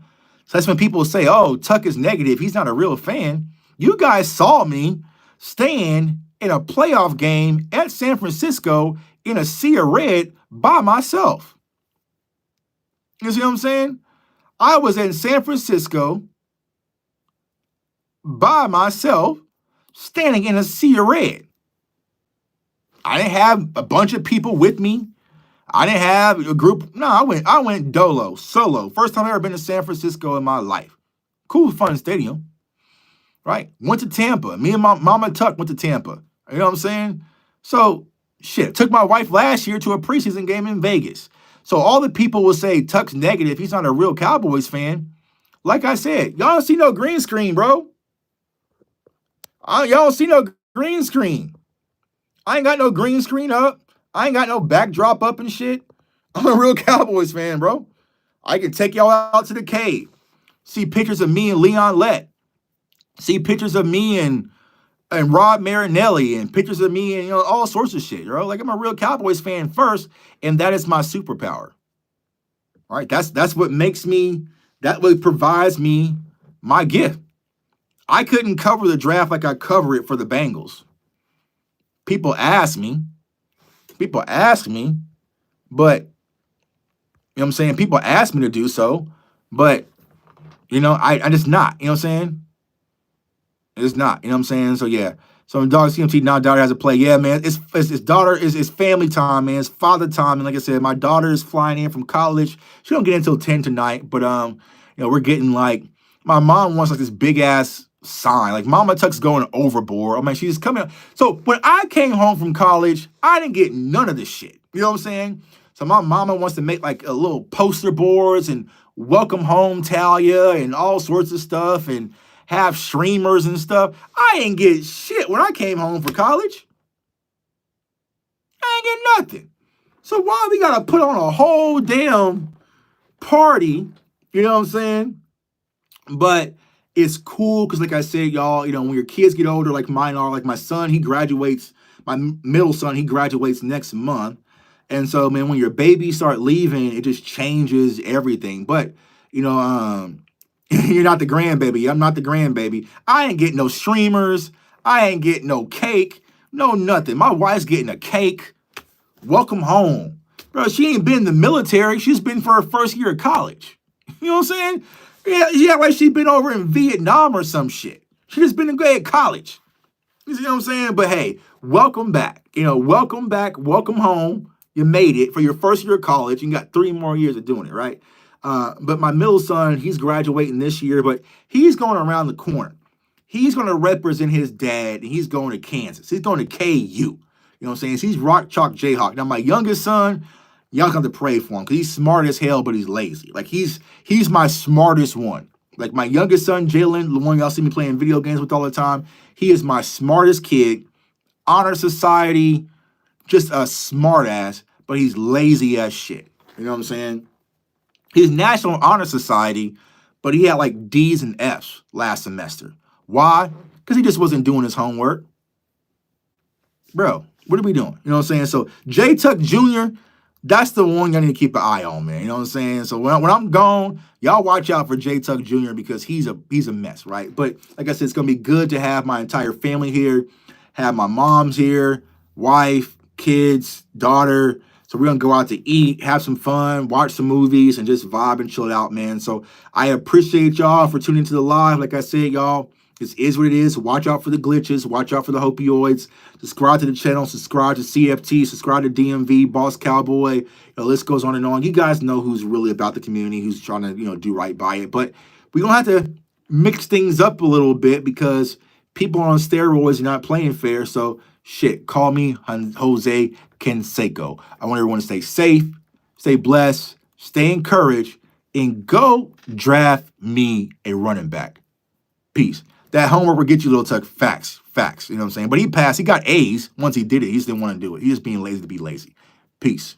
that's when people say, oh, Tuck is negative. He's not a real fan. You guys saw me stand in a playoff game at San Francisco in a sea of red by myself. You see what I'm saying? I was in San Francisco by myself, standing in a sea of red. I didn't have a bunch of people with me. I didn't have a group. No, I went solo. First time I ever been to San Francisco in my life. Cool, fun stadium. Right? Went to Tampa. Me and my mama Tuck went to Tampa. You know what I'm saying? So, took my wife last year to a preseason game in Vegas. So all the people will say Tuck's negative. He's not a real Cowboys fan. Like I said, y'all don't see no green screen, bro. Y'all don't see no green screen. I ain't got no green screen up. I ain't got no backdrop up and shit. I'm a real Cowboys fan, bro. I can take y'all out to the cave. See pictures of me and Leon Lett. See pictures of me and Rob Marinelli and pictures of me and all sorts of shit, bro. Like I'm a real Cowboys fan first, and that is my superpower. All right, that's what makes me. That what provides me my gift. I couldn't cover the draft like I cover it for the Bengals. People ask me. People ask me, but you know what I'm saying? People ask me to do so, but I just not. You know what I'm saying? It's not. You know what I'm saying? So yeah. So dog CMT now daughter has a play. Yeah, man. It's daughter is family time, man. It's father time. And like I said, my daughter is flying in from college. She don't get in until 10 tonight. But we're getting like my mom wants like this big ass sign. Like Mama Tuck's going overboard. I mean, she's coming up. So when I came home from college, I didn't get none of this shit. You know what I'm saying? So my mama wants to make like a little poster boards and welcome home Talia and all sorts of stuff and have streamers and stuff. I ain't get shit when I came home for college. I ain't get nothing. So why we gotta put on a whole damn party? You know what I'm saying? But it's cool because, like I said, y'all, when your kids get older, like mine are, like my son, he graduates, my middle son, he graduates next month. And so, man, when your babies start leaving, it just changes everything. But, you're not the grandbaby. I'm not the grandbaby. I ain't getting no streamers. I ain't getting no cake. No nothing. My wife's getting a cake. Welcome home. Bro, she ain't been in the military. She's been for her first year of college. You know what I'm saying? Yeah, like she been over in Vietnam or some shit. She just been in college. You see what I'm saying? But hey, welcome back. Welcome back. Welcome home. You made it for your first year of college. You got 3 more years of doing it, right? But my middle son, he's graduating this year, but he's going around the corner. He's going to represent his dad, and he's going to Kansas. He's going to KU. You know what I'm saying? So he's Rock Chalk Jayhawk. Now, my youngest son, y'all have to pray for him because he's smart as hell, but he's lazy. Like, he's my smartest one. Like, my youngest son, Jalen, the one y'all see me playing video games with all the time, he is my smartest kid. Honor Society, just a smart ass, but he's lazy as shit. You know what I'm saying? He's National Honor Society, but he had like D's and F's last semester. Why? Because he just wasn't doing his homework. Bro, what are we doing? You know what I'm saying? So J Tuck Jr., that's the one y'all need to keep an eye on, man. You know what I'm saying? So when I'm gone, y'all watch out for J Tuck Jr. because he's a mess, right? But like I said, it's gonna be good to have my entire family here, have my mom's here, wife, kids, daughter. So we're gonna go out to eat, have some fun, watch some movies, and just vibe and chill out, man. So I appreciate y'all for tuning into the live. Like I said, y'all, this is what it is. Watch out for the glitches. Watch out for the opioids. Subscribe to the channel. Subscribe to CFT. Subscribe to DMV, Boss Cowboy. The list goes on and on. You guys know who's really about the community, who's trying to do right by it. But we're gonna have to mix things up a little bit because people on steroids are not playing fair. So shit, call me Jose Canseco. I want everyone to stay safe, stay blessed, stay encouraged, and go draft me a running back. Peace. That homework will get you, little Tuck. Facts. You know what I'm saying? But he passed. He got A's once he did it. He just didn't want to do it. He just being lazy to be lazy. Peace.